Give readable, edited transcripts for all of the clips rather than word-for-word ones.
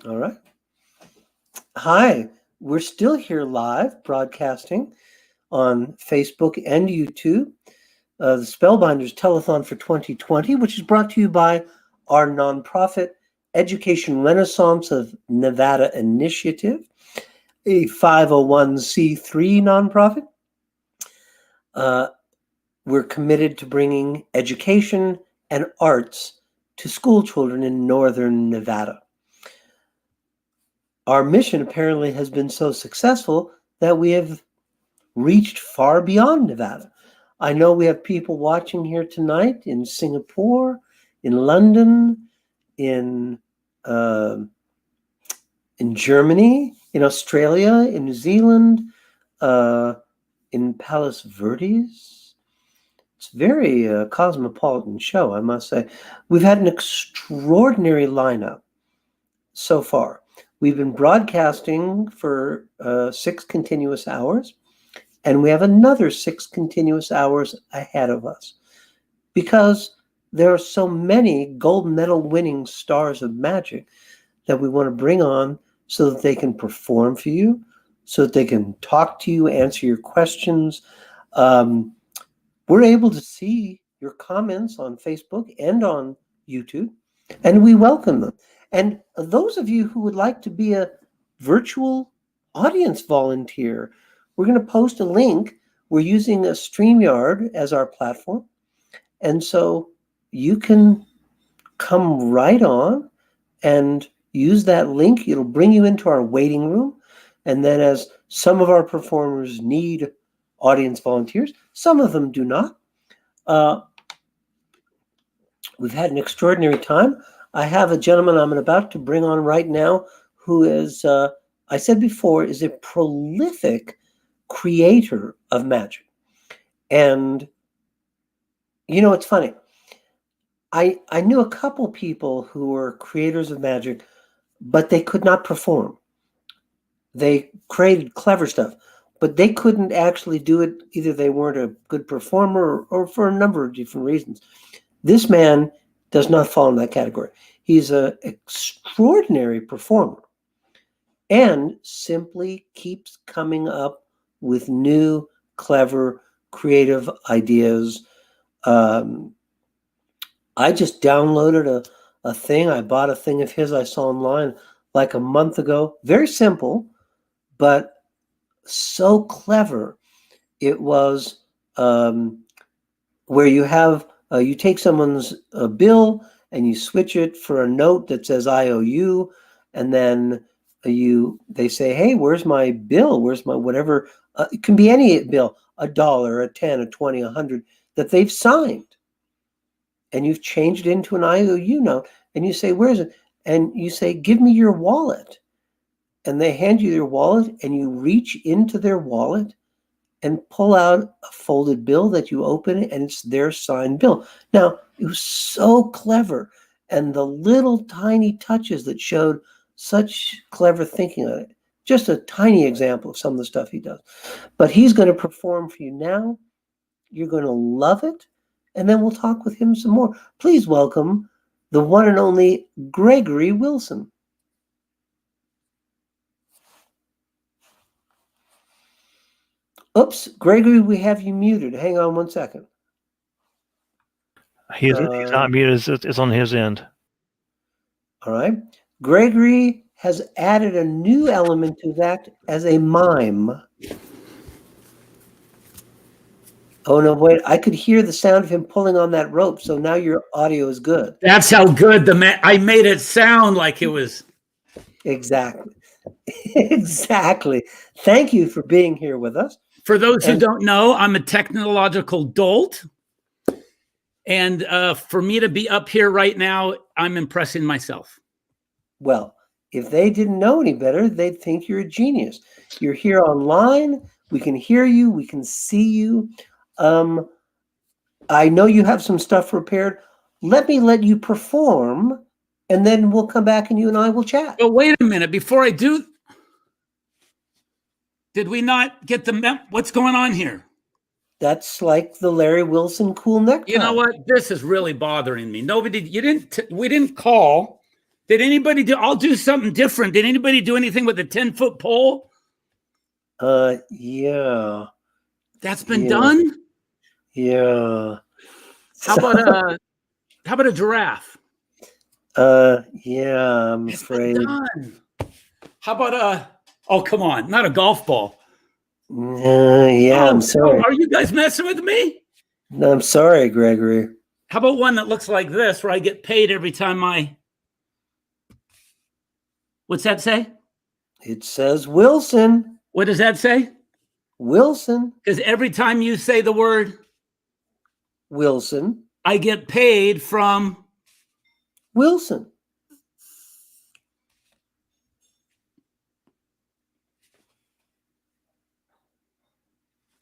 All right. Hi, we're still here live broadcasting on Facebook and YouTube. The Spellbinders Telethon for 2020, which is brought to you by our nonprofit Education Renaissance of Nevada Initiative, a 501c3 nonprofit. We're committed to bringing education and arts to school children in northern Nevada. Our mission apparently has been so successful that we have reached far beyond Nevada. I know we have people watching here tonight in Singapore, in London, in Germany, in Australia, in New Zealand, in Palos Verdes. It's a very cosmopolitan show, I must say. We've had an extraordinary lineup so far. We've been broadcasting for 6 continuous hours, and we have another 6 continuous hours ahead of us because there are so many gold medal winning stars of magic that we want to bring on so that they can perform for you, so that they can talk to you, answer your questions. We're able to see your comments on Facebook and on YouTube, and we welcome them. And those of you who would like to be a virtual audience volunteer, we're going to post a link. We're using a StreamYard as our platform. And so you can come right on and use that link. It'll bring you into our waiting room. And then as some of our performers need audience volunteers, some of them do not. We've had an extraordinary time. I have a gentleman I'm about to bring on right now who is, I said before, is a prolific creator of magic. And, you know, it's funny. I knew a couple people who were creators of magic, but they could not perform. They created clever stuff, but they couldn't actually do it. Either they weren't a good performer or for a number of different reasons. This man does not fall in that category. He's an extraordinary performer and simply keeps coming up with new, clever, creative ideas. I just downloaded a thing. I bought a thing of his I saw online like a month ago. Very simple, but so clever. It was where you have you take someone's bill and you switch it for a note that says I owe you, and then they say, hey, where's my bill? Where's my whatever? It can be any bill, $1, a 10, a 20, 100 that they've signed, and you've changed it into an IOU note, and you say, where is it? And you say, give me your wallet, and they hand you their wallet, and you reach into their wallet and pull out a folded bill that you open, and it's their signed bill. Now, it was so clever, and the little tiny touches that showed such clever thinking on it. Just a tiny example of some of the stuff he does. But he's going to perform for you now. You're going to love it, and then we'll talk with him some more. Please welcome the one and only Gregory Wilson. Oops, Gregory, we have you muted. Hang on one second. He's not muted. It's on his end. All right. Gregory has added a new element to that as a mime. Oh, no, wait. I could hear the sound of him pulling on that rope, so now your audio is good. That's how good I made it sound like it was. Exactly. Exactly. Thank you for being here with us. For those who don't know, I'm a technological dolt. And for me to be up here right now, I'm impressing myself. Well, if they didn't know any better, they'd think you're a genius. You're here online. We can hear you. We can see you. I know you have some stuff prepared. Let me let you perform, and then we'll come back and you and I will chat. But wait a minute. Before I do, did we not get what's going on here? That's like the Larry Wilson cool necktie. You know what? This is really bothering me. We didn't call Did anybody do? I'll do something different. Did anybody do anything with a 10-foot pole? Yeah. That's been done. Yeah. How about a giraffe? Yeah, I'm It's been afraid. done. How about oh, come on, not a golf ball. Yeah, I'm sorry. Are you guys messing with me? No, I'm sorry, Gregory. How about one that looks like this, where I get paid every time I... What's that say? It says Wilson. What does that say? Wilson. Because every time you say the word Wilson. I get paid from Wilson.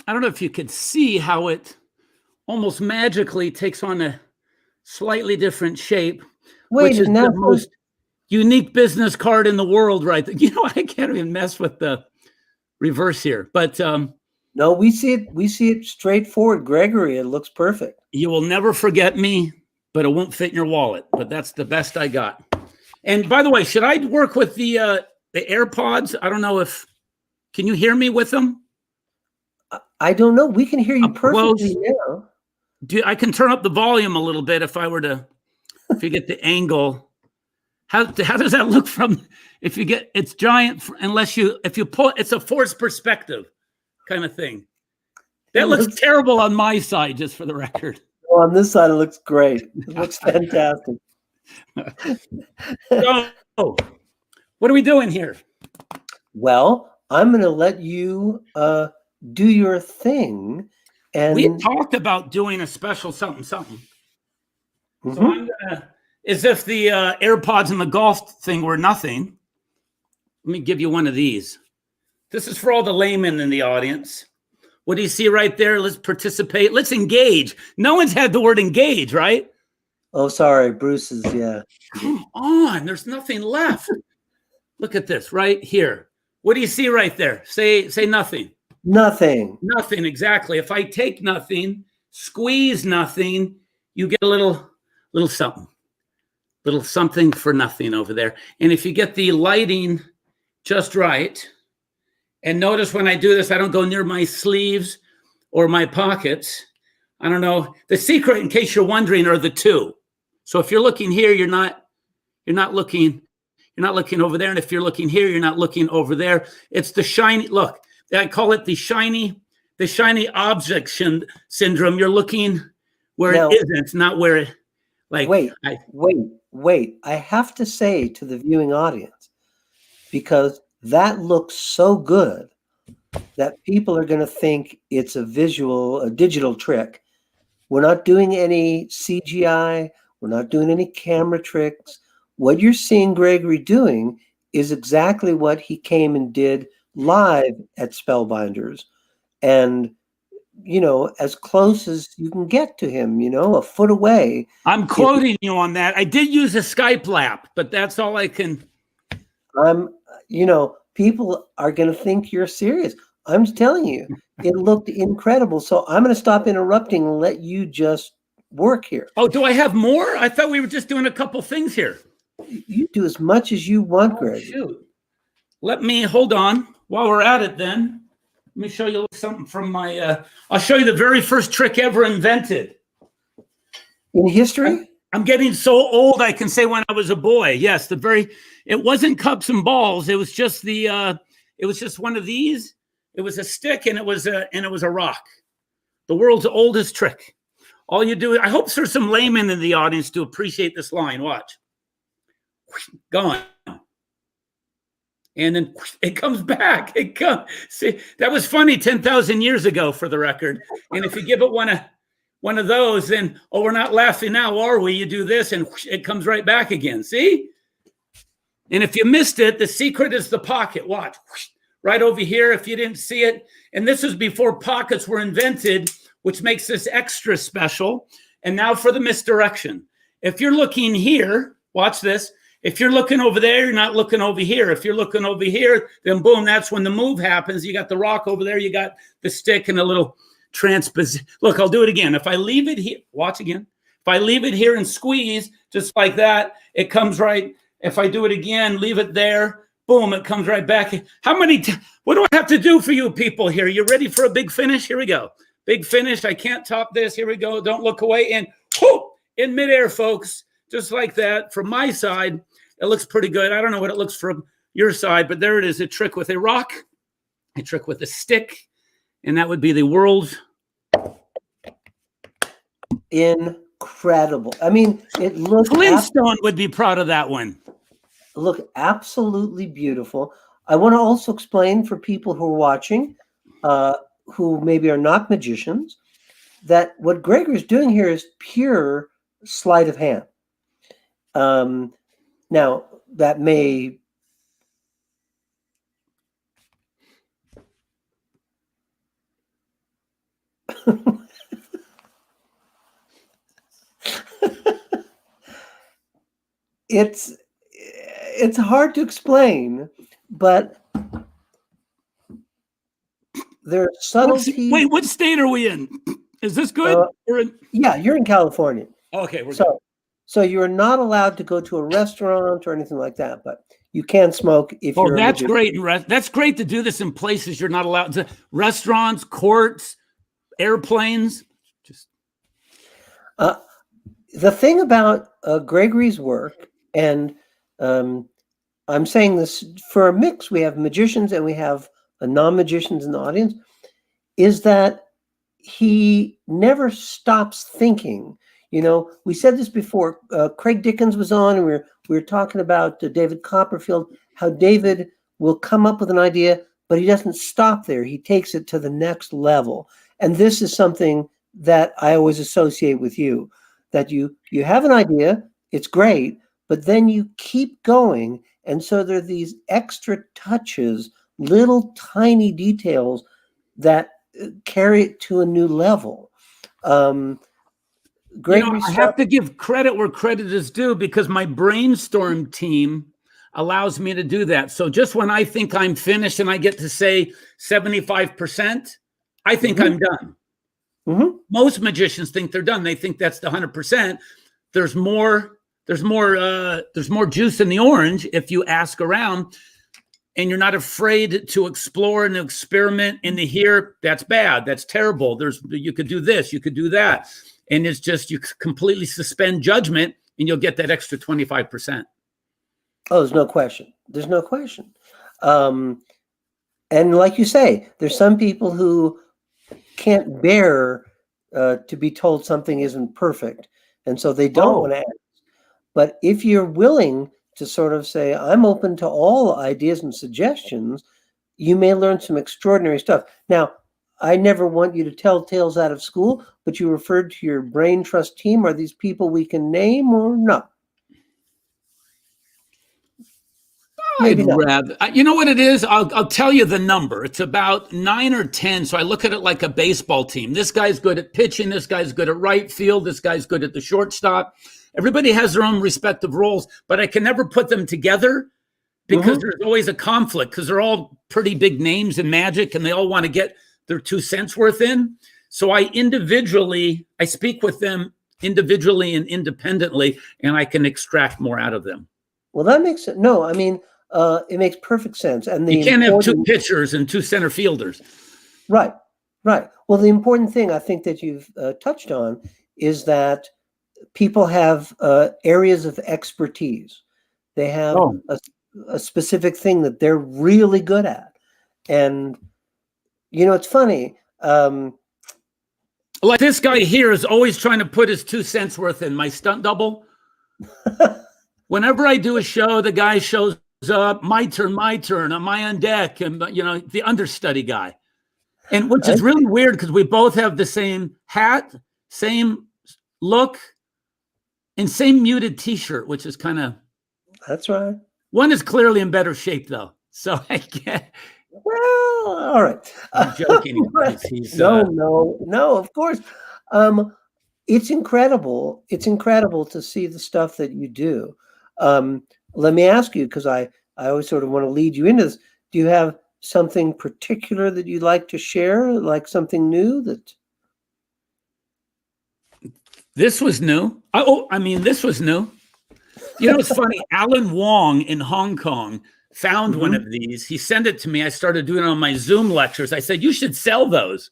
I don't know if you could see how it almost magically takes on a slightly different shape, Wait, which is now the most unique business card in the world, right? You know, I can't even mess with the reverse here, but no, we see it straightforward, Gregory. It looks perfect. you will never forget me, but it won't fit in your wallet. But that's the best I got. And by the way, should I work with the AirPods? I don't know if, can you hear me with them? I don't know. We can hear you Up perfectly close. now. I can turn up the volume a little bit if I were to, if you get the angle. How does that look from, if you get, it's giant, if you pull, it's a forced perspective kind of thing. That looks terrible on my side, just for the record. Well, on this side, it looks great. It looks fantastic. So, what are we doing here? Well, I'm going to let you do your thing. And we talked about doing a special something. So I'm gonna, as if the AirPods and the golf thing were nothing. Let me give you one of these. This is for all the laymen in the audience. What do you see right there? Let's participate. Let's engage. No one's had the word engage, right? Oh, sorry, Bruce's. Yeah. Come on, there's nothing left. Look at this right here. What do you see right there? Say nothing. Nothing. Nothing, exactly. If I take nothing, squeeze nothing, you get a little something for nothing over there. And if you get the lighting just right, and notice when I do this, I don't go near my sleeves or my pockets. I don't know. The secret, in case you're wondering, are the two. So if you're looking here, you're not looking over there. And if you're looking here, you're not looking over there. It's the shiny, look, I call it the shiny object syndrome. You're looking where it isn't, not where it, like. Wait. I have to say to the viewing audience, because that looks so good that people are going to think it's a digital trick. We're not doing any CGI. We're not doing any camera tricks. What you're seeing Gregory doing is exactly what he came and did live at Spellbinders. And, you know, as close as you can get to him, you know, a foot away. I'm quoting you on that. I did use a Skype lap, but that's all I can. You know, people are going to think you're serious. I'm just telling you, it looked incredible. So I'm going to stop interrupting and let you just work here. Oh, do I have more? I thought we were just doing a couple things here. You do as much as you want, Greg. Shoot. Let me, hold on. While we're at it then, let me show you something from my, I'll show you the very first trick ever invented. In history? I'm getting so old I can say when I was a boy. Yes, it wasn't cups and balls. It was just it was just one of these. It was a stick and it was a rock. The world's oldest trick. All you do, I hope there's some laymen in the audience to appreciate this line. Watch. Gone. And then it comes back. See, that was funny 10,000 years ago, for the record. And if you give it one of those, then, oh, we're not laughing now, are we? You do this and it comes right back again. See? And if you missed it, the secret is the pocket. Watch. Right over here, if you didn't see it. And this was before pockets were invented, which makes this extra special. And now for the misdirection. If you're looking here, watch this. If you're looking over there, you're not looking over here. If you're looking over here, then boom, that's when the move happens. You got the rock over there. You got the stick and a little transposition. Look, I'll do it again. If I leave it here, watch again. If I leave it here and squeeze just like that, it comes right If I do it again, leave it there, boom, it comes right back. How many, what do I have to do for you people here? You ready for a big finish? Here we go. Big finish. I can't top this. Here we go. Don't look away. And whoop, in midair, folks, just like that. From my side, it looks pretty good. I don't know what it looks from your side, but there it is. A trick with a rock, a trick with a stick, and that would be the world's. Incredible. I mean, it looks. Flintstone would be proud of that one. Look absolutely beautiful. I want to also explain for people who are watching, who maybe are not magicians, that what Gregory's doing here is pure sleight of hand. Now, that may it's hard to explain, but there are subtleties. Wait, what state are we in? Is this good? Yeah, you're in California. Okay, we're good. So you're not allowed to go to a restaurant or anything like that, but you can smoke if you're. Oh, that's great. That's great to do this in places you're not allowed to. Restaurants, courts, airplanes. Just the thing about Gregory's work, and I'm saying this for a mix, we have magicians and we have non-magicians in the audience, is that he never stops thinking. You know, we said this before. Craig Dickens was on, and we were talking about David Copperfield, how David will come up with an idea, but he doesn't stop there. He takes it to the next level. And this is something that I always associate with you, that you have an idea, it's great, but then you keep going. And so there are these extra touches, little tiny details that carry it to a new level. I have to give credit where credit is due, because my brainstorm team allows me to do that. So just when I think I'm finished and I get to say 75%, I think I'm done. Most magicians think they're done. They think that's the 100%. There's more juice in the orange if you ask around, and you're not afraid to explore and experiment and to hear that's bad, that's terrible. You could do this, you could do that. And it's just, you completely suspend judgment and you'll get that extra 25%. Oh, there's no question. There's no question. And like you say, there's some people who can't bear to be told something isn't perfect. And so they don't want to ask. But if you're willing to sort of say, I'm open to all ideas and suggestions, you may learn some extraordinary stuff. Now, I never want you to tell tales out of school, but you referred to your brain trust team. Are these people we can name or not? Maybe not. Rather, you know what it is? I'll tell you the number. It's about 9 or 10. So I look at it like a baseball team. This guy's good at pitching. This guy's good at right field. This guy's good at the shortstop. Everybody has their own respective roles, but I can never put them together because there's always a conflict, because they're all pretty big names in magic and they all want to get their 2 cents worth in. So I speak with them individually and independently, and I can extract more out of them. Well, that makes it. No, I mean, it makes perfect sense. And you can't have 2 pitchers and 2 center fielders. Right. Well, the important thing I think that you've touched on is that people have areas of expertise. They have a specific thing that they're really good at. And, you know, it's funny. Like this guy here is always trying to put his 2 cents worth in. My stunt double. Whenever I do a show, the guy shows up, my turn, am I on deck? And, you know, the understudy guy. And which is really weird because we both have the same hat, same look, and same muted t-shirt, which is kind of. That's right. One is clearly in better shape, though. So I can't. Well, all right. I'm joking. No, of course. It's incredible. It's incredible to see the stuff that you do. Let me ask you, because I always sort of want to lead you into this. Do you have something particular that you'd like to share, like something new that? This was new. This was new. You know, it's funny. Alan Wong in Hong Kong found one Mhm. of these. He sent it to me. I started doing it on my Zoom lectures. I said, you should sell those.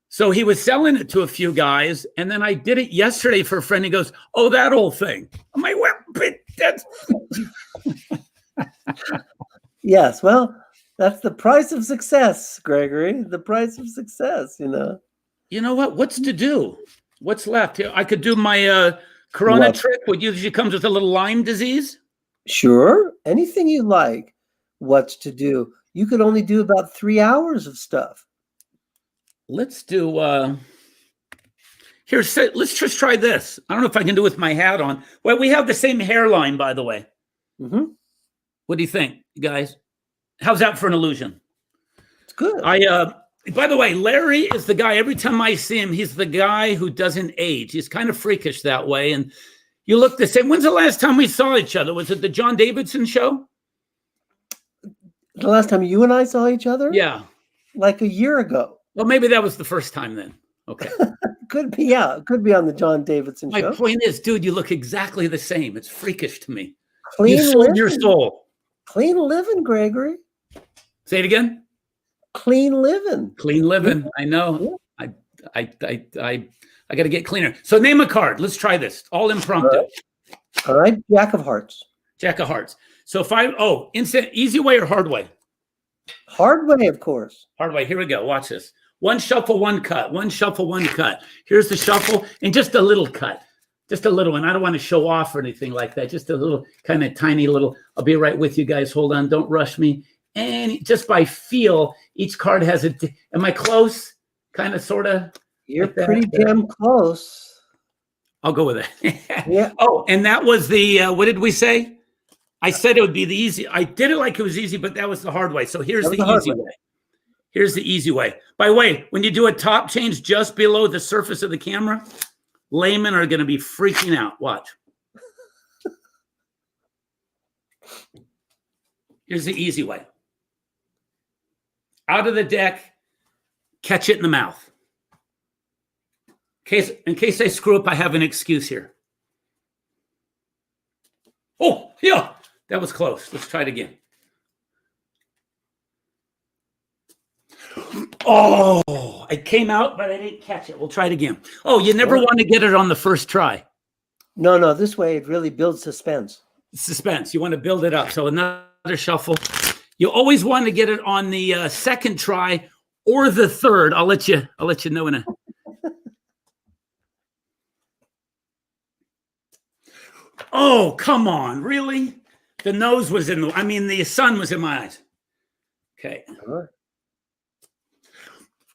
So he was selling it to a few guys. And then I did it yesterday for a friend. He goes, oh, that old thing. I'm like, well, but that's. Yes, well, that's the price of success, Gregory. The price of success, you know. You know what? What's to do? What's left? I could do my Corona What? trick, which usually comes with a little Lyme disease. Sure, anything you like. What's to do? You could only do about 3 hours of stuff. Let's do let's just try this. I don't know if I can do it with my hat on. Well, we have the same hairline, by the way. Mm-hmm. What do you think, guys? How's that for an illusion? It's good. By the way, Larry is the guy, every time I see him, he's the guy who doesn't age. He's kind of freakish that way. And you look the same. When's the last time we saw each other? Was it the John Davidson show? The last time you and I saw each other? Yeah. Like a year ago. Well, maybe that was the first time then. Okay. Could be, yeah. It could be on the John Davidson My show. point is, dude, you look exactly the same. It's freakish to me. Clean You sold living. your soul. Clean living, Gregory. Say it again. Clean living. Clean living. Yeah. I know. I got to get cleaner. So name a card. Let's try this. All impromptu. All right. Jack of Hearts. Jack of Hearts. So instant, easy way or hard way? Hard way, of course. Hard way. Here we go. Watch this. One shuffle, one cut. One shuffle, one cut. Here's the shuffle and just a little cut. Just a little one. I don't want to show off or anything like that. Just a little kind of tiny little. I'll be right with you guys. Hold on. Don't rush me. And just by feel, each card has a. Am I close? Kind of, sort of. You're like that. pretty damn close. I'll go with it. Yeah. Oh, and that was the. What did we say? I said it would be the easy. I did it like it was easy, but that was the hard way. So here's the easy way. Here's the easy way. By the way, when you do a top change just below the surface of the camera, laymen are going to be freaking out. Watch. Here's the easy way. Out of the deck, catch it in the mouth. In case I screw up, I have an excuse here. Oh, yeah, that was close. Let's try it again. Oh, it came out, but I didn't catch it. We'll try it again. Oh, you never want to get it on the first try. No, this way it really builds suspense. Suspense. You want to build it up. So another shuffle. You always want to get it on the second try or the third. I'll let you know in a. Oh, come on. Really? The nose was the sun was in my eyes. Okay.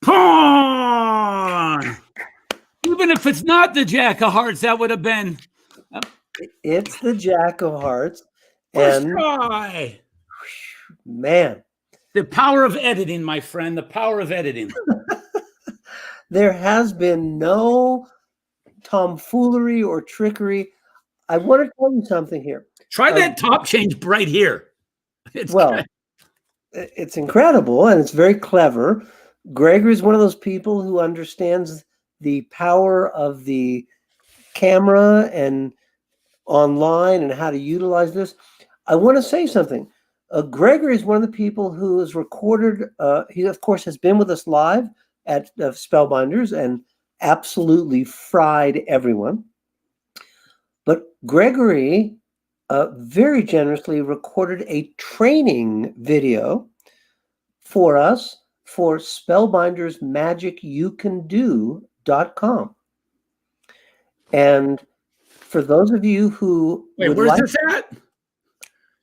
Come on. Even if it's not the Jack of Hearts, that would have been. It's the Jack of Hearts. First try. Man. The power of editing, my friend. The power of editing. There has been no tomfoolery or trickery. I want to tell you something here. Try that top change right here. It's incredible and it's very clever. Gregory is one of those people who understands the power of the camera and online and how to utilize this. I want to say something. Gregory is one of the people who has recorded. He, of course, has been with us live at Spellbinders and absolutely fried everyone. But Gregory very generously recorded a training video for us for spellbindersmagicyoucando.com. And for those of you who where's this at?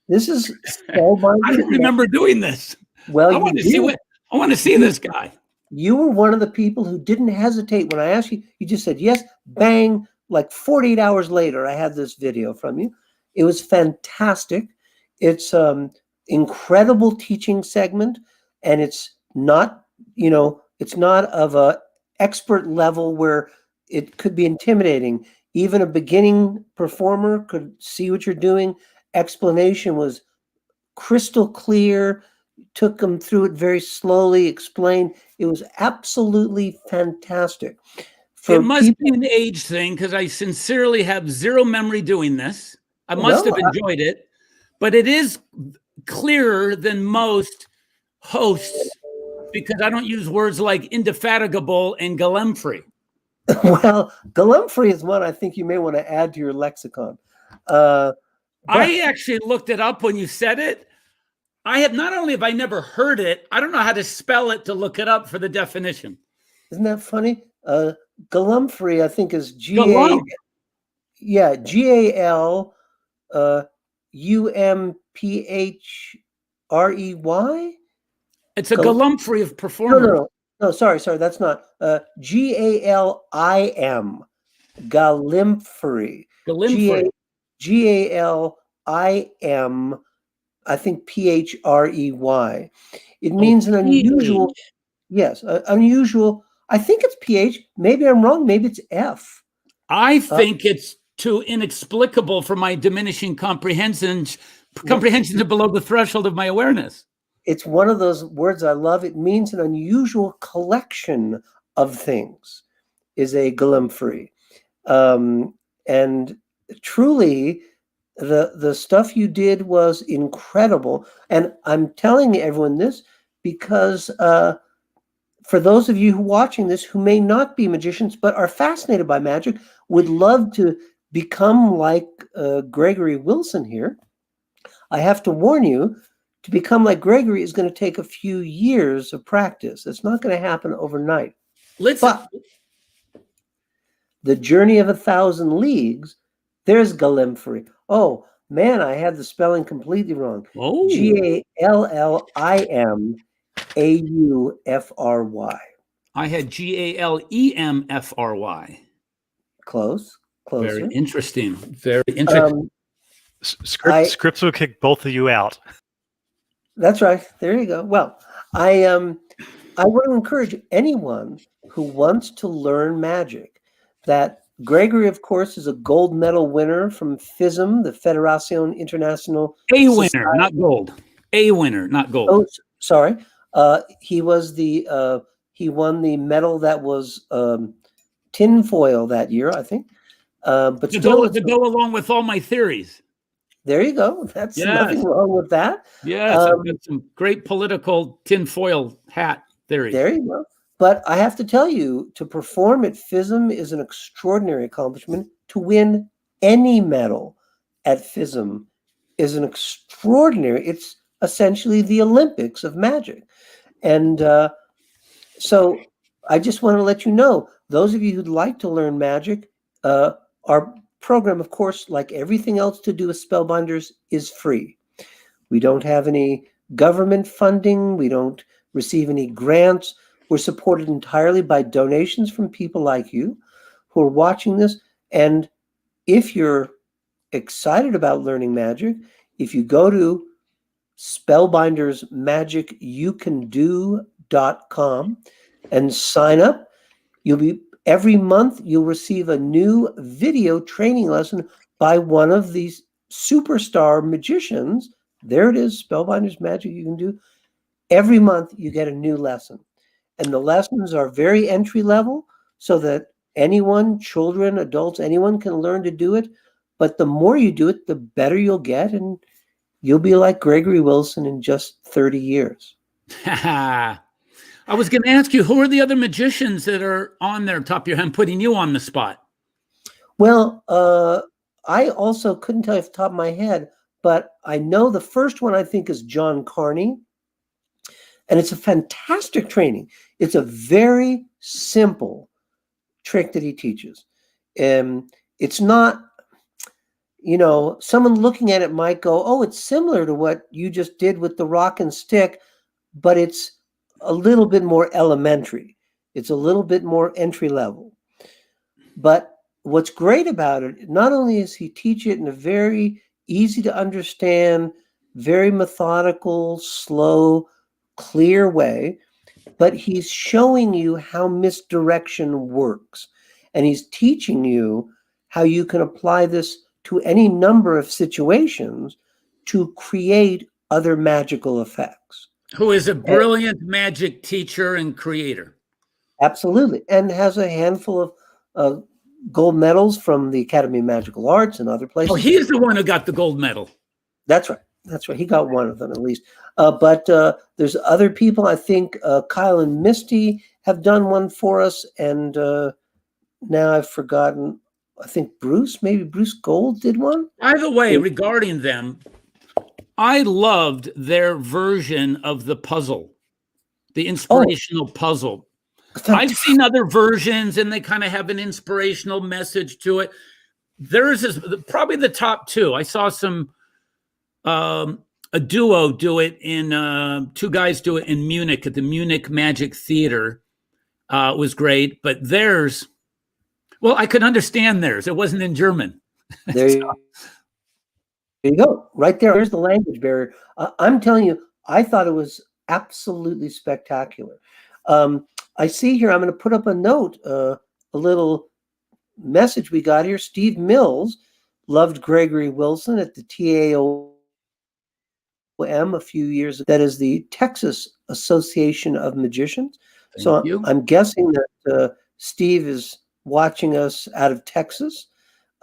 This is Spellbinders. I don't remember doing this. Well, I want to see this guy. You were one of the people who didn't hesitate when I asked you. You just said yes, bang. Like 48 hours later, I had this video from you. It was fantastic. It's incredible teaching segment, and it's not, it's not of a expert level where it could be intimidating. Even a beginning performer could see what you're doing. Explanation was crystal clear. Took them through it very slowly, explained. It was absolutely fantastic. It must be an age thing because I sincerely have zero memory doing this. I must No, have enjoyed it, but it is clearer than most hosts because I don't use words like indefatigable and galumphry. well, galumphry is one I think you may want to add to your lexicon. But I actually looked it up when you said it. I have not only have I never heard it, I don't know how to spell it to look it up for the definition. isn't that funny? Galumphry, I think, is Galump. GAL UMPHREY. It's a Gal- galumphry of No, performers. no, sorry, that's not GALIM. Gallimphory. Galumphry. GALIM. I think PHREY. It means an unusual. PH. Yes, unusual. I think it's PH. Maybe I'm wrong. Maybe it's F. I think it's too inexplicable for my diminishing comprehension to below the threshold of my awareness. It's one of those words I love. It means an unusual collection of things is a gallimphory. And truly, the stuff you did was incredible. And I'm telling everyone this because for those of you who are watching this who may not be magicians but are fascinated by magic, would love to become like Gregory Wilson here, I have to warn you, to become like Gregory is going to take a few years of practice. It's not going to happen overnight. But the journey of 1,000 leagues, there's gallimphory. Oh, man, I had the spelling completely wrong. Oh. GALLIMAUFRY. I had GALEMFRY. Closer. Very interesting. Very interesting. Scripts will kick both of you out. That's right. There you go. Well, I want to encourage anyone who wants to learn magic that Gregory, of course, is a gold medal winner from FISM, the Federación Internacional. A winner, not gold. A winner, not gold. Oh, sorry. He was he won the medal that was tinfoil that year, I think. But to still, go along with all my theories. There you go. That's nothing wrong with that. Yes, I've got some great political tinfoil hat theories. There you go. But I have to tell you, to perform at FISM is an extraordinary accomplishment. To win any medal at FISM is an extraordinary. It's essentially the Olympics of magic. And so I just want to let you know, those of you who'd like to learn magic, our program, of course, like everything else to do with Spellbinders, is free. We don't have any government funding. We don't receive any grants. We're supported entirely by donations from people like you who are watching this. And if you're excited about learning magic, if you go to spellbindersmagicyoucando.com and sign up, every month you'll receive a new video training lesson by one of these superstar magicians. There it is, Spellbinders Magic You Can Do. Every month you get a new lesson. And the lessons are very entry level so that anyone, children, adults, anyone can learn to do it. But the more you do it, the better you'll get. And you'll be like Gregory Wilson in just 30 years. I was going to ask you, who are the other magicians that are on there, top of your head? I'm putting you on the spot. Well, I also couldn't tell you off the top of my head, but I know the first one I think is John Carney. And it's a fantastic training. It's a very simple trick that he teaches. It's not, someone looking at it might go, oh, it's similar to what you just did with the rock and stick, but it's a little bit more elementary. It's a little bit more entry level. But what's great about it, not only does he teach it in a very easy to understand, very methodical, slow, clear way, but he's showing you how misdirection works. And he's teaching you how you can apply this to any number of situations to create other magical effects. Who is a brilliant magic teacher and creator. Absolutely. And has a handful of gold medals from the Academy of Magical Arts and other places. Oh, he's the one who got the gold medal. That's right. That's right. He got one of them at least. But there's other people. I think Kyle and Misty have done one for us. And now I've forgotten. I think maybe Bruce Gold did one. By the way, regarding them, I loved their version of the puzzle, the inspirational puzzle. I've seen other versions and they kind of have an inspirational message to it. Theirs is probably the top two. I saw some a duo do it in two guys do it in Munich at the Munich Magic Theater. It was great, but theirs, well, I could understand theirs. It wasn't in German. There you go. Right there. There's the language barrier. I'm telling you, I thought it was absolutely spectacular. I see here, I'm going to put up a note, a little message we got here. Steve Mills loved Gregory Wilson at the TAOM a few years ago. That is the Texas Association of Magicians. Thank you. I'm guessing that Steve is watching us out of Texas.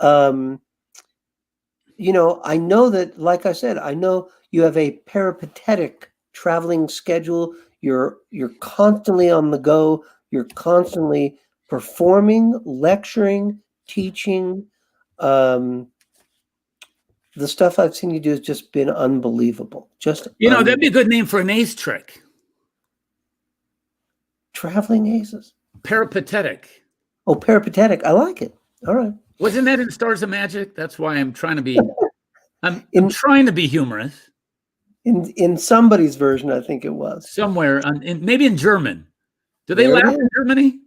You know, I know that, like I said, I know you have a peripatetic traveling schedule. You're constantly on the go. You're constantly performing, lecturing, teaching. The stuff I've seen you do has just been unbelievable. Just that'd be a good name for an ace trick. Traveling aces. Peripatetic. Oh, peripatetic. I like it. All right. Wasn't that in Stars of Magic? That's why I'm trying to be. I'm trying to be humorous. In somebody's version, I think it was somewhere. Maybe in German. Do they laugh in Germany?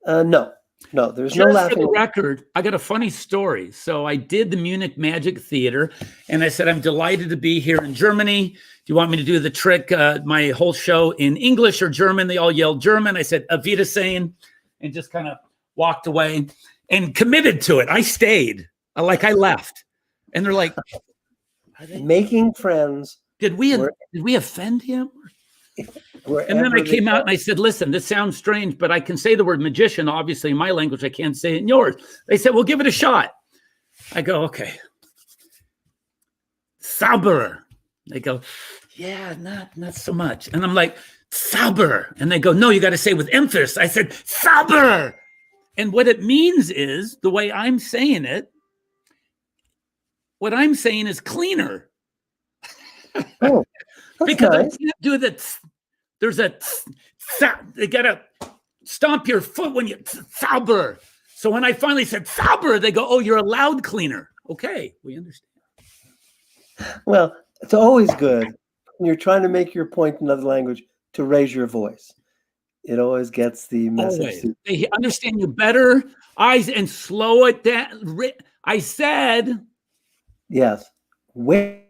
No. There's Just no laughing. For the record, I got a funny story. So I did the Munich Magic Theater, and I said, I'm delighted to be here in Germany. Do you want me to do the trick, my whole show in English or German? They all yelled German. I said, Auf Wiedersehen, and just kind of walked away and committed to it. I stayed. I left. And they're like, making friends. Did we offend him? And then I came out and I said, listen, this sounds strange, but I can say the word magician, obviously, in my language. I can't say it in yours. They said, well, give it a shot. I go, okay. Zauberer. They go, yeah, not so much. And I'm like, Zauberer. And they go, no, you got to say with emphasis. I said, Zauberer. And what it means is, the way I'm saying it, what I'm saying is cleaner. Oh, because nice. I can't do that. There's they gotta stomp your foot when you Zauber. So when I finally said Zauber, they go, oh, you're a loud cleaner. Okay, we understand. Well, it's always good when you're trying to make your point in another language to raise your voice. It always gets the message. Always. They understand you better. And slow it down. I said, yes. Where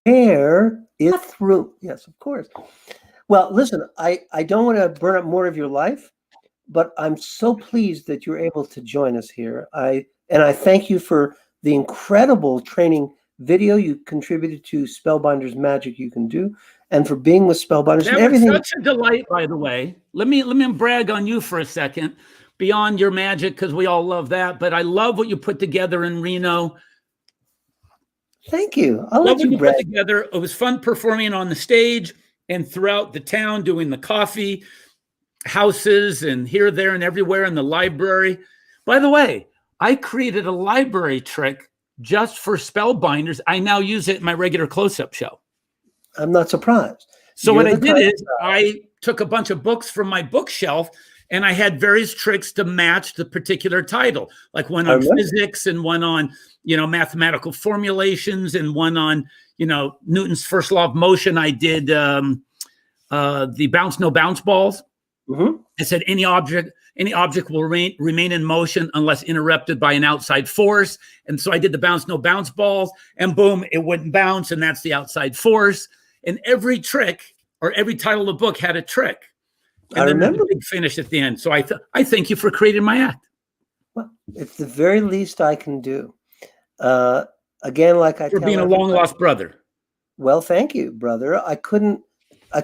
is through? Yes, of course. Well, listen, I don't want to burn up more of your life, but I'm so pleased that you're able to join us here. I thank you for the incredible training video you contributed to Spellbinders Magic You Can Do, and for being with Spellbinders and everything. Such a delight, by the way. Let me brag on you for a second. Beyond your magic, because we all love that, but I love what you put together in Reno. Thank you. I'll let you put together. It was fun performing on the stage and throughout the town, doing the coffee houses and here, there, and everywhere in the library. By the way, I created a library trick just for Spellbinders. I now use it in my regular close-up show. I'm not surprised. So what I did is I took a bunch of books from my bookshelf and I had various tricks to match the particular title, like one on physics and one on, mathematical formulations and one on, Newton's first law of motion. I did the bounce, no bounce balls. Mm-hmm. I said any object will remain in motion unless interrupted by an outside force. And so I did the bounce, no bounce balls, and boom, it wouldn't bounce. And that's the outside force. And every trick or every title of the book had a trick. And then remember the big finish at the end. So I thank you for creating my act. Well, it's the very least I can do. Again, like I for being a long lost brother. Well, thank you, brother. I couldn't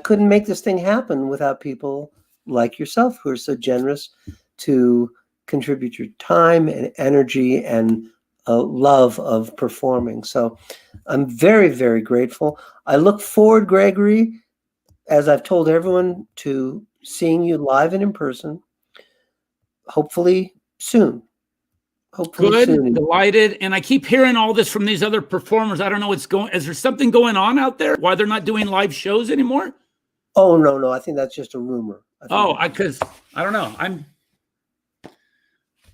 make this thing happen without people like yourself who are so generous to contribute your time and energy and love of performing. So I'm very, very grateful. I look forward, Gregory, as I've told everyone, to seeing you live and in person, hopefully soon. Hopefully Good, soon. delighted. And I keep hearing all this from these other performers. I don't know what's going. Is there something going on out there? Why they're not doing live shows anymore? Oh, no. I think that's just a rumor. Because I don't know.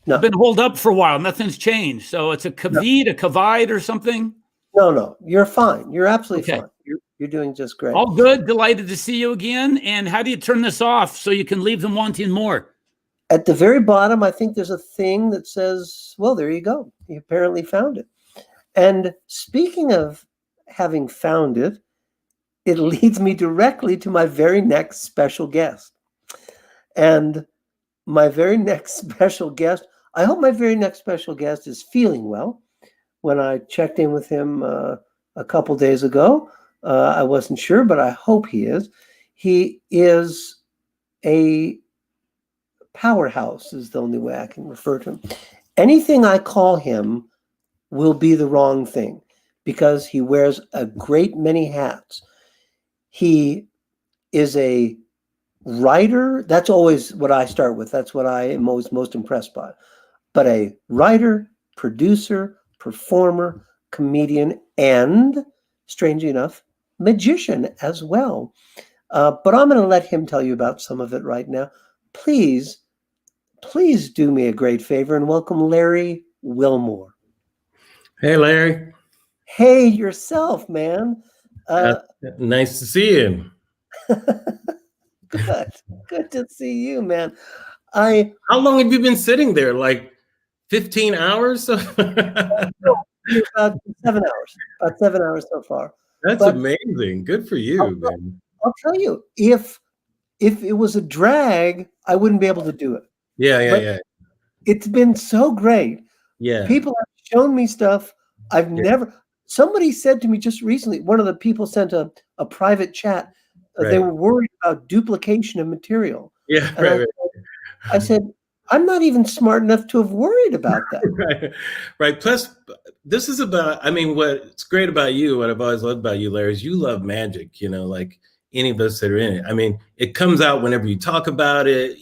No. I've been holed up for a while. Nothing's changed. So it's a COVID, a COVID or something? No. You're fine. You're absolutely Okay. fine. You're doing just great. All good. Delighted to see you again. And how do you turn this off so you can leave them wanting more? At the very bottom, I think there's a thing that says, well, there you go. You apparently found it. And speaking of having found it, it leads me directly to my very next special guest. And my very next special guest, I hope my very next special guest is feeling well. When I checked in with him a couple days ago, I wasn't sure, but I hope he is. He is a powerhouse, is the only way I can refer to him. Anything I call him will be the wrong thing because he wears a great many hats. He is a writer. That's always what I start with. That's what I am always most impressed by. But a writer, producer, performer, comedian, and, strangely enough, magician as well. But I'm going to let him tell you about some of it right now. Please do me a great favor and welcome Larry Wilmore. Hey, Larry. Hey, yourself, man. Nice to see you. Good to see you, man. How long have you been sitting there? Like 15 hours? About 7 hours. About 7 hours so far. That's amazing. Good for you, man. I'll tell you, if it was a drag, I wouldn't be able to do it. Yeah. It's been so great. Yeah. People have shown me stuff I've never. Somebody said to me just recently, one of the people sent a private chat. They were worried about duplication of material. Yeah, and I said, I'm not even smart enough to have worried about that. Right. Plus, this is about, what's great about you, what I've always loved about you, Larry, is you love magic, like any of us that are in it. It comes out whenever you talk about it,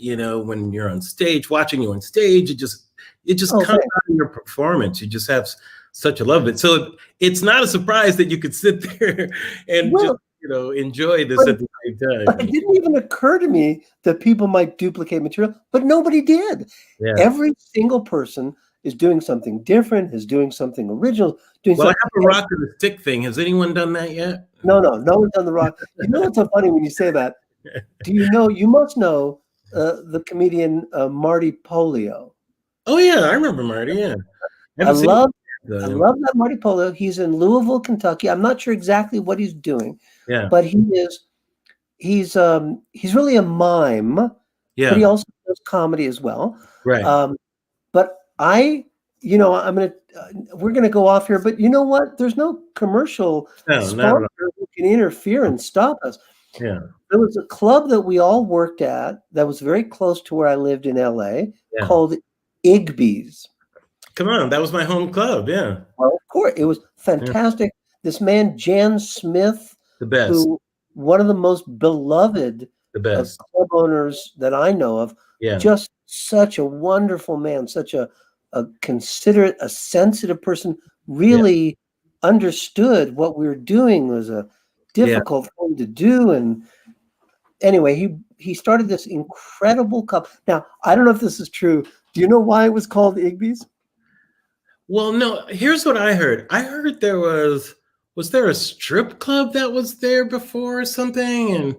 when you're on stage, watching you on stage, it just comes out in your performance. You just have such a love of it. So it's not a surprise that you could sit there and just, enjoy this at the same time. It didn't even occur to me that people might duplicate material, but nobody did. Yeah. Every single person is doing something different, is doing something original. I have a rock and a stick thing. Has anyone done that yet? No one's done the rock. You know what's so funny when you say that? Do you know, you must know the comedian Marty Polio. Oh, yeah, I remember Marty, yeah. I love that Marty Polio. He's in Louisville, Kentucky. I'm not sure exactly what he's doing. Yeah. But he's really a mime. Yeah. But he also does comedy as well. Right. But we're gonna go off here, but you know what? There's no commercial sponsor who can interfere and stop us. Yeah. There was a club that we all worked at that was very close to where I lived in LA called Igby's. Come on, that was my home club, yeah. Well, of course, it was fantastic. Yeah. This man, Jan Smith, the best, one of the most beloved club owners that I know of. Yeah. Just such a wonderful man, such a considerate, a sensitive person, really understood what we were doing was a difficult thing to do. And anyway, he started this incredible club. Now, I don't know if this is true. Do you know why it was called Igby's? Well, no, here's what I heard. I heard there was there a strip club that was there before or something? And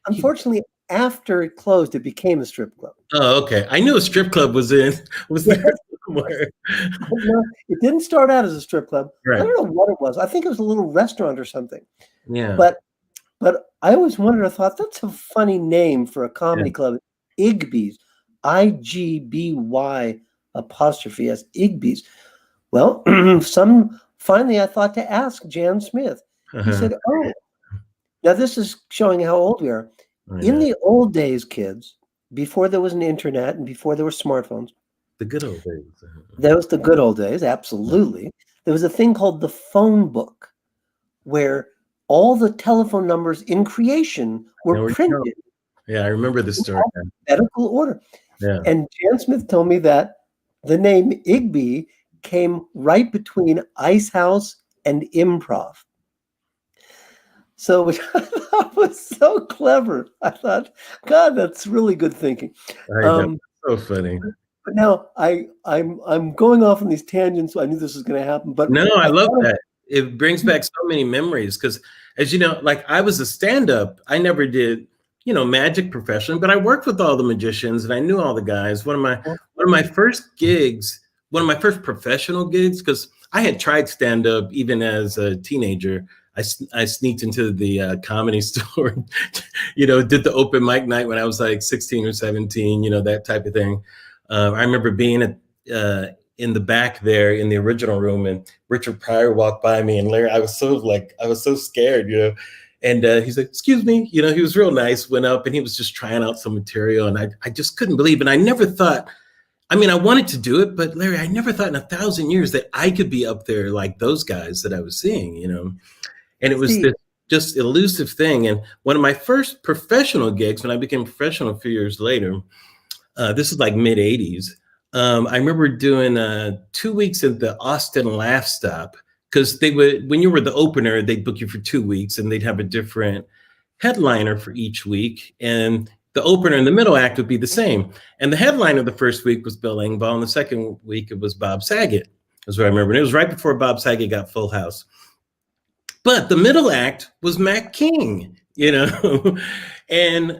unfortunately, after it closed, it became a strip club. Oh, okay. I knew a strip club was there somewhere. No, it didn't start out as a strip club. Right. I don't know what it was. I think it was a little restaurant or something. Yeah. But I always wondered, I thought that's a funny name for a comedy club. Igby's. IGBY apostrophe S. Igby's. Well, finally I thought to ask Jan Smith. He said, oh, now this is showing how old we are. In the old days, kids, before there was an internet and before there were smartphones, The good old days. That was the good old days, absolutely. There was a thing called the phone book, where all the telephone numbers in creation were printed. Yeah, I remember the story. In alphabetical order. Yeah. And Jan Smith told me that the name Igby came right between Ice House and Improv. So, which I thought was so clever. I thought, God, that's really good thinking. I know. So funny. But now I'm going off on these tangents. So I knew this was going to happen. But no, I love that. It brings back so many memories because, as you know, like I was a stand-up. I never did, magic profession, but I worked with all the magicians and I knew all the guys. One of my first gigs, one of my first professional gigs, because I had tried stand-up even as a teenager. I sneaked into the comedy store, did the open mic night when I was like 16 or 17, that type of thing. I remember being in the back there in the original room, and Richard Pryor walked by me, and Larry, I was so scared, and he's like, "Excuse me," he was real nice, went up and he was just trying out some material, and I just couldn't believe it. And I never thought, I wanted to do it, but Larry, I never thought in 1,000 years that I could be up there like those guys that I was seeing, and it was this just elusive thing. And one of my first professional gigs, when I became professional a few years later, this is like mid 80s. I remember doing 2 weeks at the Austin Laugh Stop, because when you were the opener, they'd book you for 2 weeks and they'd have a different headliner for each week. And the opener and the middle act would be the same. And the headliner the first week was Bill Engvall, and the second week it was Bob Saget, is what I remember. And it was right before Bob Saget got Full House. But the middle act was Mac King, and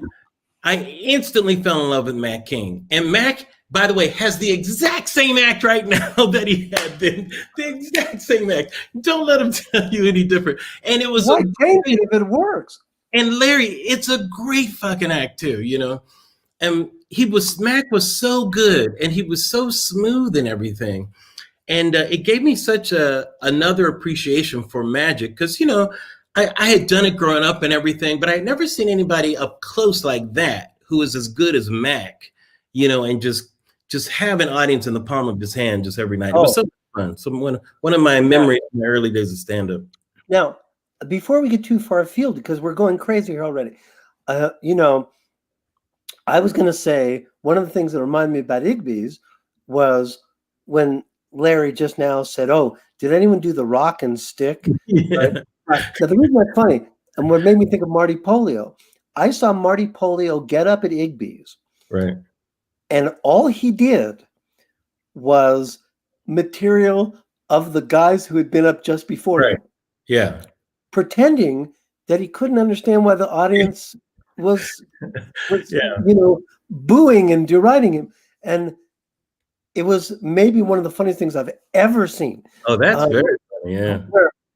I instantly fell in love with Mac King. And Mac, by the way, has the exact same act right now that he had then. The exact same act. Don't let him tell you any different. And it was if it works. And Larry, it's a great fucking act too, And Mac was so good, and he was so smooth and everything. And it gave me such another appreciation for magic, because, I had done it growing up and everything, but I had never seen anybody up close like that who was as good as Mac, and just have an audience in the palm of his hand just every night. It was so fun. So one of my memories in the early days of stand-up. Now, before we get too far afield, because we're going crazy here already, I was going to say one of the things that reminded me about Igby's was when Larry just now said, "Oh, did anyone do the rock and stick?" Yeah. Right. Now, the reason that's funny, and what made me think of Marty Polio, I saw Marty Polio get up at Igby's. Right. And all he did was material of the guys who had been up just before him. Yeah. Pretending that he couldn't understand why the audience was booing and deriding him. And it was maybe one of the funniest things I've ever seen. Oh, that's very funny, yeah.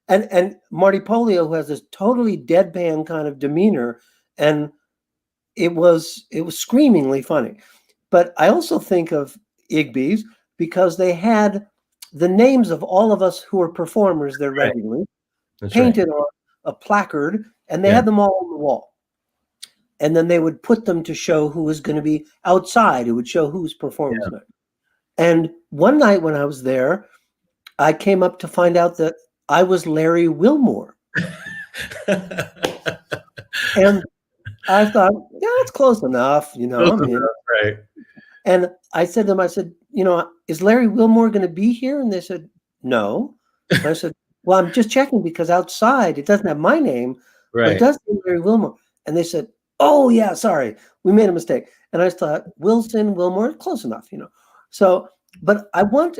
And Marty Polio, who has this totally deadpan kind of demeanor, and it was screamingly funny. But I also think of Igby's because they had the names of all of us who were performers there regularly painted on a placard, and they had them all on the wall. And then they would put them to show who was going to be outside. It would show who's performing tonight. And one night when I was there, I came up to find out that I was Larry Wilmore. And I thought, yeah, that's close enough, Right. And I said to them, is Larry Wilmore going to be here? And they said, no. And I said, well, I'm just checking because outside it doesn't have my name, but it does say Larry Wilmore. And they said, oh, yeah, sorry, we made a mistake. And I thought, Wilson, Wilmore, close enough, So, but I want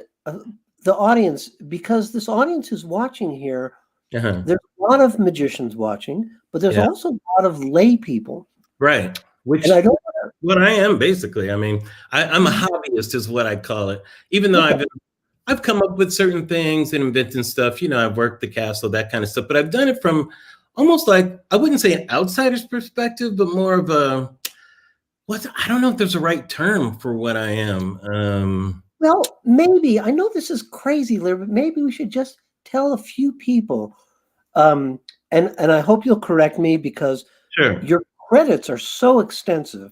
the audience, because this audience is watching here. There's a lot of magicians watching, but there's also a lot of lay people. Right. Which I don't what I am basically. I'm a hobbyist is what I call it. Even though I've come up with certain things and inventing stuff, I've worked the castle, that kind of stuff, but I've done it from almost like, I wouldn't say an outsider's perspective, but more of I don't know if there's a right term for what I am. Well, maybe, I know this is crazy, Larry, but maybe we should just tell a few people, and I hope you'll correct me, because your credits are so extensive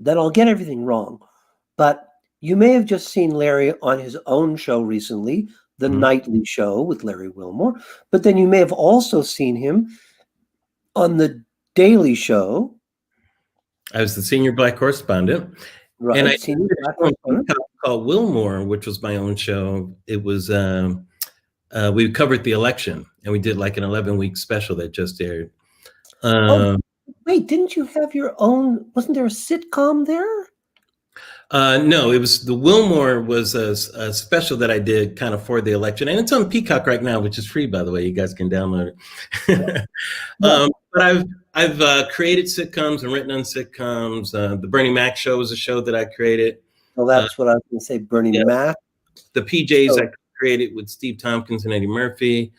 that I'll get everything wrong. But you may have just seen Larry on his own show recently, The Mhm. Nightly Show with Larry Wilmore, but then you may have also seen him on The Daily Show. I was the senior Black correspondent. Right, And I senior did Black a show on correspondent. Peacock called Wilmore, which was my own show. It was we covered the election, and we did like an 11-week special that just aired. Oh, wait, didn't you have your own? Wasn't there a sitcom there? No, it was the Wilmore was a special that I did kind of for the election, and it's on Peacock right now, which is free, by the way. You guys can download it. But I've created sitcoms and written on sitcoms. The Bernie Mac Show was a show that I created. Well, that's what I was going to say. Bernie yeah. Mac. The PJs So- I created with Steve Tompkins and Eddie Murphy.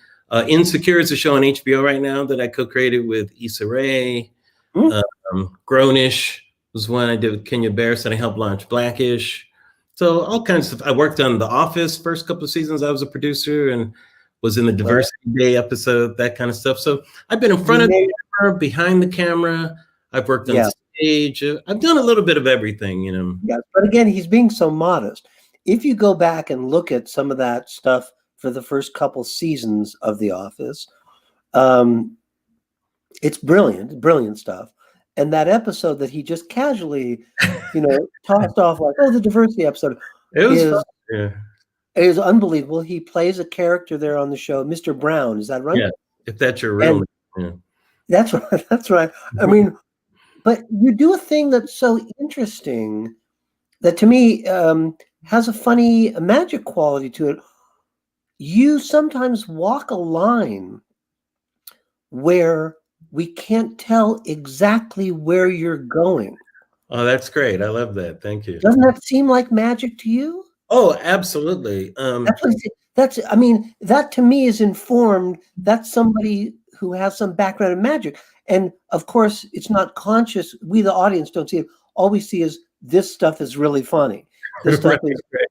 Insecure is a show on HBO right now that I co-created with Issa Rae. Grownish was one I did with Kenya Barris, and I helped launch Blackish. So all kinds of stuff. I worked on The Office first couple of seasons. I was a producer and was in the Diversity Day episode, that kind of stuff. So I've been in front of the camera, behind the camera. I've worked on stage. I've done a little bit of everything, you know. Yeah, but again, he's being so modest. If you go back and look at some of that stuff for the first couple seasons of The Office, it's brilliant stuff. And that episode that he just casually, tossed off like, oh, the diversity episode is unbelievable. He plays a character there on the show, Mr. Brown. Is that right? Yeah, if that's your real name. That's right. That's right. I mean, but you do a thing that's so interesting that to me has a funny magic quality to it. You sometimes walk a line where we can't tell exactly where you're going. Oh, that's great. I love that. Thank you. Doesn't that seem like magic to you? Oh, absolutely. That to me is informed. That's somebody who has some background in magic. And of course, it's not conscious. We, the audience, don't see it. All we see is this stuff is really funny. This stuff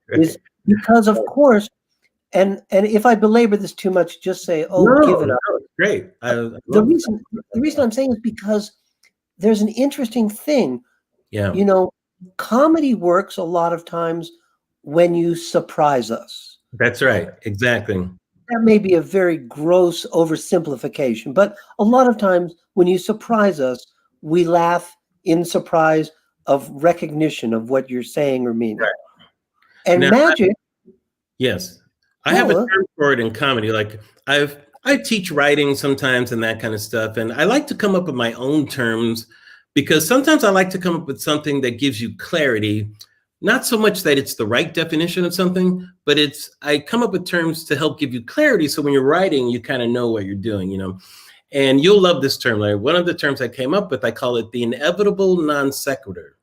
is because, of course, and if I belabor this too much, just say, give it up. No, it's great. The reason I'm saying is because there's an interesting thing. Yeah. Comedy works a lot of times when you surprise us. That's right. Exactly. That may be a very gross oversimplification, but a lot of times when you surprise us, we laugh in surprise of recognition of what you're saying or meaning. Right. And now, magic. Yes. I have a term for it in comedy. Like I teach writing sometimes and that kind of stuff. And I like to come up with my own terms because sometimes I like to come up with something that gives you clarity. Not so much that it's the right definition of something, but I come up with terms to help give you clarity. So when you're writing, you kind of know what you're doing, and you'll love this term, Larry. One of the terms I came up with, I call it the inevitable non sequitur.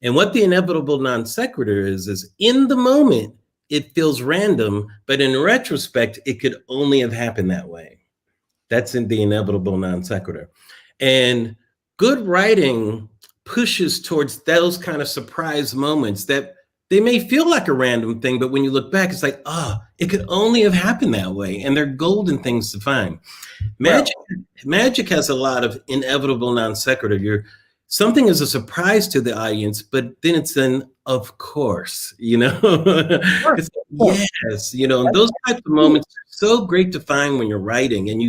And what the inevitable non sequitur is in the moment, it feels random, but in retrospect, it could only have happened that way. That's in the inevitable non sequitur. And good writing pushes towards those kind of surprise moments that they may feel like a random thing, but when you look back, it's like, it could only have happened that way. And they're golden things to find. Magic has a lot of inevitable non sequitur. Something is a surprise to the audience, but then it's of course, it's yes, and those types of moments are so great to find when you're writing, and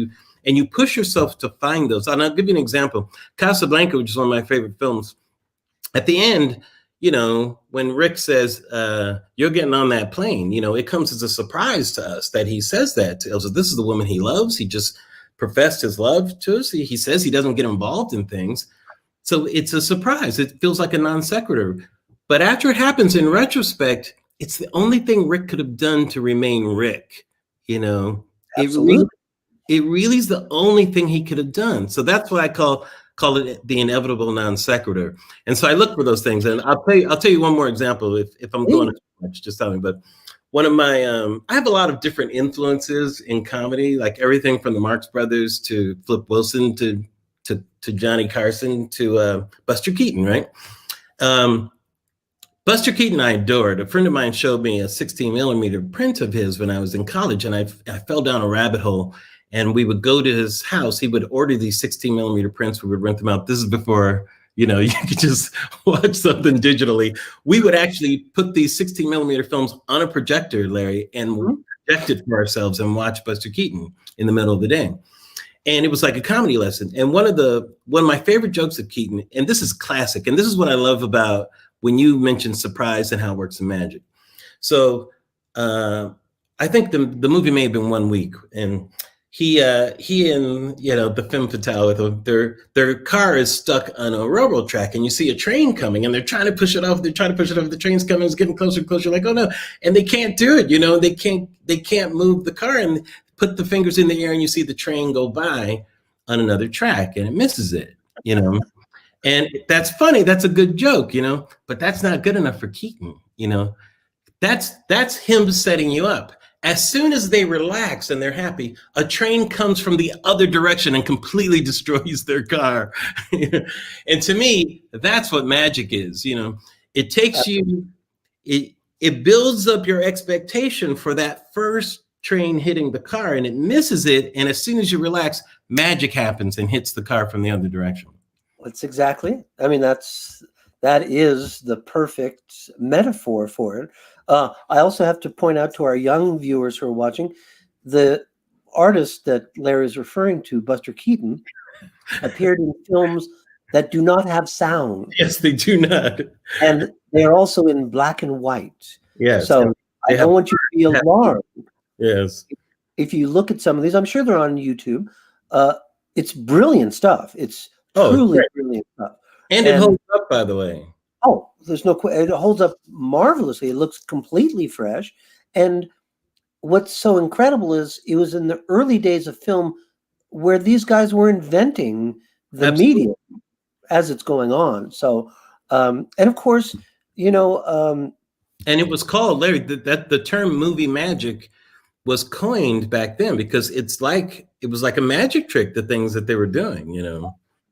you push yourself to find those. And I'll give you an example. Casablanca, which is one of my favorite films. At the end, when Rick says, you're getting on that plane, it comes as a surprise to us that he says that to us. This is the woman he loves. He just professed his love to us. He says he doesn't get involved in things. So it's a surprise. It feels like a non sequitur. But after it happens in retrospect, it's the only thing Rick could have done to remain Rick. Absolutely. It really is the only thing he could have done. So that's what I call it the inevitable non sequitur. And so I look for those things. And I'll tell you one more example if I'm going too much, just tell me. But one of my I have a lot of different influences in comedy, like everything from the Marx Brothers to Flip Wilson to Johnny Carson to Buster Keaton, right? Buster Keaton I adored. A friend of mine showed me a 16 millimeter print of his when I was in college, and I fell down a rabbit hole. And we would go to his house. He would order these 16 millimeter prints. We would rent them out. This is before You know, you could just watch something digitally. We would actually put these 16 millimeter films on a projector, Larry, and project it for ourselves and watch Buster Keaton in the middle of the day. And it was like a comedy lesson. And one of my favorite jokes of Keaton, and this is classic, and this is what I love about when you mention surprise and how it works in magic. So I think the movie may have been 1 week, and he and the femme fatale with him, their car is stuck on a railroad track, and you see a train coming, and they're trying to push it off. The train's coming, it's getting closer and closer. Like, oh no, and they can't do it. They can't move the car and put the fingers in the air, and you see the train go by on another track, and it misses it. And that's funny. That's a good joke, but that's not good enough for Keaton. That's him setting you up. As soon as they relax and they're happy, a train comes from the other direction and completely destroys their car. And to me, that's what magic is. It takes you, it builds up your expectation for that first train hitting the car, and it misses it. And as soon as you relax, magic happens and hits the car from the other direction. That's exactly. I mean, that is the perfect metaphor for it. I also have to point out to our young viewers who are watching, the artist that Larry is referring to, Buster Keaton, appeared in films that do not have sound. Yes, they do not. And they're also in black and white. Yes. So I don't want you to be alarmed. Yes. If you look at some of these, I'm sure they're on YouTube. It's brilliant stuff. It's truly brilliant stuff. And it holds up, by the way. Oh, there's no question. It holds up marvelously. It looks completely fresh. And what's so incredible is it was in the early days of film where these guys were inventing the medium as it's going on. So, and of course, and it was called, Larry, that the term movie magic was coined back then because it was like a magic trick, the things that they were doing,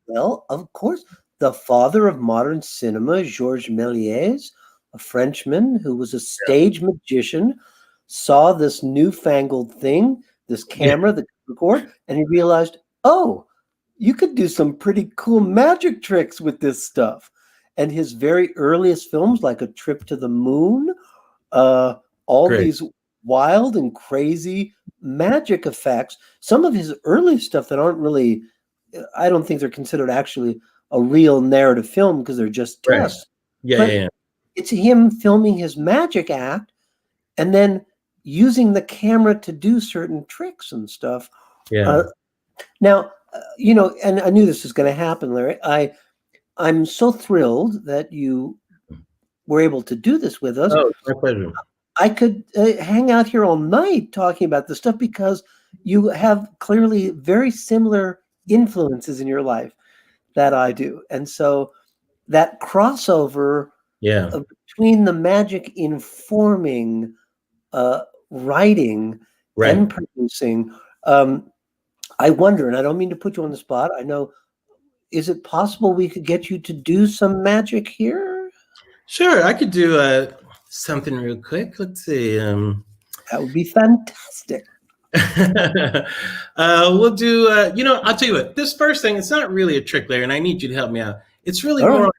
Well, of course. The father of modern cinema, Georges Méliès, a Frenchman who was a stage magician, saw this newfangled thing, this camera that could record, and he realized, oh, you could do some pretty cool magic tricks with this stuff. And his very earliest films, like A Trip to the Moon, all these wild and crazy magic effects, some of his early stuff that aren't really, I don't think they're considered actually a real narrative film because they're just tests. Yeah. It's him filming his magic act and then using the camera to do certain tricks and stuff. Yeah. Now, and I knew this was going to happen, Larry. I'm so thrilled that you were able to do this with us. Oh, it's my pleasure. I could hang out here all night talking about this stuff because you have clearly very similar influences in your life that I do. And so that crossover between the magic informing writing and producing, I wonder, and I don't mean to put you on the spot, I know, is it possible we could get you to do some magic here? Sure, I could do something real quick. Let's see. That would be fantastic. We'll do, I'll tell you what, this first thing, it's not really a trick, Larry, and I need you to help me out. It's really more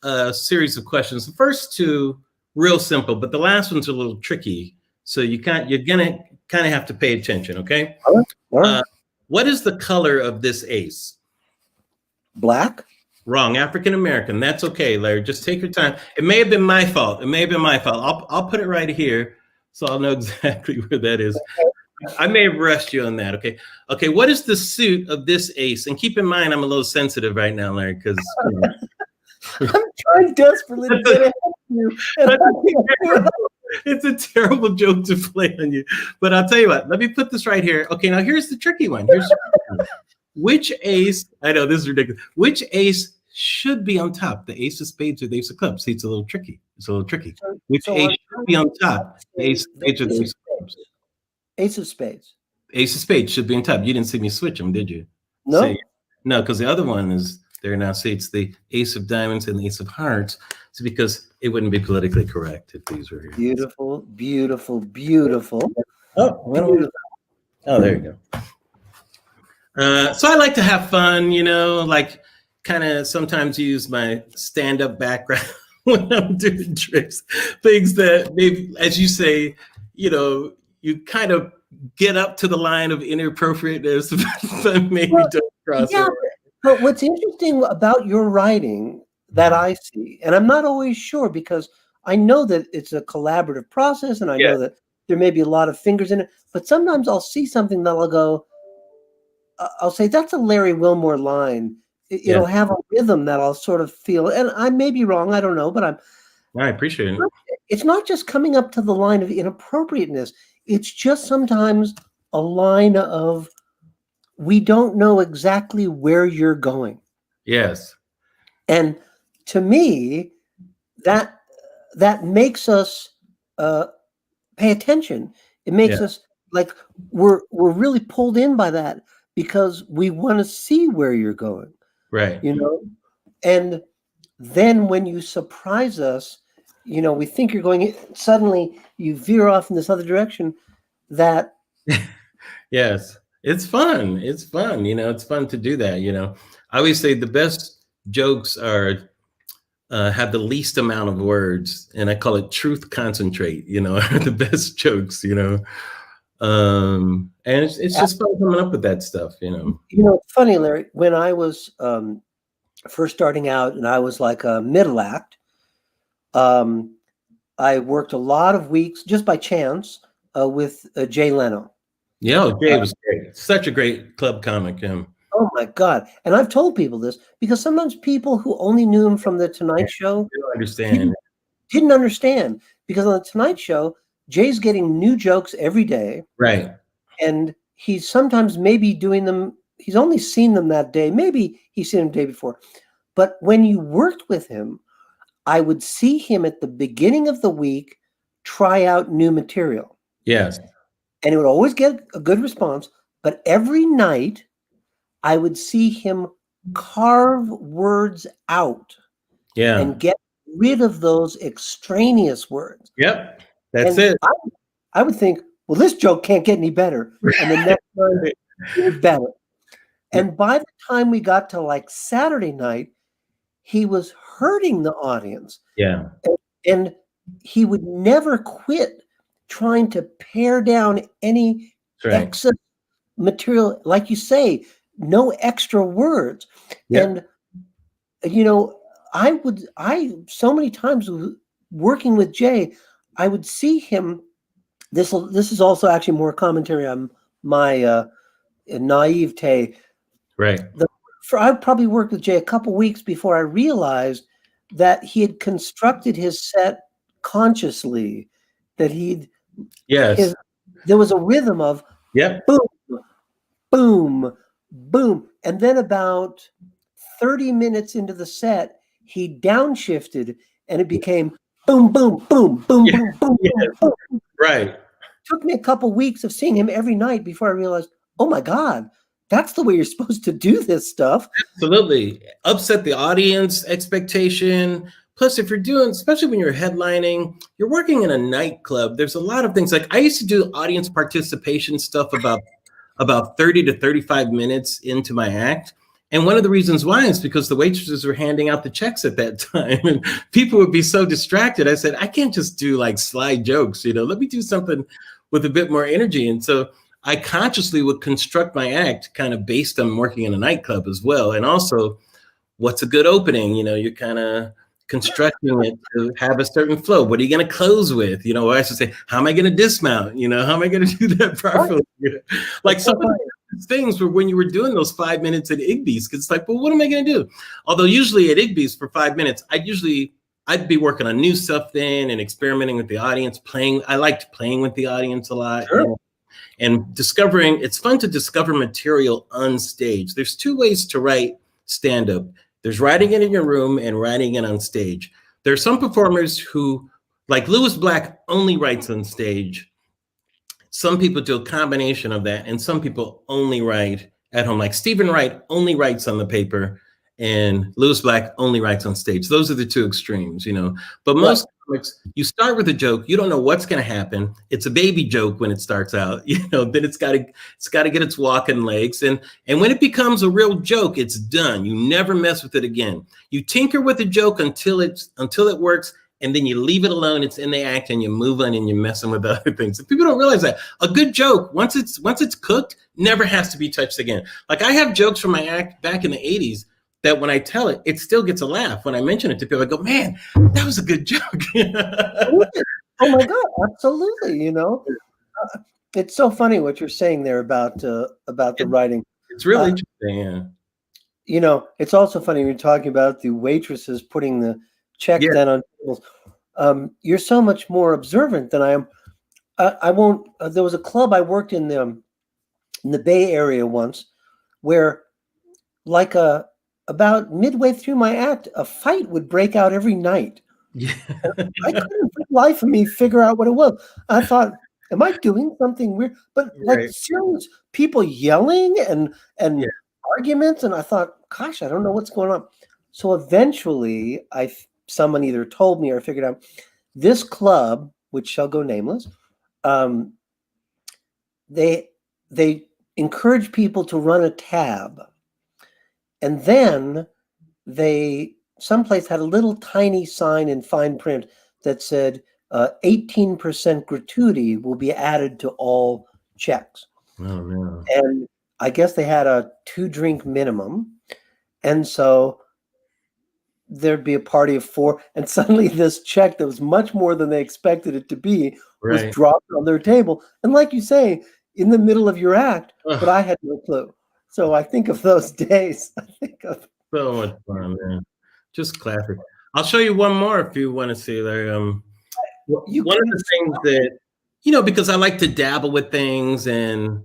a series of questions. The first two, real simple, but the last one's a little tricky. So you're gonna kind of have to pay attention, okay? All right. What is the color of this ace? Black? Wrong, African American. That's okay, Larry. Just take your time. It may have been my fault. I'll put it right here so I'll know exactly where that is. I may have rushed you on that. Okay. What is the suit of this ace? And keep in mind, I'm a little sensitive right now, Larry, because I'm trying desperately to get at you. It's a terrible joke to play on you. But I'll tell you what, let me put this right here. Okay, now here's the tricky one. Which ace, I know this is ridiculous. Which ace should be on top? The ace of spades or the ace of clubs? See, it's a little tricky. Which ace should be on top? The ace of spades or the ace of clubs? Ace of spades. Ace of spades should be on top. You didn't see me switch them, did you? No. No, because the other one is there now. See, it's the ace of diamonds and the ace of hearts. It's because it wouldn't be politically correct if these were here. Beautiful, beautiful, beautiful. Oh, there you go. So I like to have fun, like kind of sometimes use my stand-up background when I'm doing tricks, things that maybe, as you say, you know, you kind of get up to the line of inappropriateness, but maybe don't cross it. But what's interesting about your writing that I see, and I'm not always sure because I know that it's a collaborative process, and I know that there may be a lot of fingers in it, but sometimes I'll see something that I'll go, I'll say, that's a Larry Wilmore line. It'll have a rhythm that I'll sort of feel, and I may be wrong, I don't know, but I appreciate it. It's not just coming up to the line of inappropriateness. It's just sometimes a line of, we don't know exactly where you're going. Yes. And to me, that makes us pay attention. It makes us like we're really pulled in by that because we want to see where you're going. Right. You know? And then when you surprise us, you know, we think you're going, suddenly you veer off in this other direction that. Yes. It's fun. It's fun. You know, it's fun to do that. You know, I always say the best jokes are have the least amount of words, and I call it truth concentrate, you know, are the best jokes, you know. And it's just fun coming up with that stuff, you know. You know, it's funny, Larry, when I was first starting out and I was like a middle act, I worked a lot of weeks just by chance with Jay Leno. Yeah, Jay was great. Such a great club comic. Oh my God. And I've told people this because sometimes people who only knew him from the Tonight Show didn't understand, because on the Tonight Show, Jay's getting new jokes every day. Right. And he's sometimes maybe doing them. He's only seen them that day. Maybe he's seen them the day before. But when you worked with him, I would see him at the beginning of the week try out new material. Yes. And it would always get a good response. But every night, I would see him carve words out and get rid of those extraneous words. Yep, that's it. I would think, well, this joke can't get any better. And the next one is better. And by the time we got to like Saturday night, he was hurting the audience. Yeah. And he would never quit trying to pare down any excess material. Like you say, no extra words. And, you know, so many times working with Jay, I would see him. This is also actually more commentary on my naivete. Right. I probably worked with Jay a couple weeks before I realized that he had constructed his set consciously, that there was a rhythm of boom, boom, boom. And then about 30 minutes into the set, he downshifted and it became boom, boom, boom, boom, boom, boom, boom, boom. Right. It took me a couple weeks of seeing him every night before I realized, oh my God, that's the way you're supposed to do this stuff. Absolutely. Upset the audience expectation. Plus, if you're doing, especially when you're headlining, you're working in a nightclub, there's a lot of things. Like I used to do audience participation stuff about 30 to 35 minutes into my act. And one of the reasons why is because the waitresses were handing out the checks at that time and people would be so distracted. I said, I can't just do like slide jokes, you know, let me do something with a bit more energy. And so I consciously would construct my act kind of based on working in a nightclub as well. And also, what's a good opening? You know, you're kind of constructing it to have a certain flow. What are you going to close with? You know, I should say, how am I going to dismount? You know, how am I going to do that properly? Like some of the things were when you were doing those 5 minutes at Igby's, because it's like, well, what am I going to do? Although usually at Igby's for 5 minutes, I'd be working on new stuff then and experimenting with the audience, playing. I liked playing with the audience a lot. Sure. You know, and discovering, it's fun to discover material on stage. There's two ways to write stand-up. There's writing it in your room and writing it on stage. There are some performers who, like Lewis Black, only writes on stage. Some people do a combination of that, and some people only write at home. Like Stephen Wright only writes on the paper, and Lewis Black only writes on stage. Those are the two extremes, you know. But most comics, you start with a joke. You don't know what's going to happen. It's a baby joke when it starts out. Then it's got to get its walking legs, and when it becomes a real joke, it's done. You never mess with it again. You tinker with the joke until it works, and then you leave it alone. It's in the act, and you move on, and you're messing with other things. People don't realize that a good joke, once it's cooked, never has to be touched again. Like I have jokes from my act back in the 80s that when I tell it, it still gets a laugh. When I mention it to people, I go, "Man, that was a good joke." Oh my God, absolutely. It's so funny what you're saying there about the writing. It's really interesting. Yeah. It's also funny when you're talking about the waitresses putting the checks down on tables. You're so much more observant than I am. I won't. There was a club I worked in the Bay Area once, where about midway through my act, a fight would break out every night. Yeah. I couldn't for the life of me figure out what it was. I thought, am I doing something weird? But like serious people yelling and arguments, and I thought, gosh, I don't know what's going on. So eventually, someone either told me or figured out this club, which shall go nameless, they encourage people to run a tab. And then someplace had a little tiny sign in fine print that said 18% gratuity will be added to all checks. Oh, no. And I guess they had a 2-drink minimum. And so there'd be a party of 4. And suddenly this check that was much more than they expected it to be was dropped on their table. And like you say, in the middle of your act, but I had no clue. So I think of those days. I think of so much fun, man. Just classic. I'll show you one more if you want to see there. One of the things that, because I like to dabble with things and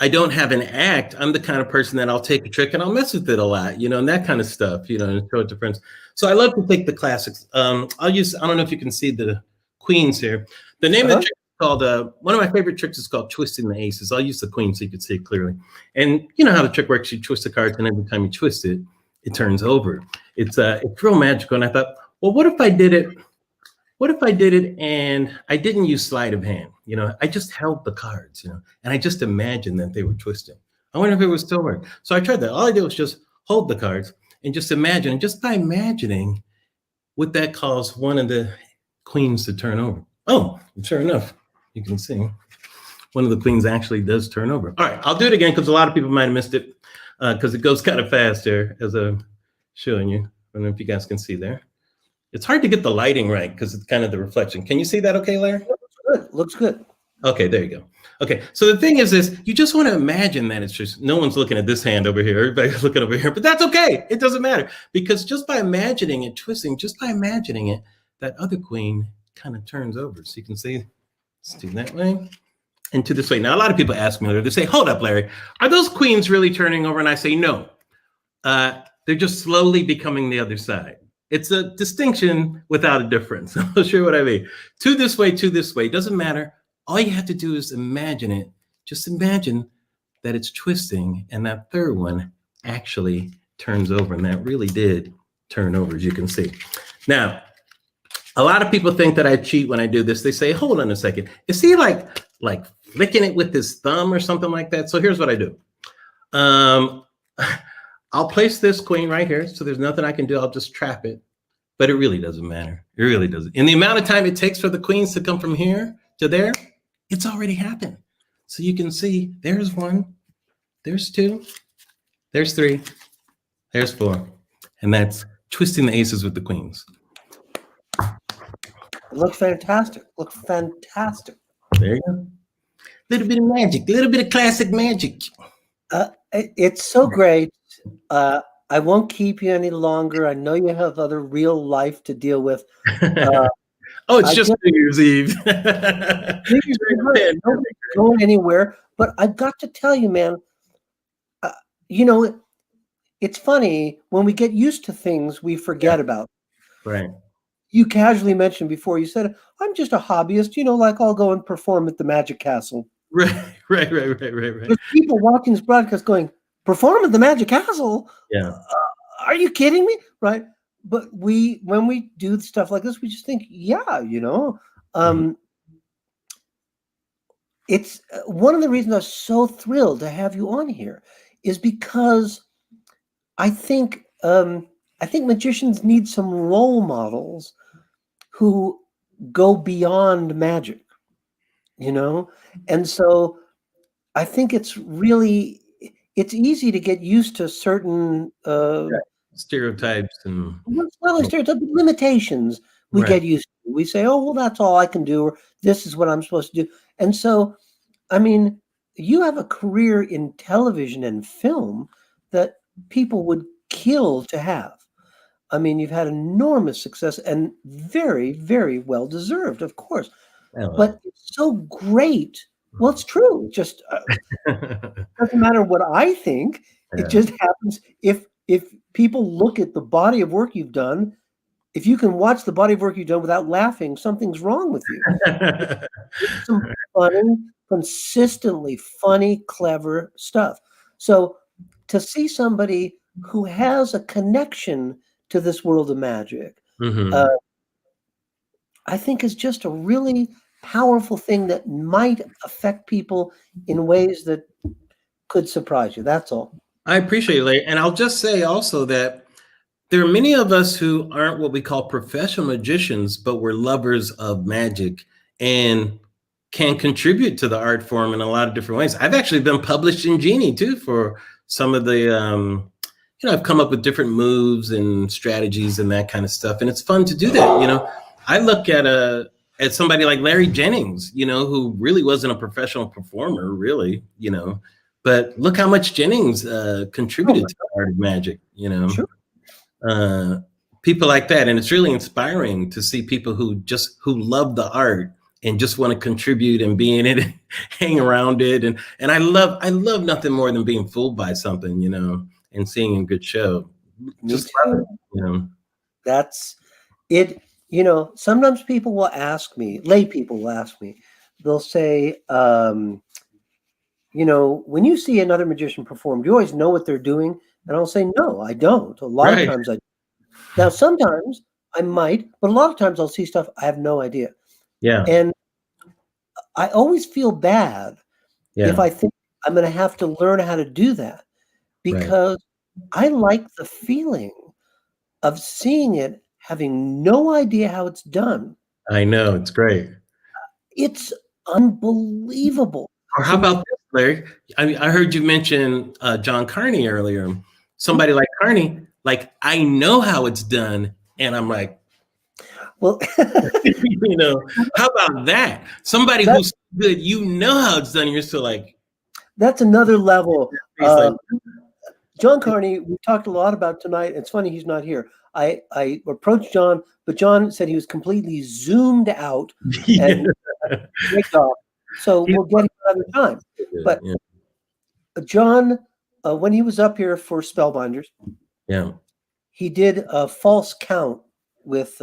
I don't have an act. I'm the kind of person that I'll take a trick and I'll mess with it a lot, and that kind of stuff, and show it to friends. So I love to take the classics. I don't know if you can see the queens here. The name of the trick is called, one of my favorite tricks is called twisting the aces. I'll use the queen so you can see it clearly. And you know how the trick works. You twist the cards and every time you twist it, it turns over. It's real magical. And I thought, well, what if I did it and I didn't use sleight of hand? I just held the cards, and I just imagined that they were twisting. I wonder if it would still work. So I tried that. All I did was just hold the cards and just imagine. And just by imagining, would that cause one of the queens to turn over? Oh, sure enough, you can see one of the queens actually does turn over. All right, I'll do it again because a lot of people might have missed it because it goes kind of fast there as I'm showing you. I don't know if you guys can see there. It's hard to get the lighting right because it's kind of the reflection. Can you see that okay, Larry? Looks good. Okay, there you go. Okay, so the thing is you just want to imagine that it's just, no one's looking at this hand over here, everybody's looking over here, but that's okay. It doesn't matter because just by imagining it twisting, just by imagining it, that other queen kind of turns over. So you can see, let's do that way and to this way. Now, a lot of people ask me, they say, hold up, Larry, are those queens really turning over? And I say, no, they're just slowly becoming the other side. It's a distinction without a difference. I'll show you what I mean. To this way, doesn't matter. All you have to do is imagine it. Just imagine that it's twisting and that third one actually turns over, and that really did turn over, as you can see. Now, a lot of people think that I cheat when I do this. They say, hold on a second. Is he like flicking it with his thumb or something like that? So here's what I do. I'll place this queen right here. So there's nothing I can do. I'll just trap it. But it really doesn't matter. It really doesn't. In the amount of time it takes for the queens to come from here to there, it's already happened. So you can see there's 1, there's 2, there's 3, there's 4. And that's twisting the aces with the queens. Look fantastic. Look fantastic. There you go. Little bit of magic, little bit of classic magic. It's so great. I won't keep you any longer. I know you have other real life to deal with. Oh, it's just New Year's Eve. Not going anywhere. But I've got to tell you, man, it's funny when we get used to things we forget about. Right. You casually mentioned before, you said, I'm just a hobbyist, like I'll go and perform at the Magic Castle. Right. There's people watching this broadcast going, perform at the Magic Castle? Yeah. Are you kidding me? Right. but when we do stuff like this, we just think, yeah, it's one of the reasons I'm so thrilled to have you on here is because I think magicians need some role models who go beyond magic, and so I think it's easy to get used to certain stereotypes and limitations. We get used to. We say, oh, well, that's all I can do, or this is what I'm supposed to do. And so, I mean, you have a career in television and film that people would kill to have. I mean, you've had enormous success and very, very well deserved, of course. But it's so great. Well, it's true. It just doesn't matter what I think. It just happens if people look at the body of work you've done. If you can watch the body of work you've done without laughing, something's wrong with you. It's some funny, consistently funny, clever stuff. So to see somebody who has a connection to this world of magic, I think is just a really powerful thing that might affect people in ways that could surprise you. That's all. I appreciate it, Larry. And I'll just say also that there are many of us who aren't what we call professional magicians, but we're lovers of magic and can contribute to the art form in a lot of different ways. I've actually been published in Genie too for some of the, I've come up with different moves and strategies and that kind of stuff. And it's fun to do that. I look at somebody like Larry Jennings, who really wasn't a professional performer, really, but look how much Jennings contributed to the art of magic, Sure. People like that. And it's really inspiring to see people who love the art and just want to contribute and be in it, hang around it. And I love nothing more than being fooled by something, and seeing a good show. Just love it, That's it. Sometimes people will ask me, lay people will ask me, they'll say, when you see another magician perform, do you always know what they're doing? And I'll say, no, I don't. A lot of times I do. Now, sometimes I might, but a lot of times I'll see stuff I have no idea. Yeah. And I always feel bad if I think I'm going to have to learn how to do that, because I like the feeling of seeing it, having no idea how it's done. I know, it's great. It's unbelievable. Or how about this, Larry? I heard you mention John Carney earlier. Somebody like Carney, like, I know how it's done, and I'm like, well, how about that? Somebody who's good, how it's done, you're still like. That's another level. John Carney, we talked a lot about tonight. It's funny he's not here. I approached John, but John said he was completely zoomed out and off. So we'll get him another time. But John, when he was up here for Spellbinders, he did a false count with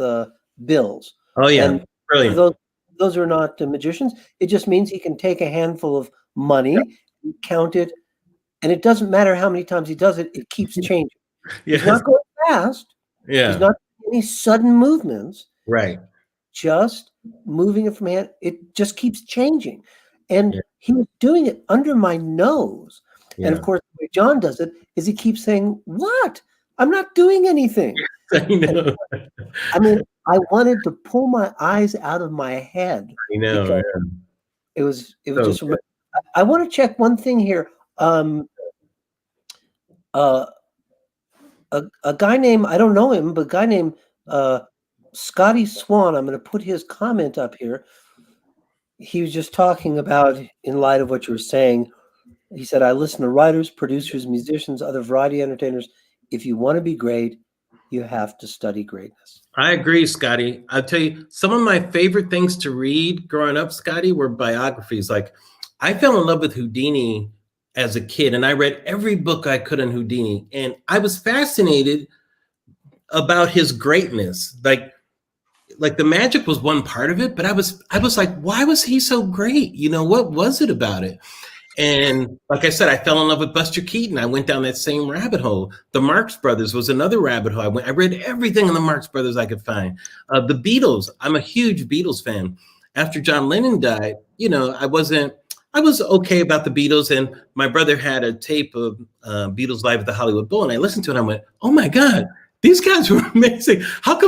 bills. Oh yeah, and brilliant. Those are not magicians. It just means he can take a handful of money, and count it, and it doesn't matter how many times he does it. It keeps changing. He's not going fast. He's not doing any sudden movements. Right. Just moving it from hand. It just keeps changing. And he was doing it under my nose. And of course, the way John does it is he keeps saying, "What? I'm not doing anything." I know. I mean, I wanted to pull my eyes out of my head. I know. It was just. I want to check one thing here. A guy named, I don't know him, but a guy named Scotty Swan, I'm going to put his comment up here. He was just talking about, in light of what you were saying, he said, I listen to writers, producers, musicians, other variety entertainers. If you want to be great, you have to study greatness. I agree, Scotty. I'll tell you, some of my favorite things to read growing up, Scotty, were biographies. Like, I fell in love with Houdini as a kid, and I read every book I could on Houdini, and I was fascinated about his greatness. Like the magic was one part of it, but I was like, why was he so great? What was it about it? And like I said, I fell in love with Buster Keaton. I went down that same rabbit hole. The Marx Brothers was another rabbit hole. I read everything on the Marx Brothers I could find. The Beatles. I'm a huge Beatles fan. After John Lennon died, I was okay about the Beatles. And my brother had a tape of Beatles Live at the Hollywood Bowl. And I listened to it and I went, oh my God, these guys were amazing. How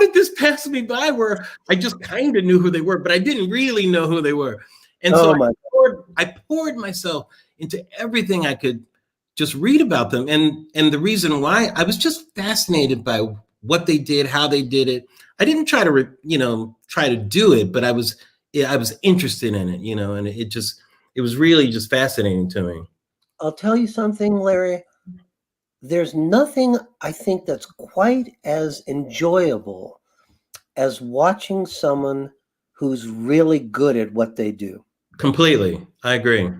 did this pass me by where I just kind of knew who they were, but I didn't really know who they were. And so I poured myself into everything I could just read about them. And the reason why, I was just fascinated by what they did, how they did it. I didn't try to do it, but I was interested in it, and it was really just fascinating to me. I'll tell you something, Larry. There's nothing I think that's quite as enjoyable as watching someone who's really good at what they do. Completely. I agree.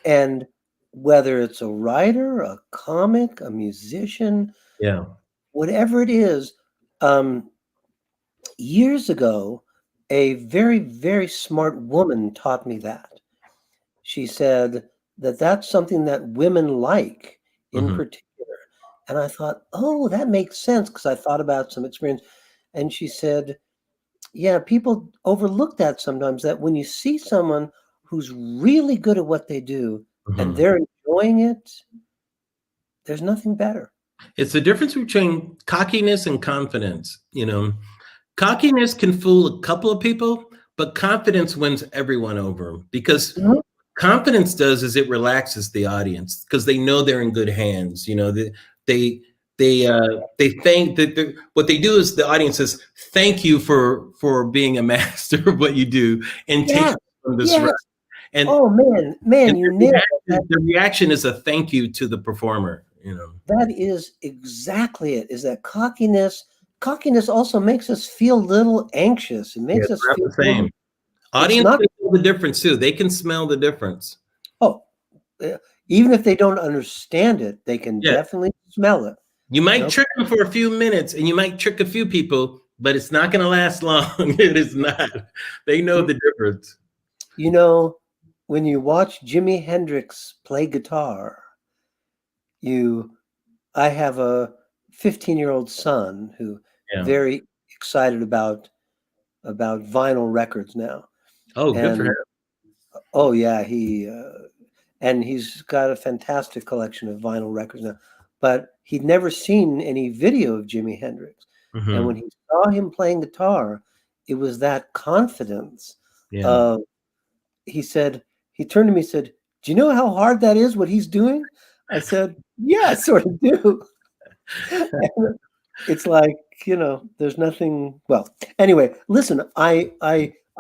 And whether it's a writer, a comic, a musician, whatever it is, years ago, a very, very smart woman taught me that. She said that that's something that women like in particular. And I thought, oh, that makes sense, because I thought about some experience. And she said, yeah, people overlook that sometimes, that when you see someone who's really good at what they do and they're enjoying it, there's nothing better. It's the difference between cockiness and confidence. Cockiness can fool a couple of people, but confidence wins everyone over, because confidence does is it relaxes the audience, because they know they're in good hands. They thank that what they do is the audience says, thank you for being a master of what you do, and take from this rest. And oh man, you nailed it. The reaction is a thank you to the performer. That is exactly it. Is that cockiness also makes us feel a little anxious. It makes us feel the same. Audience can feel the difference too. They can smell the difference. Oh, even if they don't understand it, they can definitely smell it. You might trick them for a few minutes, and you might trick a few people, but it's not going to last long. It is not. They know the difference. When you watch Jimi Hendrix play guitar, I have a 15-year-old son who very excited about vinyl records now. Oh, good for him. Oh yeah, he's got a fantastic collection of vinyl records now. But he'd never seen any video of Jimi Hendrix. And when he saw him playing guitar, it was that confidence. He turned to me and said, do you know how hard that is, what he's doing? I said, yeah, I sort of do. It's like, there's nothing. Well, anyway, listen, I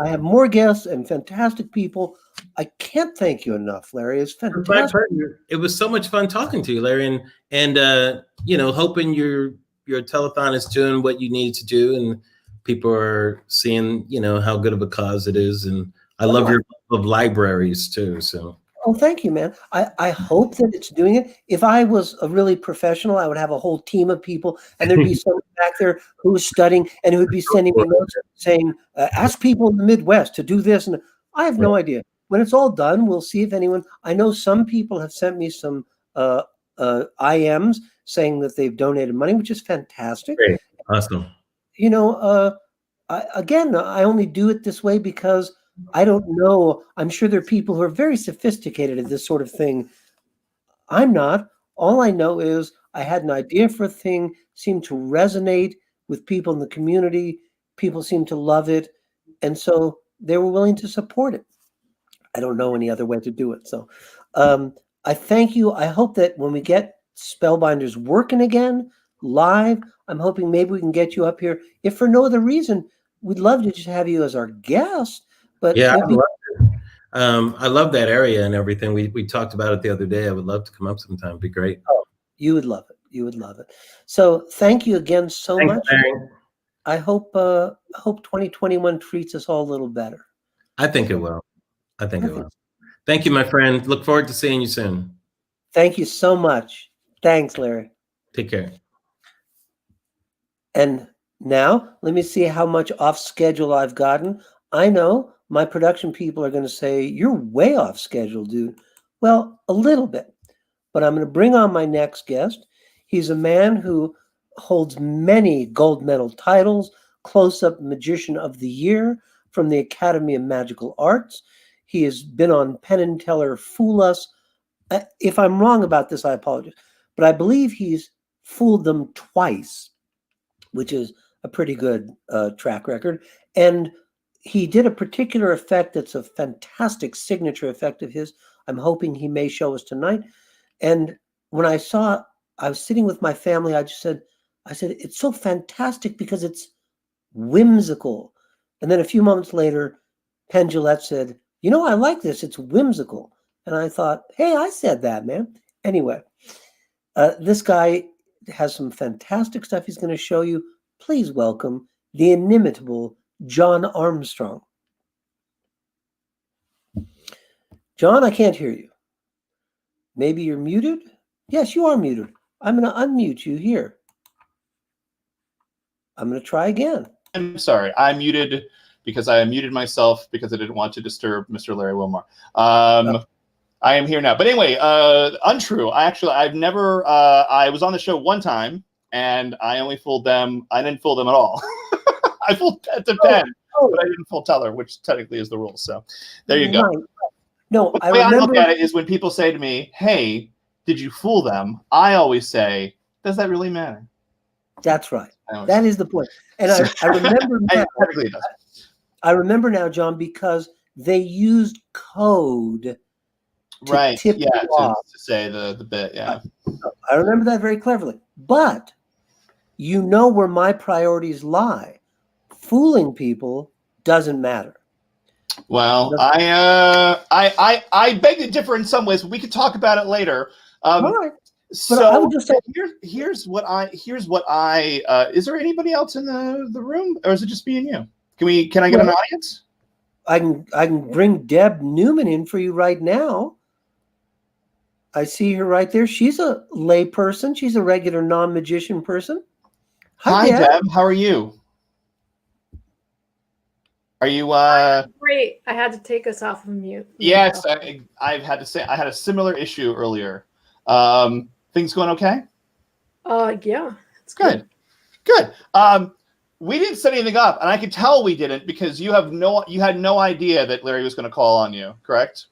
have more guests and fantastic people. I can't thank you enough, Larry. It's fantastic. It was so much fun talking to you, Larry, and hoping your telethon is doing what you need to do, and people are seeing, how good of a cause it is. And I love your love of libraries too. So. Oh, thank you, man. I hope that it's doing it. If I was a really professional, I would have a whole team of people, and there'd be someone back there who was studying and who would be sending me notes saying, ask people in the Midwest to do this. And I have no idea. When it's all done, we'll see if anyone. I know some people have sent me some IMs saying that they've donated money, which is fantastic. Great. Awesome. I only do it this way because I don't know. I'm sure there are people who are very sophisticated at this sort of thing. I'm not. All I know is I had an idea for a thing, seemed to resonate with people in the community. People seemed to love it. And so they were willing to support it. I don't know any other way to do it. So I thank you. I hope that when we get Spellbinders working again, live, I'm hoping maybe we can get you up here. If for no other reason, we'd love to just have you as our guest. But yeah, I love that area and everything. We talked about it the other day. I would love to come up sometime. It'd be great. Oh, you would love it. You would love it. So thank you again so much. Larry. I hope 2021 treats us all a little better. I think it will. I think it will. Thank you, my friend. Look forward to seeing you soon. Thank you so much. Thanks, Larry. Take care. And now let me see how much off schedule I've gotten. I know my production people are going to say, you're way off schedule, dude. Well, a little bit. But I'm going to bring on my next guest. He's a man who holds many gold medal titles, Close-Up Magician of the Year from the Academy of Magical Arts. He has been on Penn and Teller Fool Us. If I'm wrong about this, I apologize. But I believe he's fooled them twice, which is a pretty good track record. And he did a particular effect that's a fantastic signature effect of his. I'm hoping he may show us tonight. And when I was sitting with my family, I said, it's so fantastic because it's whimsical. And then a few moments later, Penn Jillette said, I like this. It's whimsical. And I thought, hey, I said that, man. Anyway, this guy has some fantastic stuff he's going to show you. Please welcome the inimitable John Armstrong. John, I can't hear you. Maybe you're muted? Yes, you are muted. I'm going to unmute you here. I'm going to try again. I'm sorry. I muted because I muted myself because I didn't want to disturb Mr. Larry Wilmore. I am here now. But anyway, untrue. I've never, I was on the show one time and I only fooled them. I didn't fool them at all. I fooled Penn, but I didn't fool Teller, which technically is the rule. So there you go. Right. No, the way I look at it is when people say to me, hey, did you fool them? I always say, does that really matter? That's right. That is the point. And I remember now, I remember now, John, because they used code to tip you off. To say the bit, yeah. I remember that very cleverly. But you know where my priorities lie. Fooling people doesn't matter. Well, I beg to differ in some ways, but we could talk about it later. All right. So I would just say, here's what I is there anybody else in the room, or is it just me and you? Can I get an audience? I can bring Deb Newman in for you right now. I see her right there. She's a lay person. She's a regular non-magician person. Hi, Deb. How are you? Are you great? I had to take us off of mute. Yes, I've had to say I had a similar issue earlier. Things going okay? Yeah, it's good. Good. We didn't set anything up, and I could tell we didn't because you had no idea that Larry was going to call on you, correct?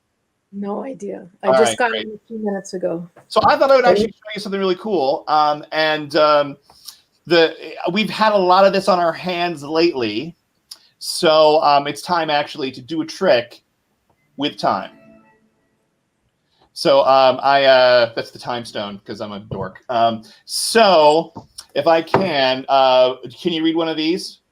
No idea. I just got it a few minutes ago. So I thought I would actually show you something really cool. We've had a lot of this on our hands lately, so it's time actually to do a trick with time. So that's the time stone because I'm a dork. So if I can you read one of these?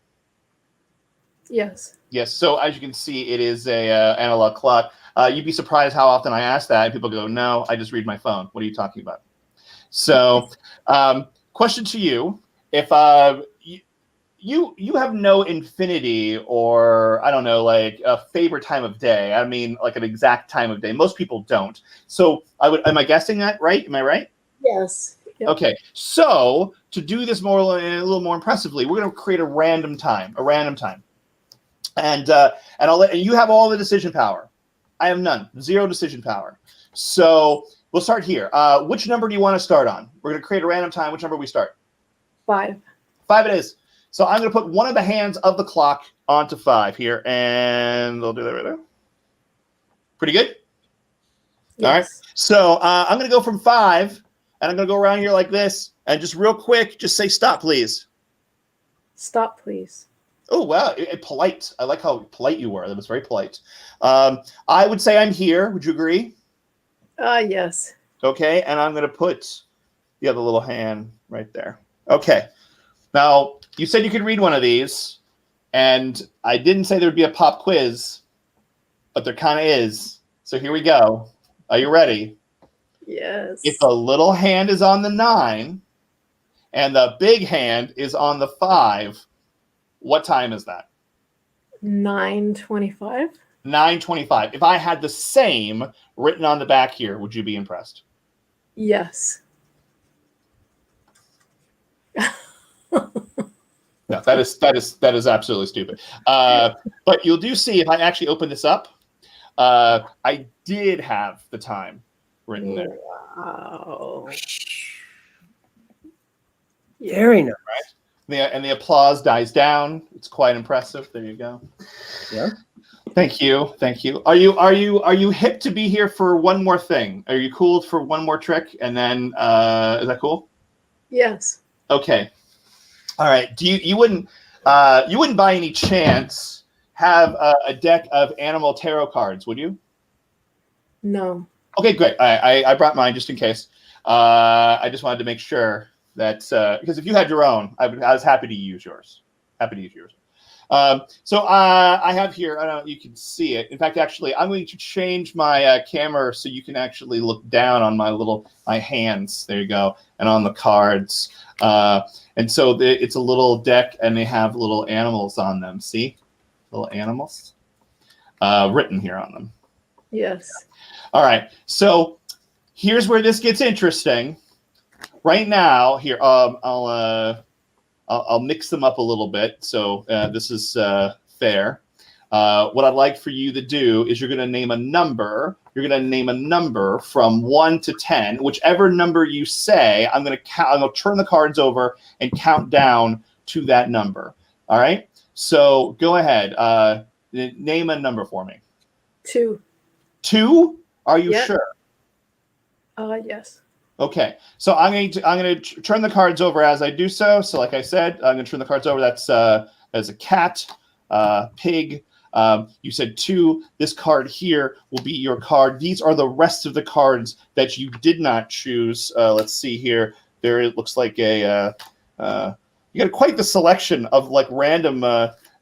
Yes. Yes. So as you can see, it is a analog clock. You'd be surprised how often I ask that, and people go, "No, I just read my phone. What are you talking about?" So, question to you: if you have no infinity or I don't know, like a favorite time of day. I mean, like an exact time of day. Most people don't. So am I guessing that right? Am I right? Yes. Yep. Okay. So to do this a little more impressively, we're going to create a random time, and you have all the decision power. I have none, zero decision power. So we'll start here. Which number do you want to start on? We're going to create a random time. Which number we start? 5. 5 it is. So I'm going to put one of the hands of the clock onto 5 here, and they'll do that right there. Pretty good? Yes. All right. So I'm going to go from 5, and I'm going to go around here like this, and just real quick, just say stop, please. Stop, please. Oh, wow. Polite. I like how polite you were. That was very polite. I would say I'm here. Would you agree? Yes. Okay. And I'm going to put the other little hand right there. Okay. Now, you said you could read one of these, and I didn't say there'd be a pop quiz, but there kind of is. So here we go. Are you ready? Yes. If the little hand is on the 9 and the big hand is on the 5, what time is that? 9:25. 9:25. If I had the same written on the back here, would you be impressed? Yes. No, that is absolutely stupid. But you'll do see if I actually open this up, I did have the time written there. Wow. Very nice. And the applause dies down. It's quite impressive. There you go. Yeah. Thank you. Are you hip to be here for one more thing? Are you cool for one more trick? And then is that cool? Yes. Okay. All right. You wouldn't by any chance have a deck of animal tarot cards, would you? No. Okay, great. I brought mine just in case. I just wanted to make sure that because if you had your own, I was happy to use yours. So I have here. I don't know if you can see it. In fact, actually, I'm going to change my camera so you can actually look down on my hands. There you go, and on the cards. And so it's a little deck, and they have little animals on them. See, little animals written here on them. Yes. All right. So here's where this gets interesting. Right now, here I'll mix them up a little bit. So this is fair. What I'd like for you to do is you're going to name a number. You're going to name a number from 1 to 10. Whichever number you say, I'm going to turn the cards over and count down to that number. All right. So go ahead. Name a number for me. 2. 2? Are you sure? Yes. Okay, so I'm going to turn the cards over as I do so. So, like I said, I'm going to turn the cards over. That's as a cat, pig. You said 2. This card here will be your card. These are the rest of the cards that you did not choose. Let's see here. There it looks like you got quite the selection of like random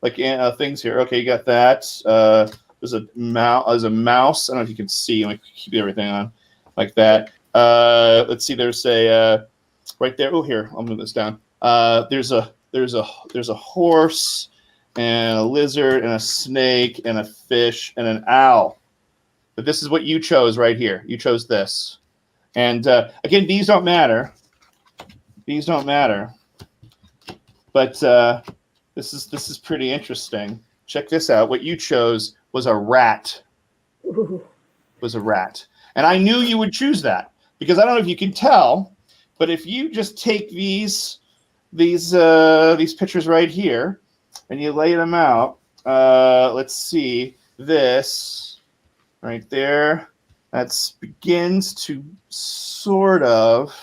things here. Okay, you got that. There's a mouse. I don't know if you can see. Let me keep everything on like that. Let's see. There's a right there. Oh, here. I'll move this down. There's a horse and a lizard and a snake and a fish and an owl. But this is what you chose right here. You chose this. And again, these don't matter. These don't matter. But this is pretty interesting. Check this out. What you chose was a rat. Ooh. Was a rat. And I knew you would choose that because I don't know if you can tell, but if you just take these pictures right here and you lay them out, let's see this right there. That begins to sort of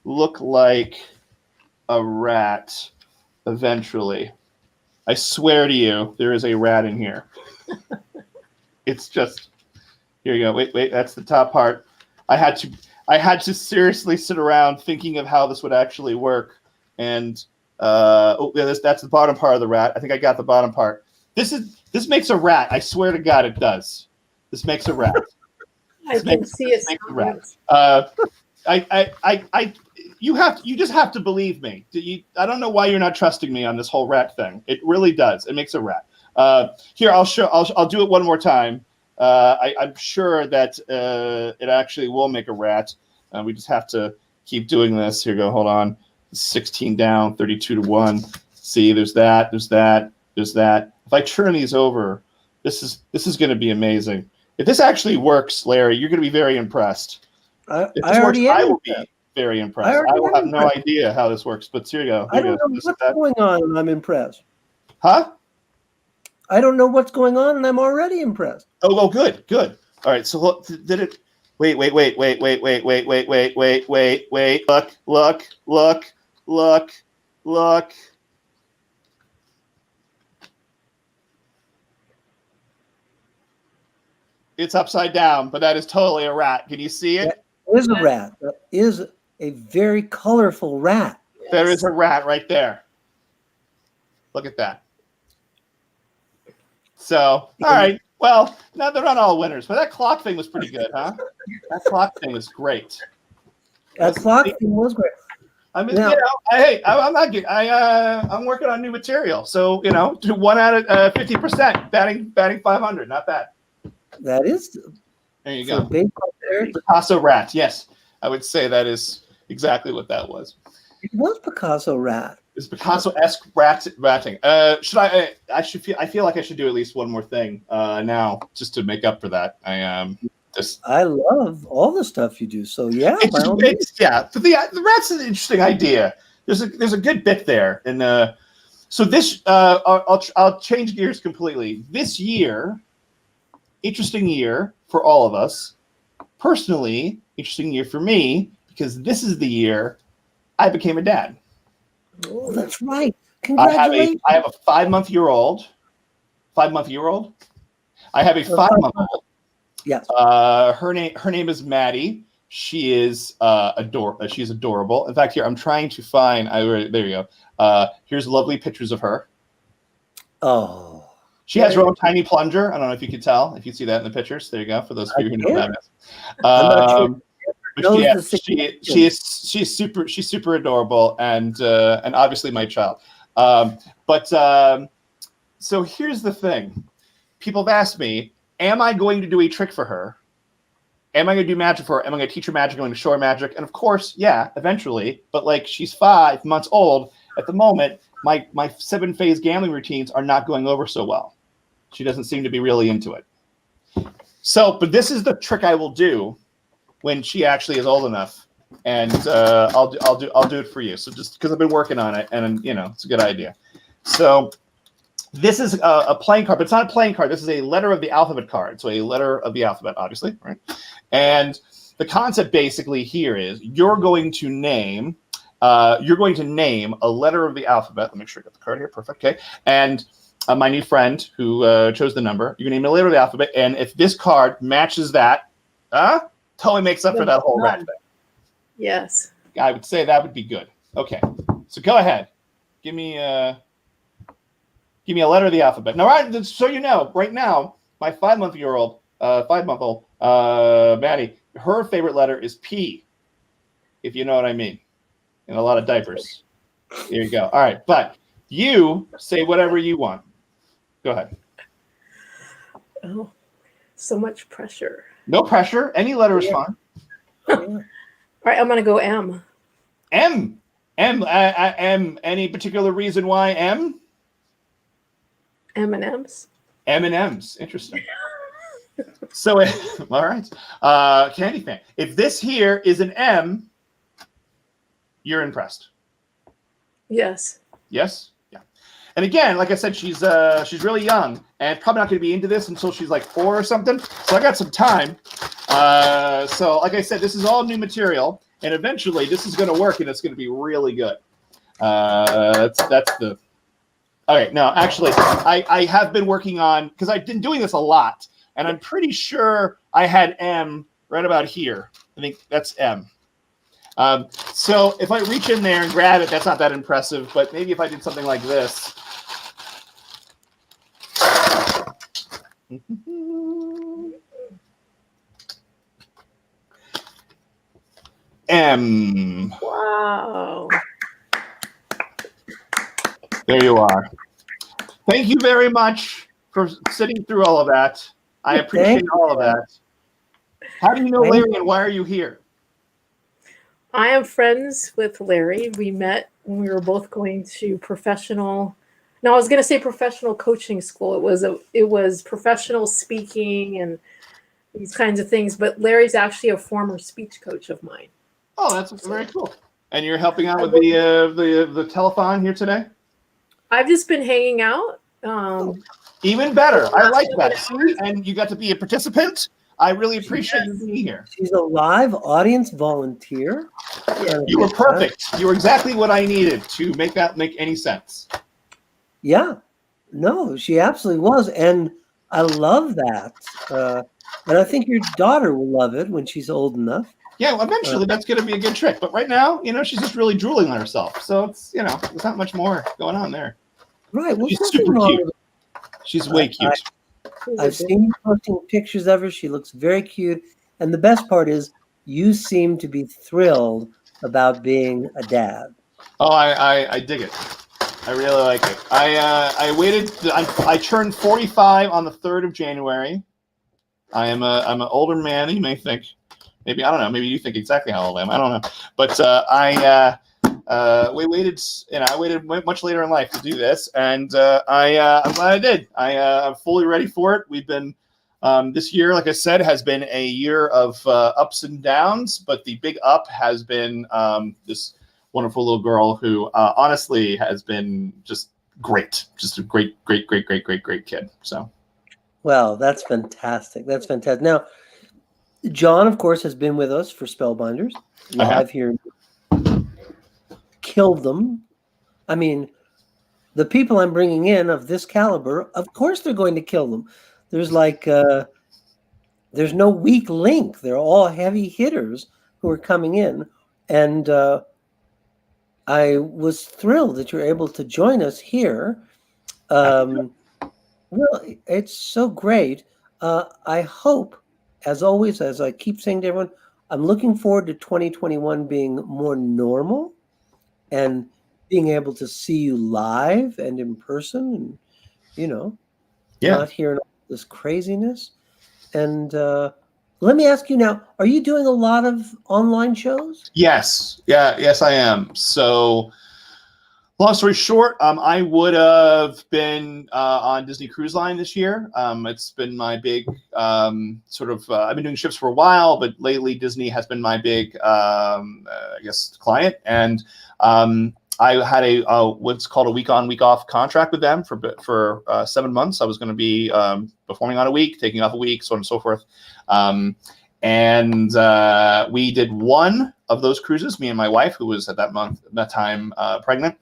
look like a rat eventually. I swear to you, there is a rat in here. It's just, here you go. Wait, that's the top part. I had to seriously sit around thinking of how this would actually work. And that's the bottom part of the rat. I think I got the bottom part. This makes a rat. I swear to God, it does. This makes a rat. I can see it. You just have to believe me. I don't know why you're not trusting me on this whole rat thing. It really does. It makes a rat. Here, I'll do it one more time. I'm sure that it actually will make a rat. We just have to keep doing this. Here, go. Hold on. 16 down, 32 to 1. See, there's that. If I turn these over, this is going to be amazing. If this actually works, Larry, you're going to be very impressed. If this works, I will be very impressed. I will have no idea how this works, but here you go. I don't know what's going on, and I'm impressed. Huh? I don't know what's going on, and I'm already impressed. Oh, good. All right, so look, did it? Wait. Look. It's upside down, but that is totally a rat. Can you see it? That is a rat. That is a very colorful rat. There is a rat right there. Look at that. So, all right. Well, no, they're not all winners, but that clock thing was pretty good, huh? That clock thing was great. That clock thing was great. I mean, I'm not getting. I'm working on new material, so to 1 out of 50%, batting 500, not bad. That is. There you go. There. Picasso rat. Yes, I would say that is exactly what that was. It was Picasso rat. It's Picasso-esque ratting. Should I feel like I should do at least one more thing now, just to make up for that. I love all the stuff you do. So yeah, But the rat's an interesting idea. There's a good bit there, and so this I'll change gears completely. This year, interesting year for all of us. Personally, interesting year for me because this is the year I became a dad. Oh, that's right. Congratulations! I have a 5-month-year-old. 5-month-year-old. I have a 5-month-old. Yes. Her name is Maddie. She is she's adorable. In fact, here I'm trying to find. There you go. Here's lovely pictures of her. Oh. She has her own tiny plunger. I don't know if you can tell. If you see that in the picters, there you go. For those of you who know that. I'm not sure. But she's super adorable and obviously my child. So here's the thing. People have asked me, am I going to do a trick for her? Am I going to do magic for her? Am I going to teach her magic? Am I going to show her magic? And of course, yeah, eventually. But like she's 5 months old at the moment. My 7-phase gambling routines are not going over so well. She doesn't seem to be really into it. So, but this is the trick I will do when she actually is old enough, and I'll do it for you. So just because I've been working on it, and it's a good idea. So this is a playing card, but it's not a playing card. This is a letter of the alphabet card. So a letter of the alphabet, obviously, right? And the concept basically here is you're going to name a letter of the alphabet. Let me make sure I got the card here. Perfect. Okay. And my new friend who chose the number, you can name a letter of the alphabet, and if this card matches that, totally makes up for that whole rat thing. Yes. I would say that would be good. Okay. So go ahead. Give me a letter of the alphabet. Now, right, so you know, right now, my 5-month-old Maddie, her favorite letter is P, if you know what I mean, in a lot of diapers. There you go. All right, but you say whatever you want. Go ahead. Oh, so much pressure. No pressure. Any letter is fine. All right, I'm gonna go M. M. Any particular reason why M? M&M's. M&M's. Interesting. So, all right. Candy fan. If this here is an M, you're impressed. Yes. Yes. Yeah. And again, like I said, she's really young and probably not going to be into this until she's like 4 or something. So I got some time. So like I said, this is all new material, and eventually this is going to work, and it's going to be really good. That's the. Okay, no, actually, I have been working on, because I've been doing this a lot, and I'm pretty sure I had M right about here. I think that's M. So if I reach in there and grab it, that's not that impressive, but maybe if I did something like this. M. Wow. There you are. Thank you very much for sitting through all of that. I appreciate all of that. How do you know Larry, and why are you here? I am friends with Larry. We met when we were both going to professional coaching school. It was professional speaking and these kinds of things. But Larry's actually a former speech coach of mine. Oh, that's very cool. And you're helping out with the telethon here today? I've just been hanging out. Even better. I like that. See? And you got to be a participant. I really appreciate you being here. She's a live audience volunteer. You were perfect. You were exactly what I needed to make that make any sense. Yeah. No, she absolutely was. And I love that. And I think your daughter will love it when she's old enough. Yeah, well, eventually that's going to be a good trick. But right now, she's just really drooling on herself. So it's, there's not much more going on there. Right. Well, she's super cute. She's way cute. I've seen you posting pictures of her. She looks very cute. And the best part is you seem to be thrilled about being a dad. Oh, I dig it. I really like it. I waited. I turned 45 on the 3rd of January. I'm an older man. You may think, maybe, I don't know. Maybe you think exactly how old I am. I don't know. But we waited. I waited much later in life to do this, and I'm glad I did. I'm fully ready for it. We've been This year, like I said, has been a year of ups and downs, but the big up has been this wonderful little girl who honestly has been just great. Just a great kid. So. Well, that's fantastic. That's fantastic. Now, John, of course, has been with us for Spellbinders live here. Killed them. I mean, the people I'm bringing in of this caliber, of course they're going to kill them. There's like, there's no weak link. They're all heavy hitters who are coming in. And I was thrilled that you're able to join us here. Well, it's so great. I hope, as always, as I keep saying to everyone, I'm looking forward to 2021 being more normal and being able to see you live and in person and, you know, not hearing all this craziness. And let me ask you now, are you doing a lot of online shows? Yes. Yes, I am. So long story short, I would have been on Disney Cruise Line this year. It's been my big sort of, I've been doing ships for a while, but lately Disney has been my big, I guess, client. And I had a what's called a week on, week off contract with them for 7 months. I was going to be performing on a week, taking off a week, so on and so forth. And we did one of those cruises, me and my wife, who was at that time pregnant.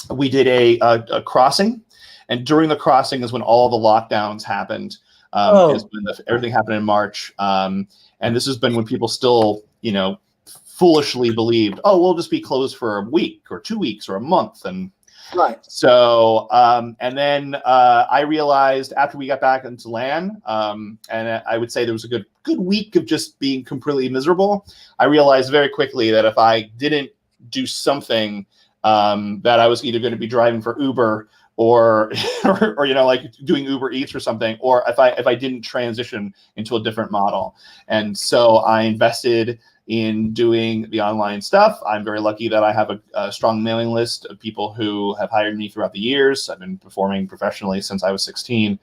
We did a crossing, and during the crossing is when all the lockdowns happened. Is when everything happened in March, and this has been when people still, you know, foolishly believed, oh, we'll just be closed for a week or 2 weeks or a month, and right. So, and then I realized after we got back into land, and I would say there was a good week of just being completely miserable. I realized very quickly that if I didn't do something, that I was either going to be driving for Uber or you know, like doing Uber Eats or something, or if I didn't transition into a different model. And so I invested in doing the online stuff. I'm very lucky that I have a strong mailing list of people who have hired me throughout the years. I've been performing professionally since I was 16.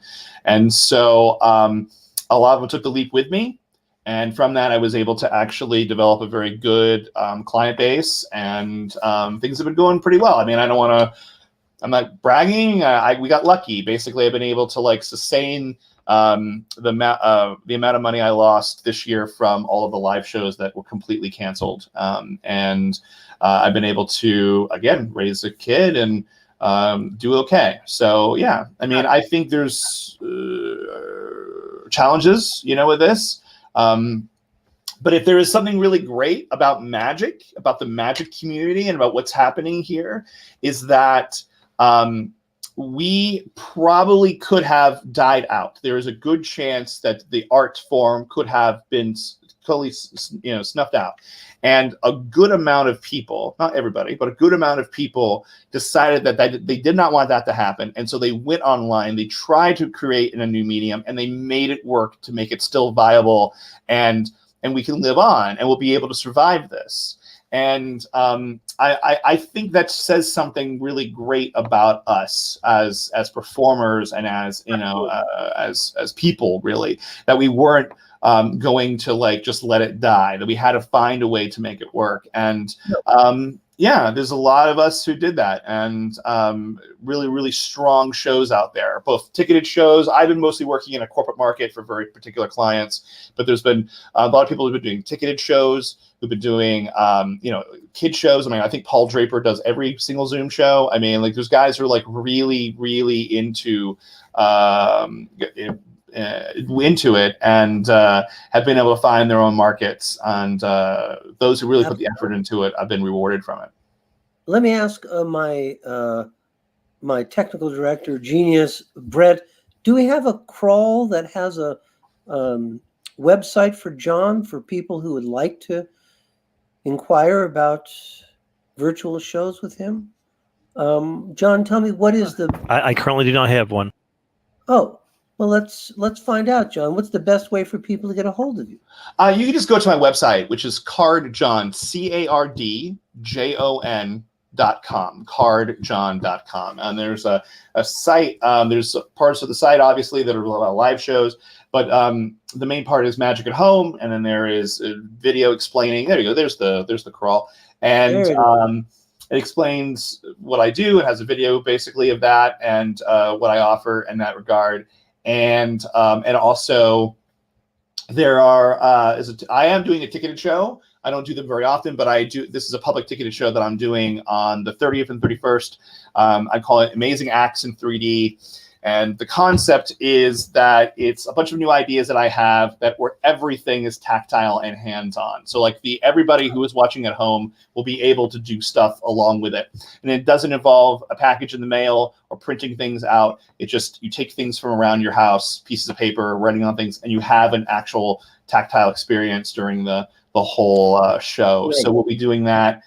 And so a lot of them took the leap with me. And from that, I was able to actually develop a very good client base, and things have been going pretty well. I mean, I'm not bragging. We got lucky. Basically, I've been able to like sustain the amount of money I lost this year from all of the live shows that were completely canceled. And I've been able to, again, raise a kid and do okay. So, yeah, I mean, I think there's challenges, you know, with this. But if there is something really great about magic, about the magic community and about what's happening here, is that we probably could have died out. There is a good chance that the art form could have been totally, you know, snuffed out. And a good amount of people, not everybody, but a good amount of people decided that they did not want that to happen. And so they went online, they tried to create in a new medium, and they made it work to make it still viable, and we can live on, and we'll be able to survive this. And I think that says something really great about us as performers and as, you know, as people, really, that we weren't going to like just let it die, that we had to find a way to make it work. And yeah, there's a lot of us who did that, and really, really strong shows out there, both ticketed shows. I've been mostly working in a corporate market for very particular clients, but there's been a lot of people who've been doing ticketed shows, who've been doing, you know, kid shows. I mean, I think Paul Draper does every single Zoom show. I mean, like, there's guys who are like really, really into it, and have been able to find their own markets, and those who really put the effort into it have been rewarded from it. Let me ask my technical director, genius, Brett, do we have a crawl that has a website for John for people who would like to inquire about virtual shows with him? John, tell me, what is the... I currently do not have one. Oh, well, let's find out, John. What's the best way for people to get a hold of you? You can just go to my website, which is cardjon, cardjohn.com. And there's a site, there's parts of the site, obviously, that are a lot of live shows, but the main part is Magic at Home, and then there is a video explaining, there you go, there's the crawl. And it explains what I do. It has a video basically of that and what I offer in that regard. And also there are, I am doing a ticketed show. I don't do them very often, but I do. This is a public ticketed show that I'm doing on the 30th and 31st. I call it Amazing Acts in 3D. And the concept is that it's a bunch of new ideas that I have where everything is tactile and hands-on. So like everybody who is watching at home will be able to do stuff along with it. And it doesn't involve a package in the mail or printing things out. It just, you take things from around your house, pieces of paper, writing on things, and you have an actual tactile experience during the whole show. Great. So we'll be doing that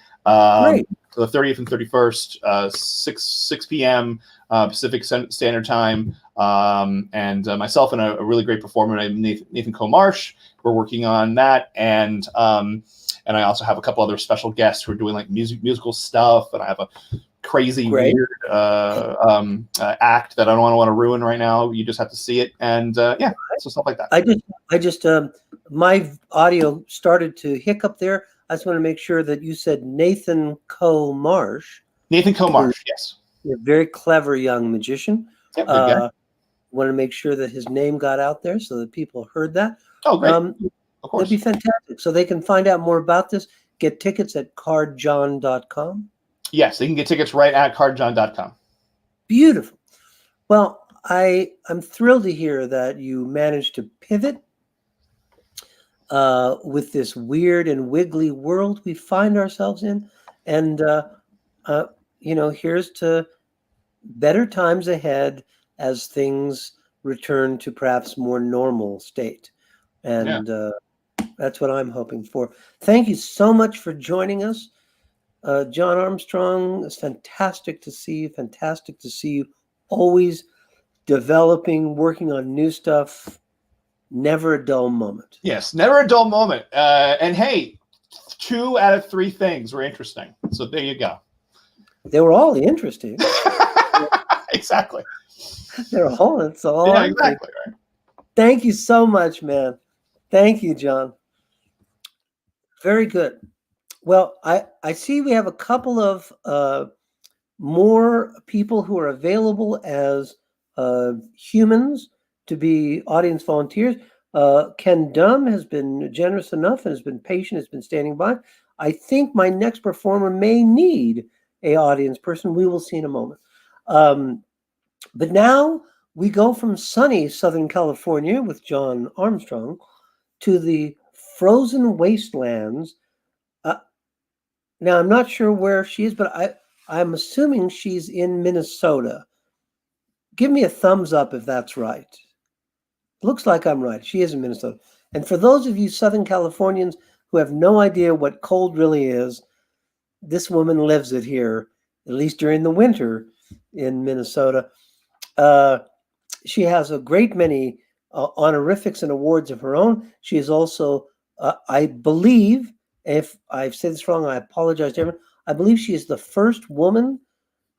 the 30th and 31st, 6 p.m. Pacific Standard Time, and myself and a really great performer named Nathan Comarsh. We're working on that, and I also have a couple other special guests who are doing like musical stuff, and I have a crazy weird act that I don't want to ruin right now. You just have to see it, and so stuff like that. I just my audio started to hiccup there. I just want to make sure that you said Nathan Comarsh. Nathan Comarsh, yes. A very clever young magician. Yep, want to make sure that his name got out there so that people heard that. Oh, great. Of course. That'd be fantastic. So they can find out more about this, get tickets at cardjohn.com. Yes, they can get tickets right at cardjohn.com. Beautiful. Well, I'm thrilled to hear that you managed to pivot with this weird and wiggly world we find ourselves in. And, here's to better times ahead as things return to perhaps more normal state. And that's what I'm hoping for. Thank you so much for joining us. John Armstrong, it's fantastic to see you. Fantastic to see you always developing, working on new stuff. Never a dull moment. Yes, never a dull moment. And hey, 2 out of 3 things were interesting. So there you go. They were all interesting. Exactly. They're all, it's all. Yeah, exactly. Right. Thank you so much, man. Thank you, John. Very good. Well, I see we have a couple of more people who are available as humans to be audience volunteers. Ken Dunn has been generous enough and has been patient, has been standing by. I think my next performer may need an audience person. We will see in a moment. But now we go from sunny Southern California with John Armstrong to the frozen wastelands. Now, I'm not sure where she is, but I'm assuming she's in Minnesota. Give me a thumbs up if that's right. Looks like I'm right. She is in Minnesota. And for those of you Southern Californians who have no idea what cold really is, this woman lives it here, at least during the winter in Minnesota. She has a great many honorifics and awards of her own. She is also, I believe, if I've said this wrong, I apologize to everyone. I believe she is the first woman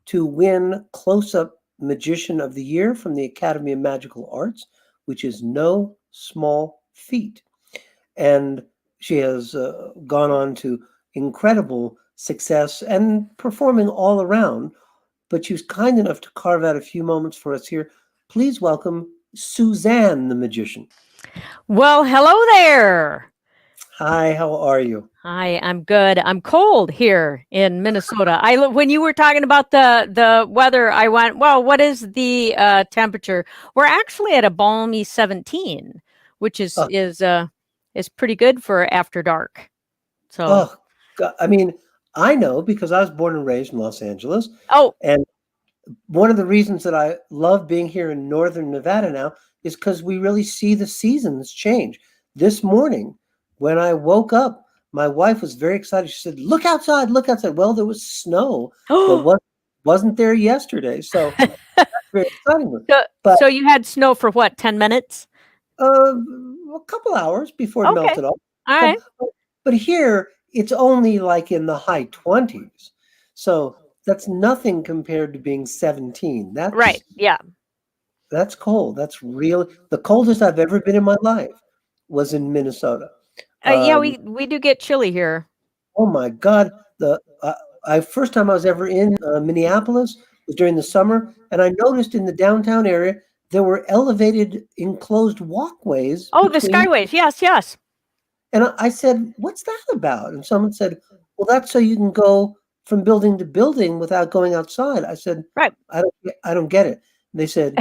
to win Close-Up Magician of the Year from the Academy of Magical Arts, which is no small feat. And she has gone on to incredible success and performing all around. But she was kind enough to carve out a few moments for us here. Please welcome Suzanne the Magician. Well, hello there. Hi, how are you? Hi, I'm good. I'm cold here in Minnesota. When you were talking about the weather, I went, well, what is the temperature? We're actually at a balmy 17, which is pretty good for after dark. So, God, I mean, I know because I was born and raised in Los Angeles. Oh, and one of the reasons that I love being here in northern Nevada now is because we really see the seasons change. This morning, when I woke up, my wife was very excited. She said, look outside, look outside. Well, there was snow, but wasn't there yesterday. So that's very exciting. So you had snow for what, 10 minutes? A couple hours before it melted off. All right. But here, it's only like in the high 20s. So that's nothing compared to being 17. Right. Yeah. That's cold. That's really the coldest I've ever been in my life was in Minnesota. Yeah, we do get chilly here. Oh my God! I first time I was ever in Minneapolis was during the summer, and I noticed in the downtown area there were elevated enclosed walkways. Oh, the between, skyways. Yes, yes. and I said, "What's that about?" And someone said, "Well, that's so you can go from building to building without going outside." I said, Right. I don't get it." And they said,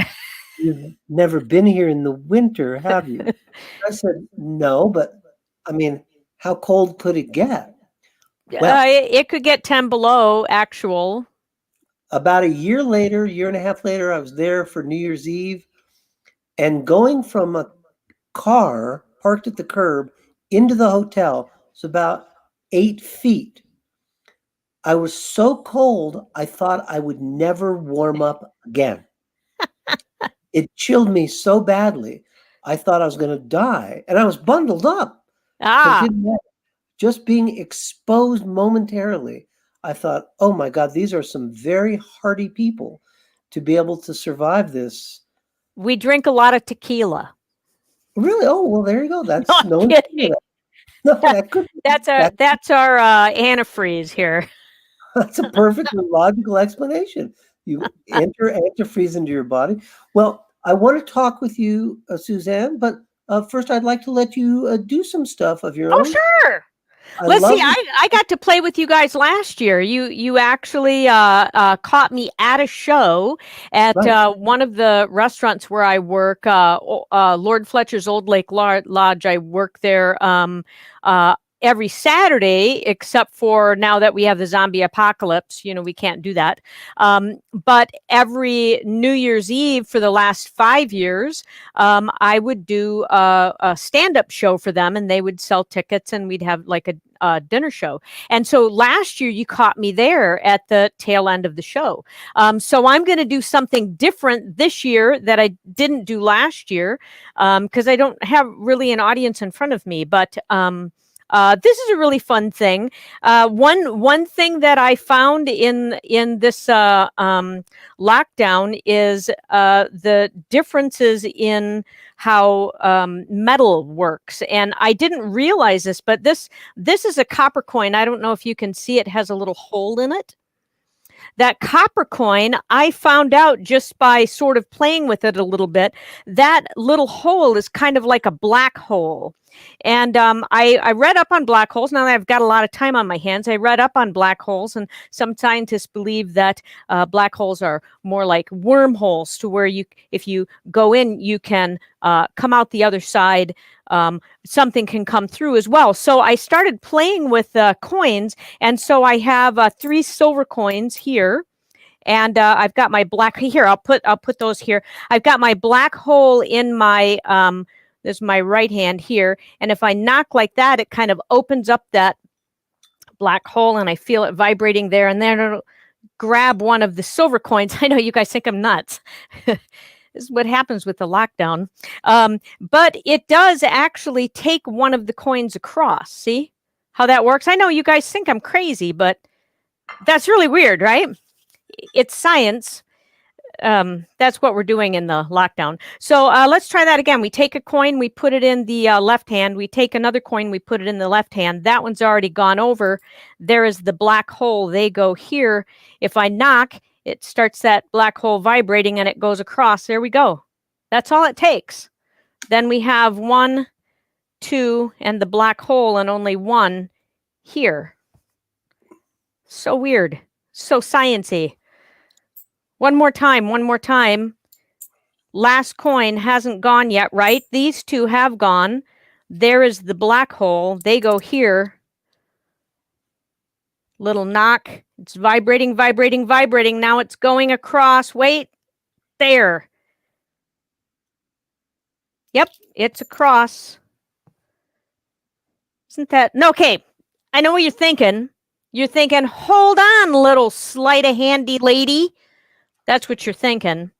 "You've never been here in the winter, have you?" I said, "No, but I mean, how cold could it get?" Well, It could get 10 below actual. about a year later, year and a half later, I was there for New Year's Eve, and going from a car parked at the curb into the hotel was about 8 feet. I was so cold, I thought I would never warm up again. It chilled me so badly, I thought I was going to die, and I was bundled up. But it Ah, didn't matter. Just being exposed momentarily, I thought, oh my God, these are some very hardy people to be able to survive this. we drink a lot of tequila. Really? Oh, well, there you go. That's No, I'm no one told me kidding. that. No, that could That's our antifreeze here. that's a perfectly logical explanation. You enter antifreeze into your body. Well, I want to talk with you, Suzanne, but first I'd like to let you do some stuff of your Oh, own. sure. I Let's love see. I got to play with you guys last year. You actually caught me at a show at Right. one of the restaurants where I work, Lord Fletcher's Old Lake Lodge. I work there every Saturday, except for now that we have the zombie apocalypse. You know, we can't do that. But every New Year's Eve for the last 5 years, I would do a stand-up show for them, and they would sell tickets, and we'd have like a dinner show. And so last year you caught me there at the tail end of the show. So I'm going to do something different this year that I didn't do last year because I don't have really an audience in front of me. But this is a really fun thing. One thing that I found in this lockdown is the differences in how metal works, and I didn't realize this, but this is a copper coin. I don't know if you can see it has a little hole in it. That copper coin, I found out just by sort of playing with it a little bit, that little hole is kind of like a black hole. And I read up on black holes. Now that I've got a lot of time on my hands, I read up on black holes, and some scientists believe that black holes are more like wormholes, to where if you go in, you can come out the other side. Something can come through as well. So I started playing with coins, and so I have 3 silver coins here. And I've got my black here. I'll put those here. I've got my black hole in my this is my right hand here, and if I knock like that, it kind of opens up that black hole, and I feel it vibrating there, and then it'll grab one of the silver coins. I know you guys think I'm nuts. This is what happens with the lockdown. But it does actually take one of the coins across. See how that works? I know you guys think I'm crazy, but that's really weird, right? It's science. That's what we're doing in the lockdown. So let's try that again. We take a coin, we put it in the left hand. We take another coin, we put it in the left hand. That one's already gone over. There is the black hole. They go here. If I knock, it starts that black hole vibrating, and it goes across. There we go. That's all it takes. Then we have 1, 2, and the black hole, and only 1 here. So weird. So science-y. One more time. Last coin hasn't gone yet, right? These 2 have gone. There is the black hole. They go here. Little knock. It's vibrating. Now it's going across. Wait. There. Yep, it's across. Isn't that... Okay, I know what you're thinking. You're thinking, hold on, little sleight-of-handy lady. That's what you're thinking.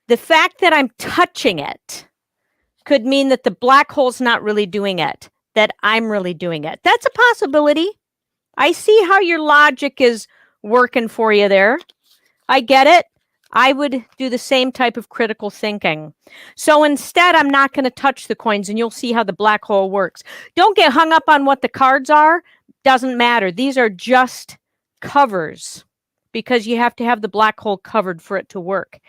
The fact that I'm touching it could mean that the black hole's not really doing it, that I'm really doing it. That's a possibility. I see how your logic is working for you there. I get it. I would do the same type of critical thinking. So instead, I'm not going to touch the coins, and you'll see how the black hole works. Don't get hung up on what the cards are. Doesn't matter. These are just covers because you have to have the black hole covered for it to work.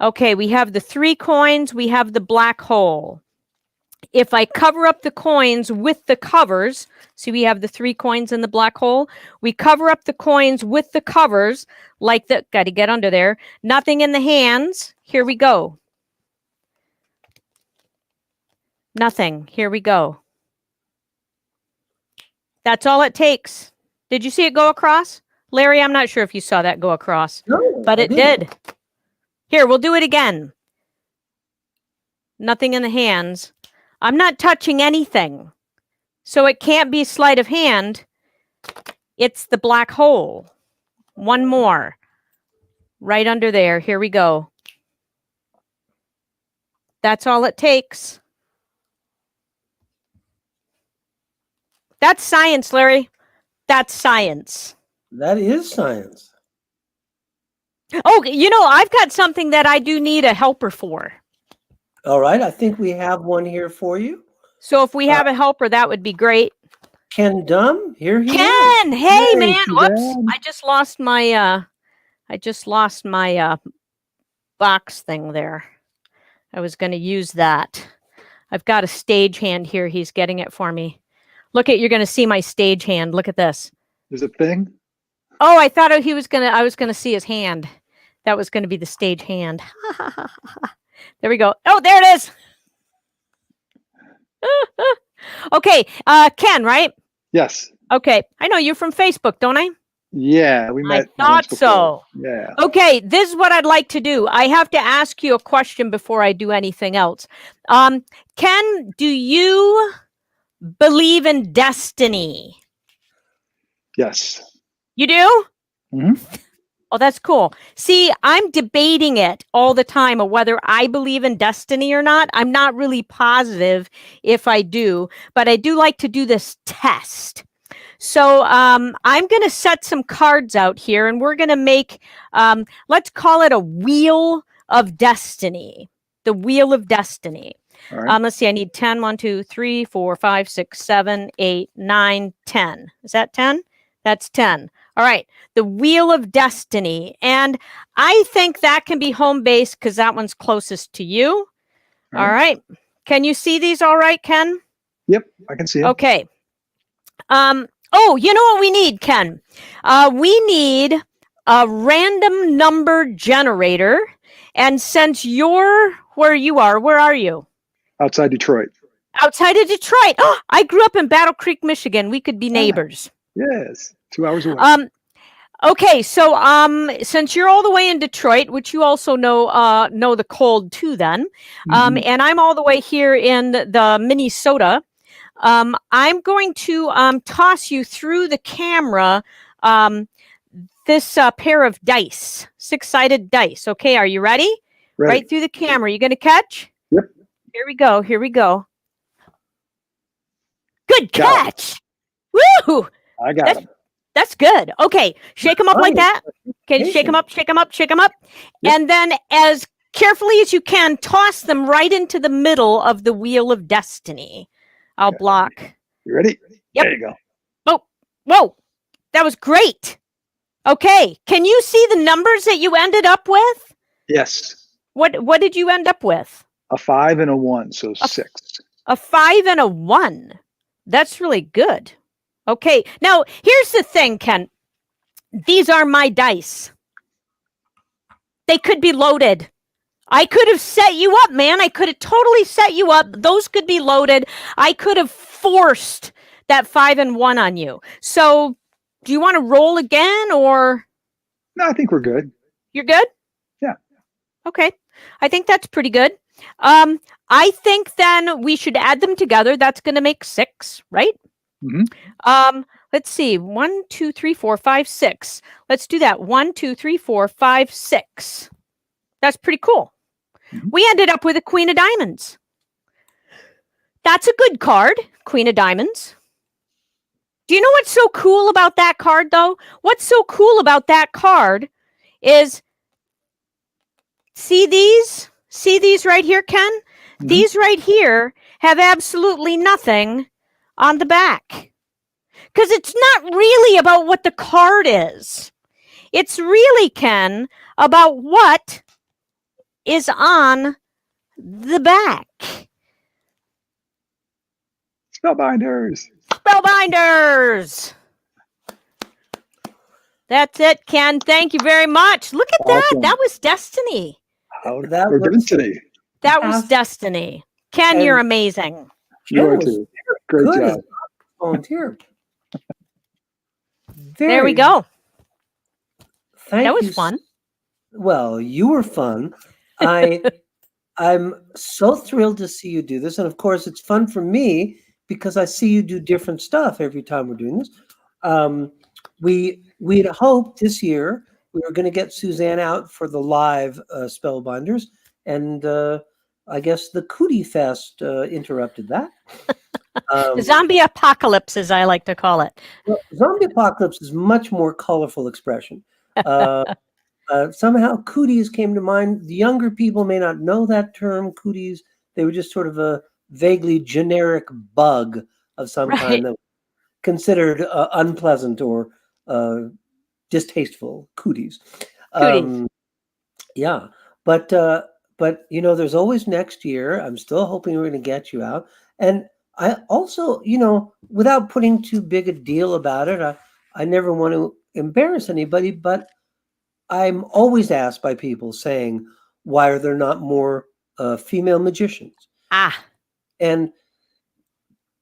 Okay, we have the 3 coins. We have the black hole. If I cover up the coins with the covers, see we have the 3 coins in the black hole. We cover up the coins with the covers like that. Got to get under there. Nothing in the hands. Here we go. Nothing. Here we go. That's all it takes. Did you see it go across? Larry, I'm not sure if you saw that go across, but it did. Here, we'll do it again. Nothing in the hands. I'm not touching anything. So it can't be sleight of hand. It's the black hole. One more. Right under there. Here we go. That's all it takes. That's science, Larry. That's science. That is science. Oh, you know, I've got something that I do need a helper for. All right. I think we have one here for you. So if we have a helper, that would be great. Ken Dunn, here he is. Ken, hey Yay, man. Whoops. Ken. I just lost my box thing there. I was going to use that. I've got a stage hand here. He's getting it for me. Look at, you're going to see my stage hand. Look at this. There's a thing. Oh, I thought I was going to see his hand. That was going to be the stage hand. There we go. Oh, there it is. Okay. Ken, right? Yes. Okay. I know you from Facebook, don't I? Yeah, we met. I thought once so. before. Yeah. Okay, this is what I'd like to do. I have to ask you a question before I do anything else. Ken, do you believe in destiny? Yes. You do? Mm-hmm. Oh, that's cool. See, I'm debating it all the time of whether I believe in destiny or not. I'm not really positive if I do, but I do like to do this test. So I'm going to set some cards out here, and we're going to make, let's call it a wheel of destiny. The wheel of destiny. All right. Let's see, I need 10. 1, 2, 3, 4, 5, 6, 7, 8, 9, 10. Is that 10? That's 10. All right. The wheel of destiny. And I think that can be home base because that one's closest to you. All right. Can you see these all right, Ken? Yep, I can see it. Okay. Oh, you know what we need, Ken? We need a random number generator. And since you're where you are, where are you? Outside Detroit. Outside of Detroit. Oh, I grew up in Battle Creek, Michigan. We could be neighbors. Yes, 2 hours away. Okay, so since you're all the way in Detroit, which you also know the cold too, then, and I'm all the way here in the Minnesota, I'm going to toss you through the camera this pair of dice, 6-sided dice. Okay, are you ready? Ready. Right through the camera. You going to catch? Yep. Here we go. Here we go. Good Got catch. Woo! I got him. That's good. Okay, shake them up like that. Okay, shake them up, shake them up, shake them up. Yep. And then as carefully as you can, toss them right into the middle of the wheel of destiny. I'll block. You ready? Yep. There you go. Oh, whoa, that was great. Okay, can you see the numbers that you ended up with? Yes. What did you end up with? A 5 and a 1, so 6. A 5 and a 1. That's really good. Okay, now here's the thing, Ken. These are my dice. They could be loaded. I could have set you up, man. I could have totally set you up. Those could be loaded. I could have forced that 5 and 1 on you. So do you want to roll again or? No, I think we're good. You're good? Yeah. Okay. I think that's pretty good. I think then we should add them together. That's going to make 6, right? Mm-hmm. Let's see. 1, 2, 3, 4, 5, 6. Let's do that. 1, 2, 3, 4, 5, 6. That's pretty cool. Mm-hmm. We ended up with a Queen of Diamonds. That's a good card, Queen of Diamonds. Do you know what's so cool about that card, though? What's so cool about that card is, see these? See these right here, Ken? Mhm. These right here have absolutely nothing on the back. Because it's not really about what the card is. It's really, Ken, about what is on the back. Spellbinders. Spellbinders. That's it, Ken. Thank you very much. Look at that. Awesome. That was destiny. How That we're was- destiny. That was Fantastic. destiny. Ken, And- you're amazing. You are was too. Great good as job. a volunteer. There we go. Thank That was you fun. Well, you were fun. I'm so thrilled to see you do this, and of course, it's fun for me because I see you do different stuff every time we're doing this. We'd hoped this year we were going to get Suzanne out for the live Spellbinders, and I guess the Cootie Fest interrupted that. Zombie apocalypse, as I like to call it. Well, zombie apocalypse is much more colorful expression. Somehow cooties came to mind. The younger people may not know that term, cooties. They were just sort of a vaguely generic bug of some Right. kind that was considered unpleasant or distasteful. Cooties. Cooties. Yeah, but you know, there's always next year. I'm still hoping we're going to get you out. And I also, you know, without putting too big a deal about it, I never want to embarrass anybody, but I'm always asked by people saying, why are there not more female magicians? Ah, And,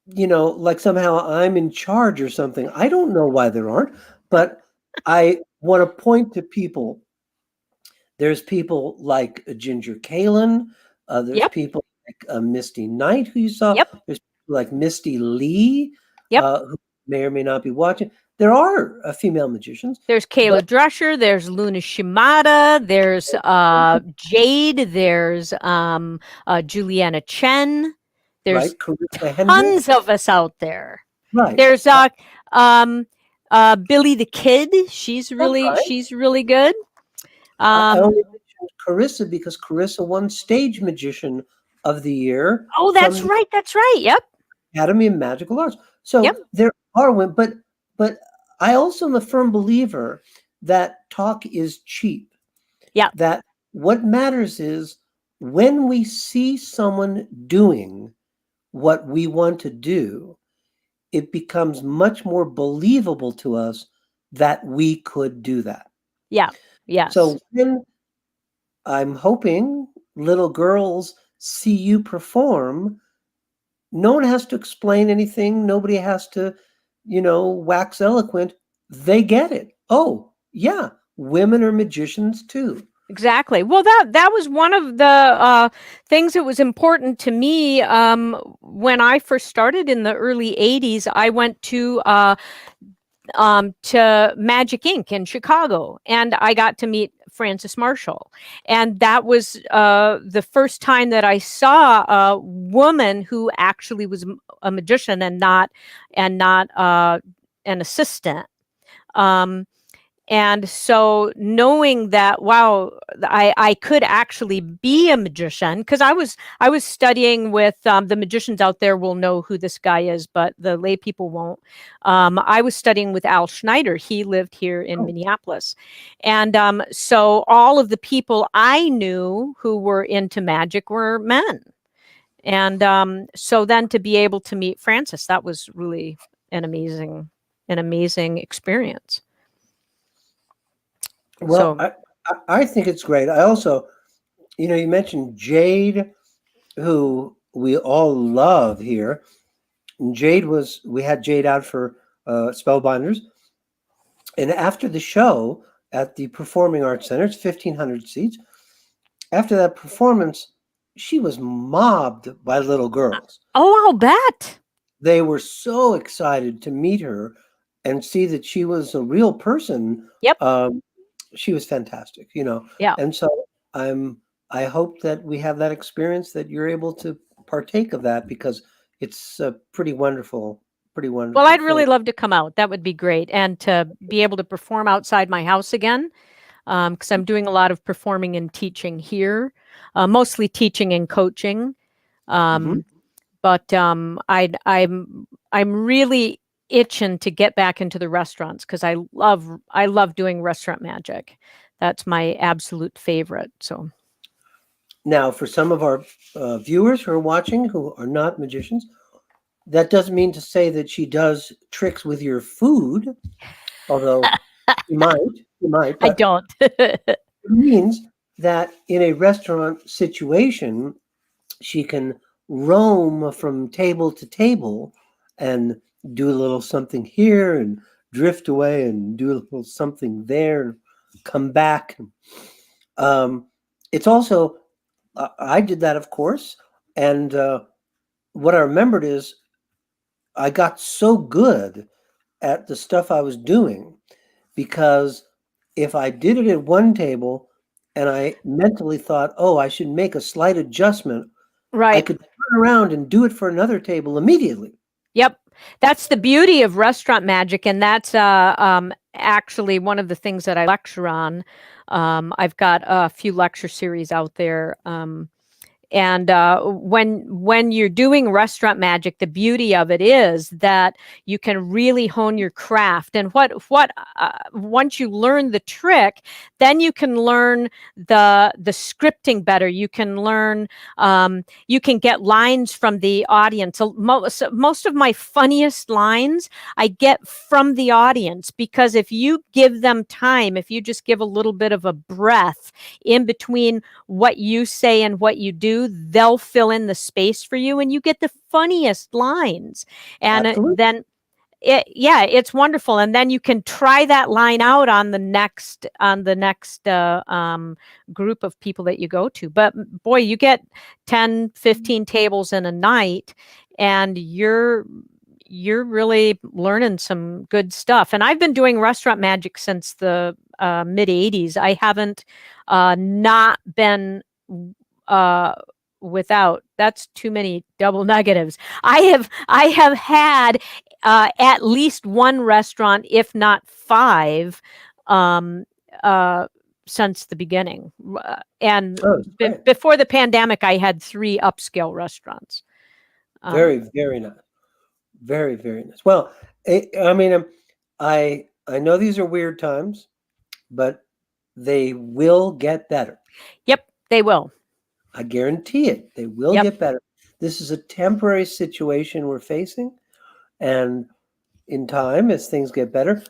you know, like somehow I'm in charge or something. I don't know why there aren't, but I want to point to people. There's people like Ginger Kalen. There's Yep. people like Misty Knight, who you saw. Yep. There's people like Misty Lee, Yep. who may or may not be watching. There are female magicians. there's Kayla Drescher, there's Luna Shimada, there's Jade, there's Juliana Chen. There's Right, Carissa Hendricks. tons of us out there. Right. There's Billy the Kid. She's really right. good. I only mentioned Carissa because Carissa won Stage Magician of the Year. Oh, that's from right. That's right. Yep. Academy of Magical Arts. So Yep. there are women, but I also am a firm believer that talk is cheap. Yeah. That what matters is when we see someone doing what we want to do, it becomes much more believable to us that we could do that. Yeah. Yes. So when I'm hoping little girls see you perform, no one has to explain anything. Nobody has to, you know, wax eloquent. They get it. Oh, yeah, women are magicians too. Exactly. Well, that was one of the things that was important to me when I first started in the early '80s. I went to Magic Inc. in Chicago, and I got to meet Frances Marshall, and that was the first time that I saw a woman who actually was a magician and not an assistant. And so knowing that, wow, I could actually be a magician, because I was studying with the magicians out there will know who this guy is, but the lay people won't. I was studying with Al Schneider. He lived here in Minneapolis. And so all of the people I knew who were into magic were men. And so then to be able to meet Frances, that was really an amazing experience. Well, So, I think it's great. I also, you know, you mentioned Jade, who we all love here. And we had Jade out for Spellbinders. And after the show at the Performing Arts Center, it's 1,500 seats. After that performance, she was mobbed by little girls. oh, I'll bet. They were so excited to meet her and see that she was a real person. Yep. She was fantastic, you know. Yeah. And so I hope that we have that experience, that you're able to partake of that, because it's pretty wonderful pretty wonderful. Well, I'd really love to come out. That would be great. And to be able to perform outside my house again, because I'm doing a lot of performing and teaching here, mostly teaching and coaching. But I'm really itching to get back into the restaurants because I love doing restaurant magic. That's my absolute favorite. So now, for some of our viewers who are watching who are not magicians, that doesn't mean to say that she does tricks with your food, although you might. I don't. It means that in a restaurant situation, she can roam from table to table and do a little something here and drift away and do a little something there and come back. It's also, I did that, of course. And what I remembered is I got so good at the stuff I was doing because if I did it at one table and I mentally thought, oh, I should make a slight adjustment, Right. I could turn around and do it for another table immediately. Yep. That's the beauty of restaurant magic. And that's actually one of the things that I lecture on. I've got a few lecture series out there. And when you're doing restaurant magic, the beauty of it is that you can really hone your craft. And once you learn the trick, then you can learn the scripting better. You can learn, you can get lines from the audience. So most of my funniest lines I get from the audience, because if you give them time, if you just give a little bit of a breath in between what you say and what you do, they'll fill in the space for you and you get the funniest lines. And then it's wonderful. And then you can try that line out on the next group of people that you go to. But boy, you get 10, 15 tables in a night and you're really learning some good stuff. And I've been doing restaurant magic since the mid 80s. I haven't not been without. That's too many double negatives. I have had at least one restaurant, if not 5, since the beginning. And before the pandemic, I had 3 upscale restaurants. Very, very nice. Very, very nice. Well, I mean, I know these are weird times, but they will get better. Yep, they will. I guarantee it. They will get better. This is a temporary situation we're facing. And in time, as things get better,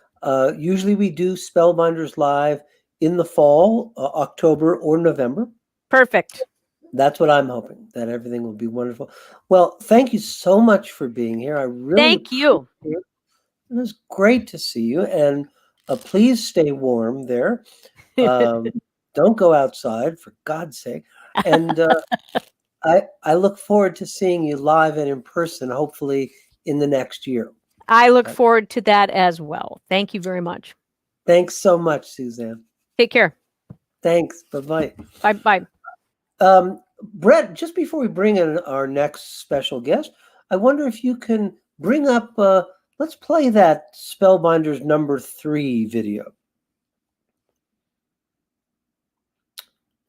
usually we do Spellbinders live in the fall, October or November. Perfect. That's what I'm hoping, that everything will be wonderful. Well, thank you so much for being here. I really thank you. It was great to see you. And please stay warm there. Don't go outside, for God's sake. And I look forward to seeing you live and in person, hopefully in the next year. I look forward to that as well. Thank you very much. Thanks so much, Suzanne. Take care. Thanks. Bye-bye. Bye-bye. Brett, just before we bring in our next special guest, I wonder if you can bring up, let's play that Spellbinders number 3 video.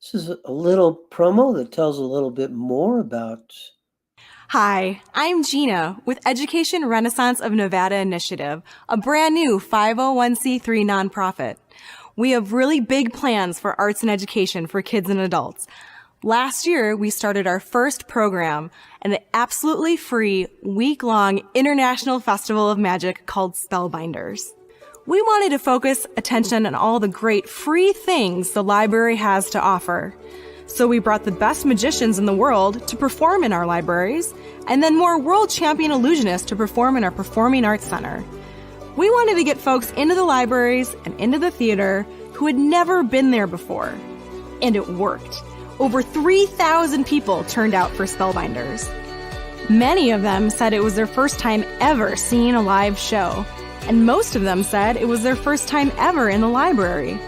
This is a little promo that tells a little bit more about... Hi, I'm Gina with Education Renaissance of Nevada Initiative, a brand new 501c3 nonprofit. We have really big plans for arts and education for kids and adults. Last year, we started our first program, an absolutely free, week-long international festival of magic called Spellbinders. We wanted to focus attention on all the great free things the library has to offer. So we brought the best magicians in the world to perform in our libraries, and then more world champion illusionists to perform in our Performing Arts Center. We wanted to get folks into the libraries and into the theater who had never been there before. And it worked. Over 3,000 people turned out for Spellbinders. Many of them said it was their first time ever seeing a live show, and most of them said it was their first time ever in the library.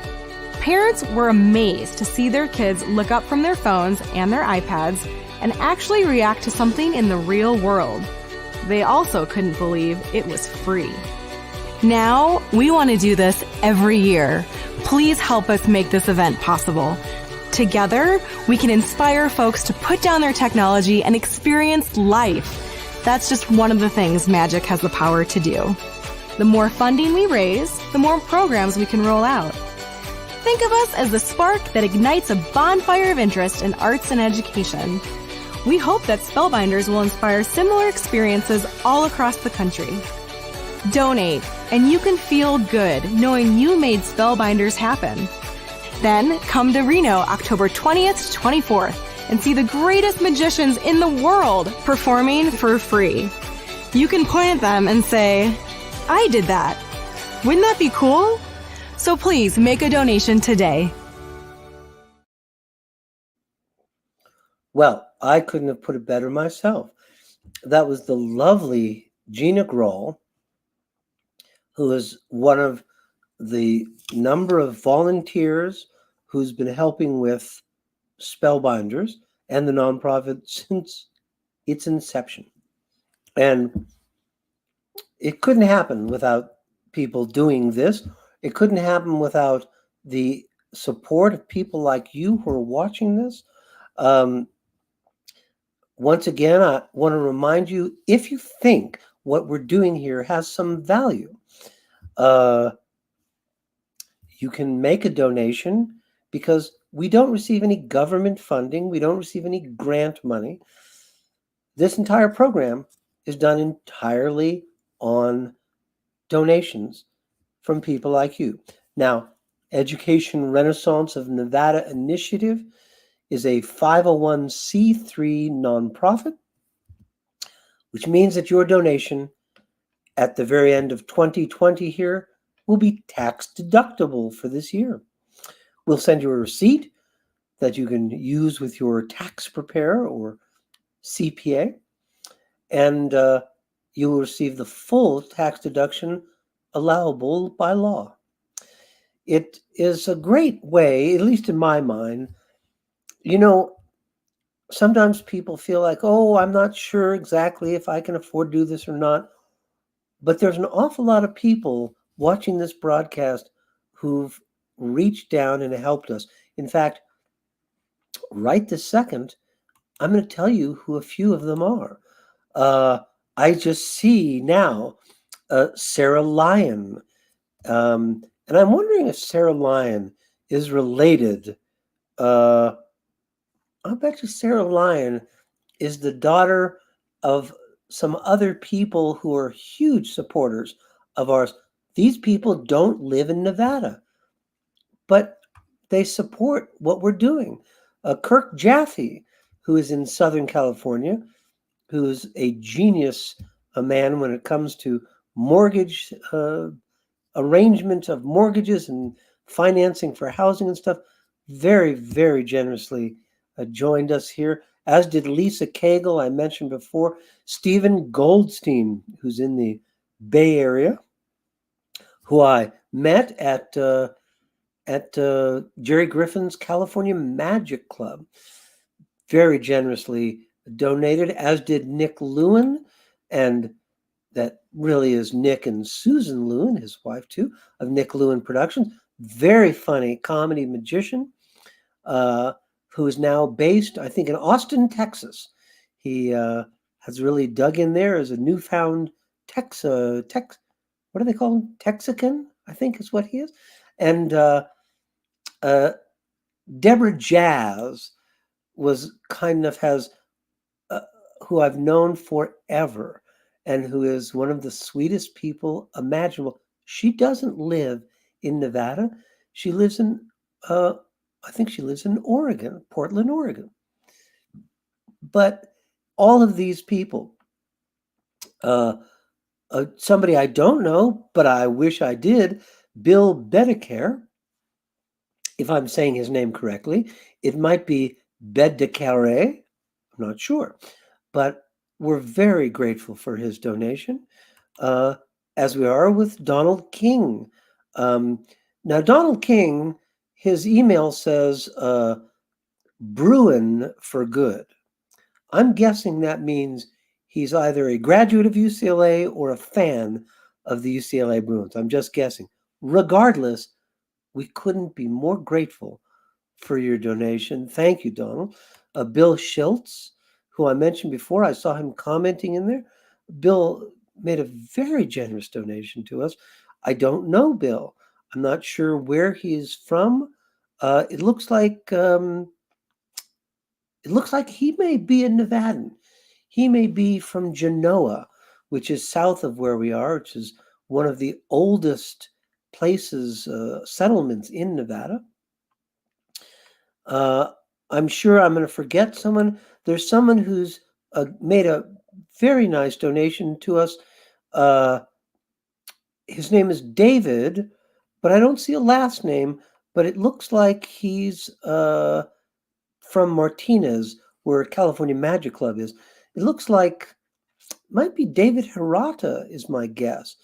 Parents were amazed to see their kids look up from their phones and their iPads and actually react to something in the real world. they also couldn't believe it was free. Now, we want to do this every year. Please help us make this event possible. Together, we can inspire folks to put down their technology and experience life. That's just one of the things magic has the power to do. The more funding we raise, the more programs we can roll out. Think of us as the spark that ignites a bonfire of interest in arts and education. We hope that Spellbinders will inspire similar experiences all across the country. Donate, and you can feel good knowing you made Spellbinders happen. Then come to Reno October 20th to 24th and see the greatest magicians in the world performing for free. You can point at them and say, I did that. Wouldn't that be cool? So please make a donation today. Well, I couldn't have put it better myself. That was the lovely Gina Grohl, who is one of the number of volunteers who's been helping with Spellbinders and the nonprofit since its inception. And it couldn't happen without people doing this. It couldn't happen without the support of people like you who are watching this. Once again, I want to remind you, if you think what we're doing here has some value, you can make a donation, because we don't receive any government funding. We don't receive any grant money. This entire program is done entirely on donations from people like you. Now, Education Renaissance of Nevada Initiative is a 501c3 nonprofit, which means that your donation at the very end of 2020 here will be tax deductible for this year. We'll send you a receipt that you can use with your tax preparer or CPA, and you will receive the full tax deduction allowable by law. It is a great way, at least in my mind. You know, sometimes people feel like, oh, I'm not sure exactly if I can afford to do this or not. But there's an awful lot of people watching this broadcast who've reached down and helped us. In fact, right this second, I'm going to tell you who a few of them are. I just see now Sarah Lyon. And I'm wondering if Sarah Lyon is related. I bet you Sarah Lyon is the daughter of some other people who are huge supporters of ours. These people don't live in Nevada, but they support what we're doing. Kirk Jaffe, who is in Southern California, who is a genius, a man when it comes to mortgage arrangement of mortgages and financing for housing and stuff, very, very generously joined us here, as did Lisa Cagle, I mentioned before, Stephen Goldstein, who's in the Bay Area, who I met at Jerry Griffin's California Magic Club, very generously donated, as did Nick Lewin, and that really is Nick and Susan Lewin, his wife too, of Nick Lewin Productions, very funny comedy magician, who is now based, I think, in Austin, Texas. He has really dug in there as a newfound what do they call him? Texican, I think is what he is. And Deborah Jazz was who I've known forever and who is one of the sweetest people imaginable. She doesn't live in Nevada. She lives in, I think she lives in Oregon, Portland, Oregon. But all of these people, somebody I don't know, but I wish I did, Bill Bedicare, if I'm saying his name correctly, it might be Bedicare, I'm not sure, but we're very grateful for his donation, as we are with Donald King. Now, Donald King, his email says, Bruin for good. I'm guessing that means he's either a graduate of UCLA or a fan of the UCLA Bruins. I'm just guessing. Regardless, we couldn't be more grateful for your donation. Thank you, Donald. Bill Schiltz, who I mentioned before, I saw him commenting in there. Bill made a very generous donation to us. I don't know Bill. I'm not sure where he's from. It looks like he may be a Nevadan. He may be from Genoa, which is south of where we are, which is one of the oldest places, settlements in Nevada. I'm sure I'm going to forget someone. There's someone who's made a very nice donation to us. His name is David, but I don't see a last name, but it looks like he's from Martinez, where California Magic Club is. It looks like might be David Hirata is my guess,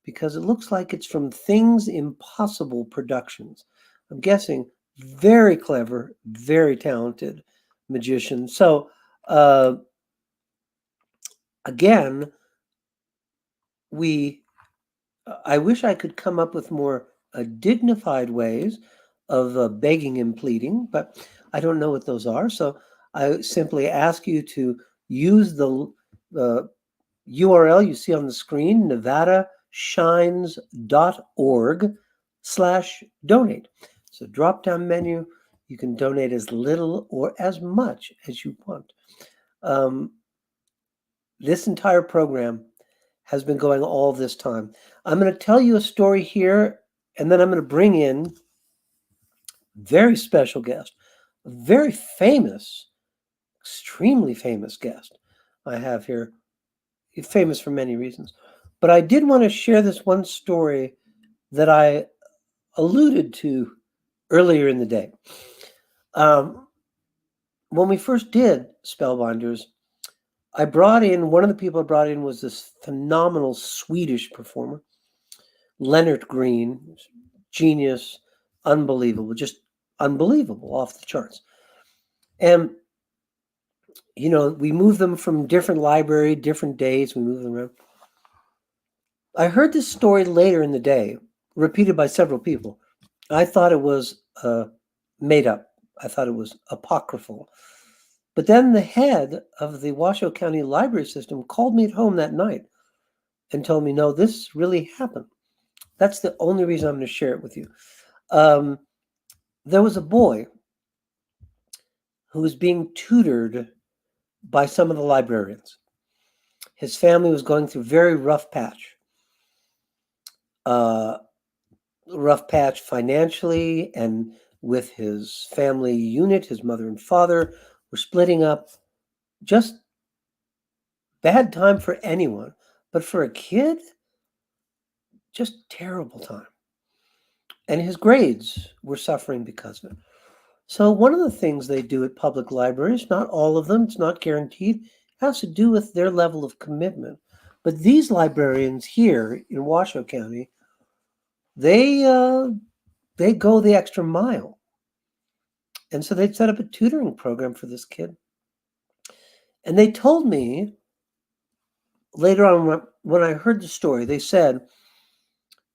because it looks like it's from Things Impossible Productions. I'm guessing very clever, very talented magician. So again, I wish I could come up with more dignified ways of begging and pleading, but I don't know what those are. So I simply ask you to use the URL you see on the screen, nevadashines.org/donate. It's a drop-down menu. You can donate as little or as much as you want. This entire program has been going all this time. I'm going to tell you a story here, and then I'm going to bring in a very special guest, a very famous, extremely famous guest I have here. He's famous for many reasons. But I did want to share this one story that I alluded to earlier in the day. When we first did Spellbinders, one of the people I brought in was this phenomenal Swedish performer, Leonard Green, genius, unbelievable, just unbelievable, off the charts. And, we moved them from different library, different days, we moved them around. I heard this story later in the day, repeated by several people. I thought it was made up. I thought it was apocryphal. But then the head of the Washoe County Library System called me at home that night and told me, no, this really happened. That's the only reason I'm going to share it with you. There was a boy who was being tutored by some of the librarians. His family was going through a very rough patch. Rough patch financially, and with his family unit, his mother and father were splitting up. Just bad time for anyone, but for a kid, just terrible time. And his grades were suffering because of it. So one of the things they do at public libraries, not all of them, it's not guaranteed, has to do with their level of commitment. But these librarians here in Washoe County, they go the extra mile. And so they'd set up a tutoring program for this kid. And they told me later on when I heard the story, they said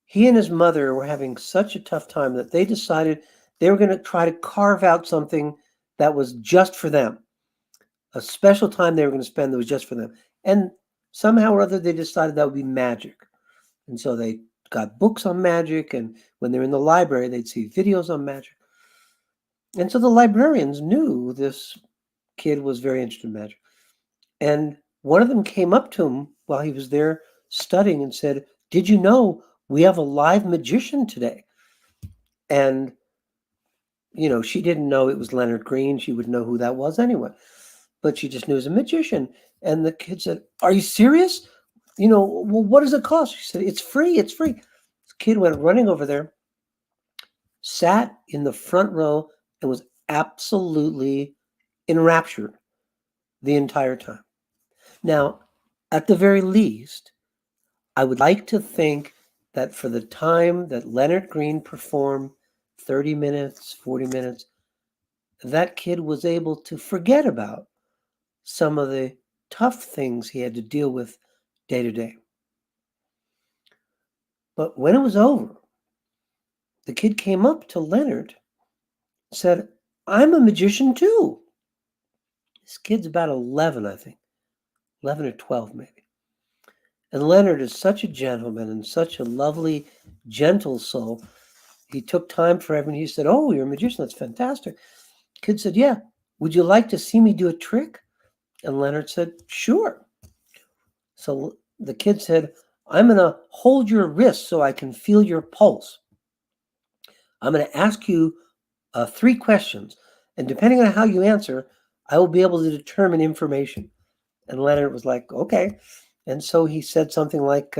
he and his mother were having such a tough time that they decided they were going to try to carve out something that was just for them, a special time they were going to spend that was just for them. And somehow or other, they decided that would be magic. And so they got books on magic, and when they're in the library, they'd see videos on magic. And so the librarians knew this kid was very interested in magic. And one of them came up to him while he was there studying and said, "Did you know we have a live magician today?" And, she didn't know it was Leonard Green. She would know who that was anyway. But she just knew he was a magician. And the kid said, "Are you serious? Well, what does it cost?" She said, "It's free. It's free." This kid went running over there, sat in the front row, and was absolutely enraptured the entire time. Now, at the very least, I would like to think that for the time that Leonard Green performed, 30 minutes, 40 minutes, that kid was able to forget about some of the tough things he had to deal with day to day. But when it was over, the kid came up to Leonard and said, "I'm a magician too." This kid's about 11, I think, 11 or 12 maybe. And Leonard is such a gentleman and such a lovely, gentle soul. He took time for everyone. He said, "Oh, you're a magician. That's fantastic." Kid said, "Yeah. Would you like to see me do a trick?" And Leonard said, "Sure." So the kid said, "I'm going to hold your wrist so I can feel your pulse. I'm going to ask you 3 questions. And depending on how you answer, I will be able to determine information." And Leonard was like, "Okay." And so he said something like,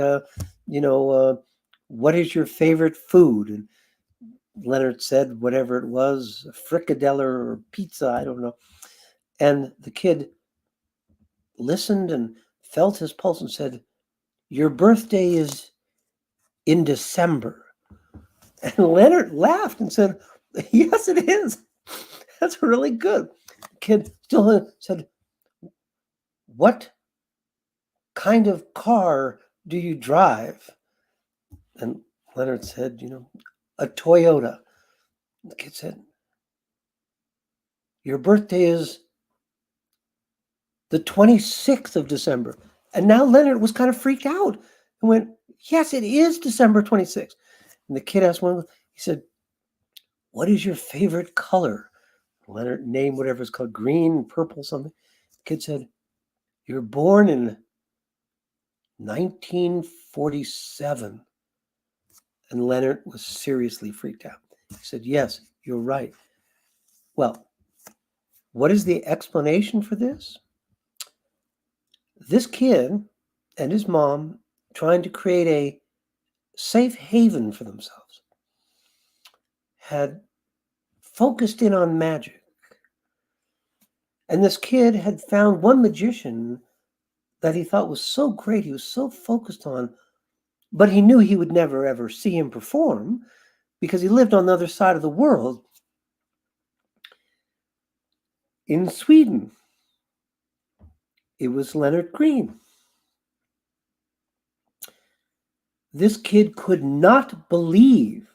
"What is your favorite food?" And Leonard said whatever it was, fricadella or pizza, I don't know. And the kid listened and felt his pulse and said, "Your birthday is in December." And Leonard laughed and said, "Yes, it is. That's really good." The kid still said, "What kind of car do you drive?" And Leonard said, "A Toyota." The kid said, "Your birthday is the 26th of December." And now Leonard was kind of freaked out and went, "Yes, it is December 26th. And the kid asked he said, "What is your favorite color?" Leonard named whatever it's called, green, purple, something. The kid said, "You're born in 1947. And Leonard was seriously freaked out. He said, "Yes, you're right." Well, what is the explanation for this? This kid and his mom trying to create a safe haven for themselves had focused in on magic. And this kid had found one magician that he thought was so great, he was so focused on, but he knew he would never ever see him perform because he lived on the other side of the world in Sweden. It was Leonard Green. This kid could not believe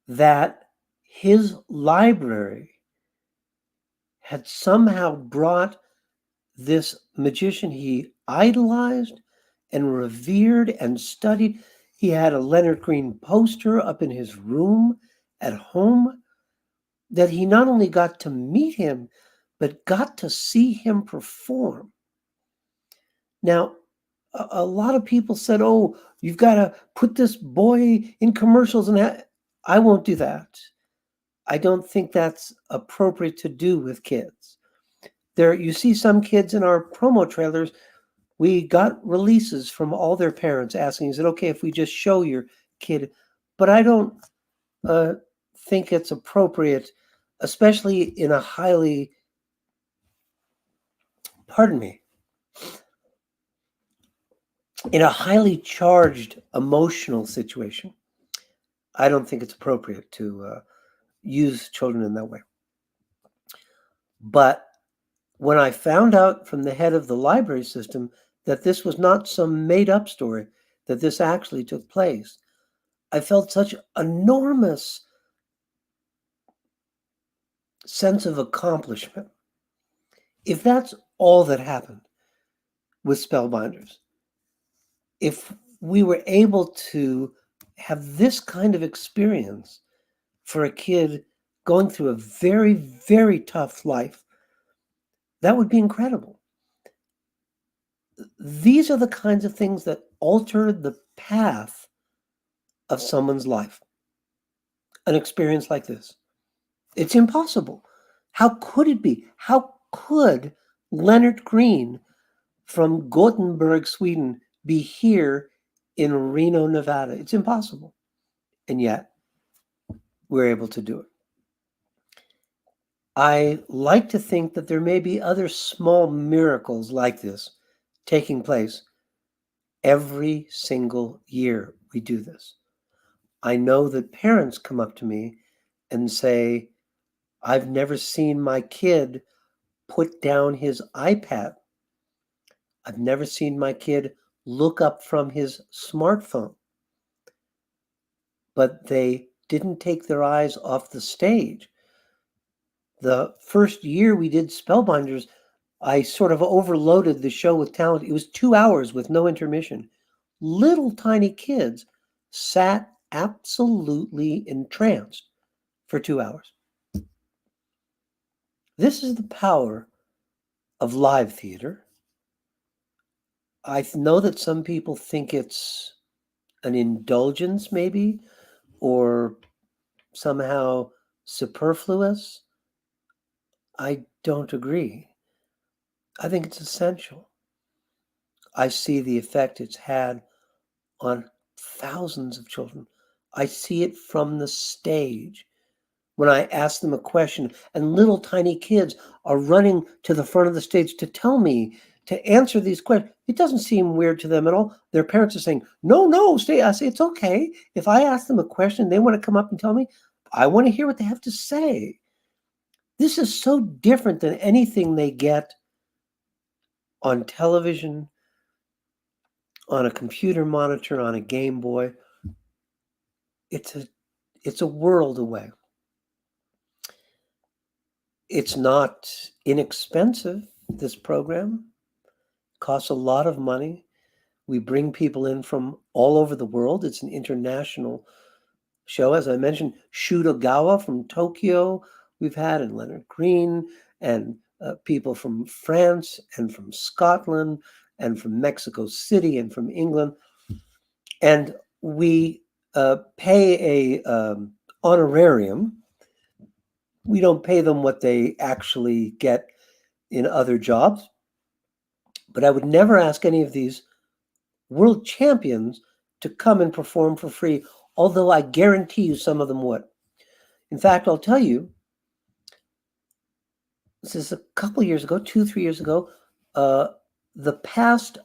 that his library had somehow brought this magician he idolized and revered and studied. He had a Leonard Green poster up in his room at home, that he not only got to meet him, but got to see him perform. Now, a lot of people said, "Oh, you've got to put this boy in commercials," and I won't do that. I don't think that's appropriate to do with kids. You see some kids in our promo trailers, we got releases from all their parents asking, "Is it okay if we just show your kid?" But I don't think it's appropriate, especially in a highly, pardon me, in a highly charged emotional situation. I don't think it's appropriate to use children in that way. But when I found out from the head of the library system that this was not some made-up story, that this actually took place, I felt such enormous sense of accomplishment. If that's all that happened with Spellbinders, if we were able to have this kind of experience for a kid going through a very, very tough life, that would be incredible. These are the kinds of things that alter the path of someone's life. An experience like this. It's impossible. How could it be? How could Leonard Green from Gothenburg, Sweden, be here in Reno, Nevada? It's impossible. And yet, we're able to do it. I like to think that there may be other small miracles like this taking place every single year we do this. I know that parents come up to me and say, "I've never seen my kid put down his iPad I've never seen my kid look up from his smartphone. But they didn't take their eyes off the stage. The first year we did Spellbinders, I sort of overloaded the show with talent. It was 2 hours with no intermission. Little tiny kids sat absolutely entranced for 2 hours. This is the power of live theater. I know that some people think it's an indulgence, maybe, or somehow superfluous. I don't agree. I think it's essential. I see the effect it's had on thousands of children. I see it from the stage. When I ask them a question and little tiny kids are running to the front of the stage to tell me, to answer these questions, it doesn't seem weird to them at all. Their parents are saying, no, stay. I say, it's okay. If I ask them a question, they want to come up and tell me, I want to hear what they have to say. This is so different than anything they get on television, on a computer monitor, on a Game Boy. It's a world away. It's not inexpensive, this program. It costs a lot of money. We bring people in from all over the world. It's an international show. As I mentioned, Shudogawa from Tokyo we've had, and Leonard Green, and people from France and from Scotland and from Mexico City and from England. And we pay a honorarium. We don't pay them what they actually get in other jobs. But I would never ask any of these world champions to come and perform for free, although I guarantee you some of them would. In fact, I'll tell you, this is a couple years ago, 2-3 years ago, the past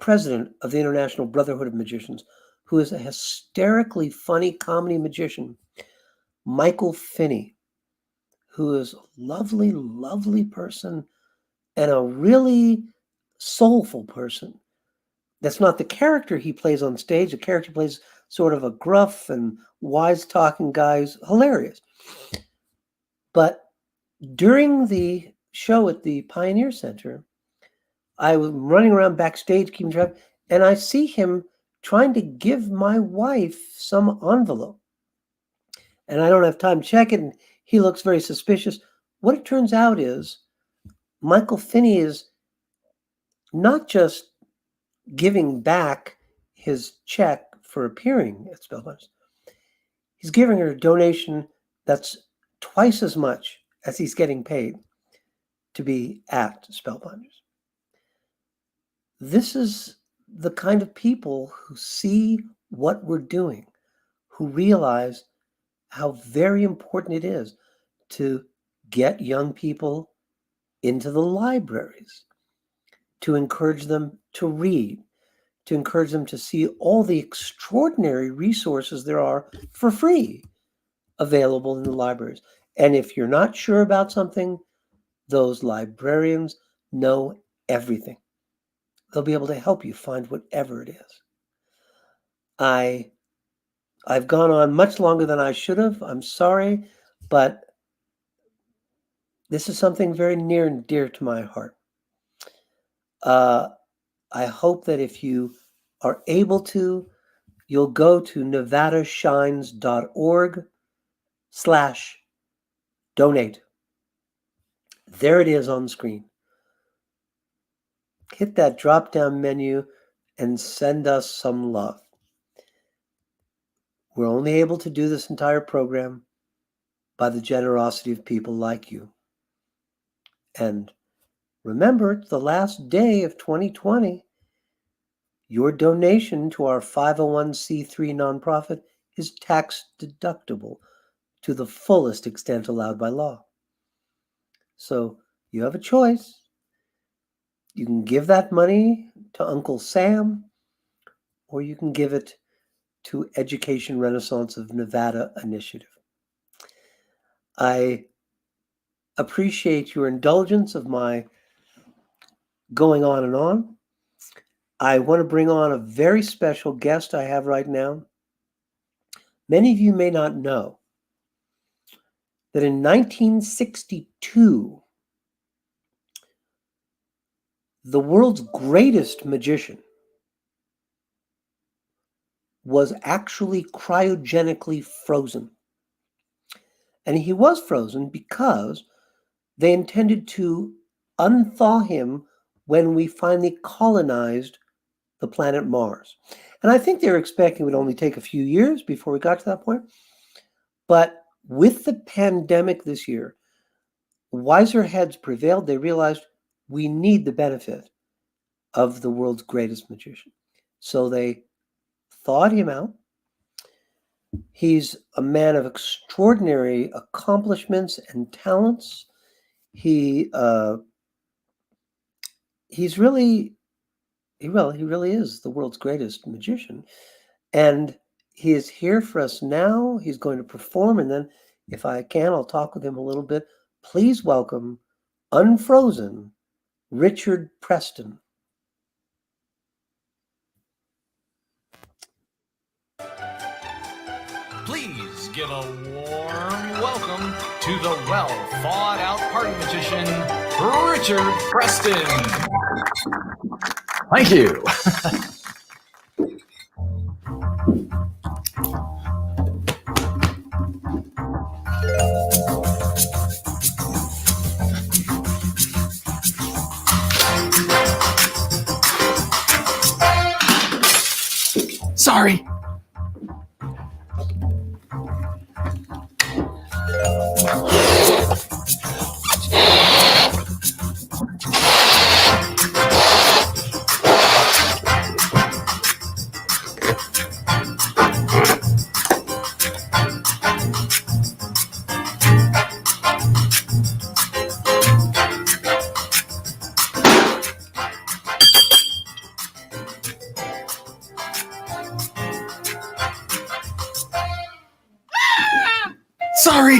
president of the International Brotherhood of Magicians, who is a hysterically funny comedy magician, Michael Finney, who is a lovely, lovely person and a really soulful person. That's not the character he plays on stage. The character plays sort of a gruff and wise-talking guy who's hilarious. But during the show at the Pioneer Center, I was running around backstage, keeping track, and I see him trying to give my wife some envelope. And I don't have time to check it, and he looks very suspicious. What it turns out is Michael Finney is not just giving back his check for appearing at Spellbinders. He's giving her a donation that's twice as much as he's getting paid to be at Spellbinders. This is the kind of people who see what we're doing, who realize how very important it is to get young people into the libraries, to encourage them to read, to encourage them to see all the extraordinary resources there are for free available in the libraries. And if you're not sure about something, those librarians know everything. They'll be able to help you find whatever it is. I've gone on much longer than I should have. I'm sorry, but this is something very near and dear to my heart. I hope that if you are able to, you'll go to nevadashines.org/donate. There it is on screen. Hit that drop-down menu and send us some love. We're only able to do this entire program by the generosity of people like you. And remember, it's the last day of 2020. Your donation to our 501c3 nonprofit is tax deductible to the fullest extent allowed by law. So you have a choice. You can give that money to Uncle Sam, or you can give it to Education Renaissance of Nevada Initiative. I appreciate your indulgence of my going on and on. I want to bring on a very special guest I have right now. Many of you may not know that in 1962, the world's greatest magician was actually cryogenically frozen. And he was frozen because they intended to unthaw him when we finally colonized the planet Mars. And I think they were expecting it would only take a few years before we got to that point. But with the pandemic this year, wiser heads prevailed. They realized we need the benefit of the world's greatest magician. So they thawed him out. He's a man of extraordinary accomplishments and talents. He really is the world's greatest magician. And he is here for us now. He's going to perform, and then if I can, I'll talk with him a little bit. Please welcome, unfrozen, Richard Preston. Please give a warm welcome to the well-thought-out party magician, Richard Preston. Thank you. Sorry. Sorry.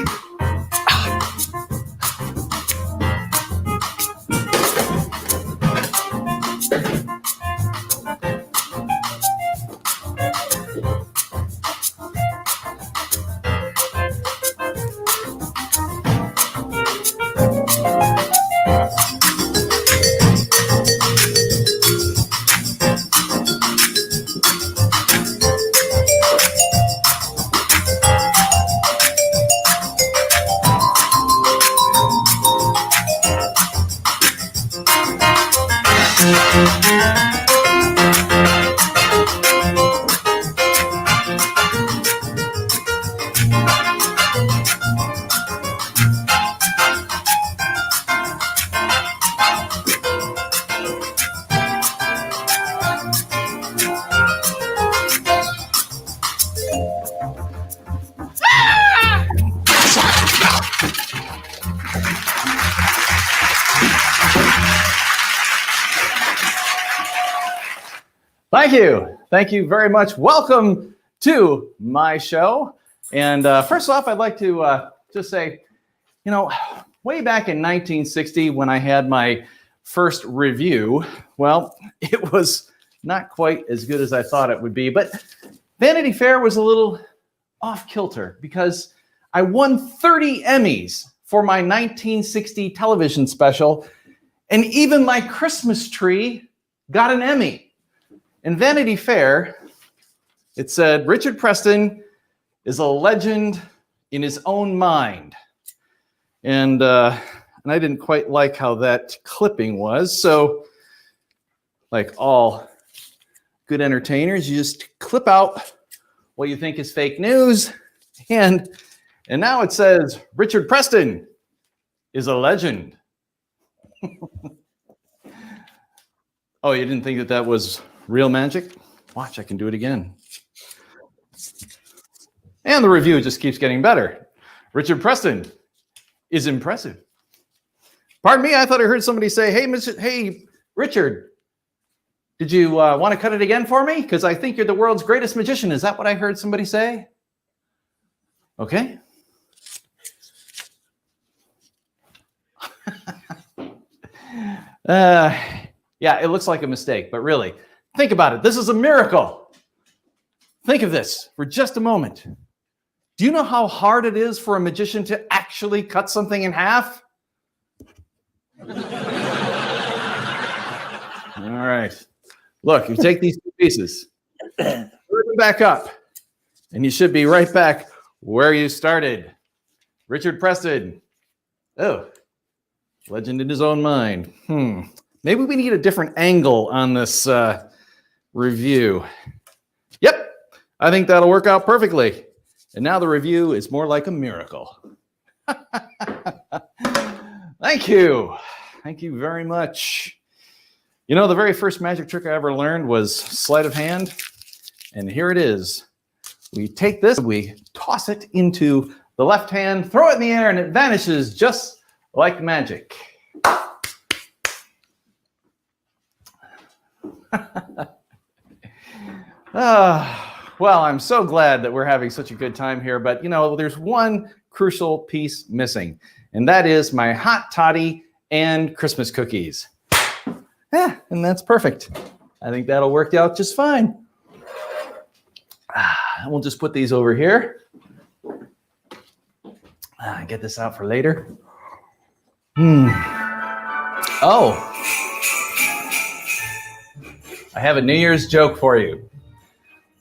Thank you. Thank you very much. Welcome to my show. And first off, I'd like to just say, you know, way back in 1960 when I had my first review, well, it was not quite as good as I thought it would be. But Vanity Fair was a little off kilter because I won 30 Emmys for my 1960 television special. And even my Christmas tree got an Emmy. In Vanity Fair, it said, Richard Preston is a legend in his own mind. And I didn't quite like how that clipping was. So, like all good entertainers, you just clip out what you think is fake news. And now it says, Richard Preston is a legend. Oh, you didn't think that was real magic? Watch, I can do it again. And the review just keeps getting better. Richard Preston is impressive. Pardon me, I thought I heard somebody say, hey, Richard, did you want to cut it again for me? Because I think you're the world's greatest magician. Is that what I heard somebody say? Okay. Yeah, it looks like a mistake, but really, Think about it. This is a miracle. Think of this for just a moment. Do you know how hard it is for a magician to actually cut something in half? All right. Look, you take these two pieces, put them back up, and you should be right back where you started. Richard Preston. Oh, legend in his own mind. Maybe we need a different angle on this review. Yep, I think that'll work out perfectly. And now the review is more like a miracle. Thank you. Thank you very much. You know, the very first magic trick I ever learned was sleight of hand. And here it is. We take this, we toss it into the left hand, throw it in the air, and it vanishes just like magic. Well, I'm so glad that we're having such a good time here, but you know, there's one crucial piece missing, and that is my hot toddy and Christmas cookies. Yeah, and that's perfect. I think that'll work out just fine. We'll just put these over here. Get this out for later. Oh, I have a New Year's joke for you.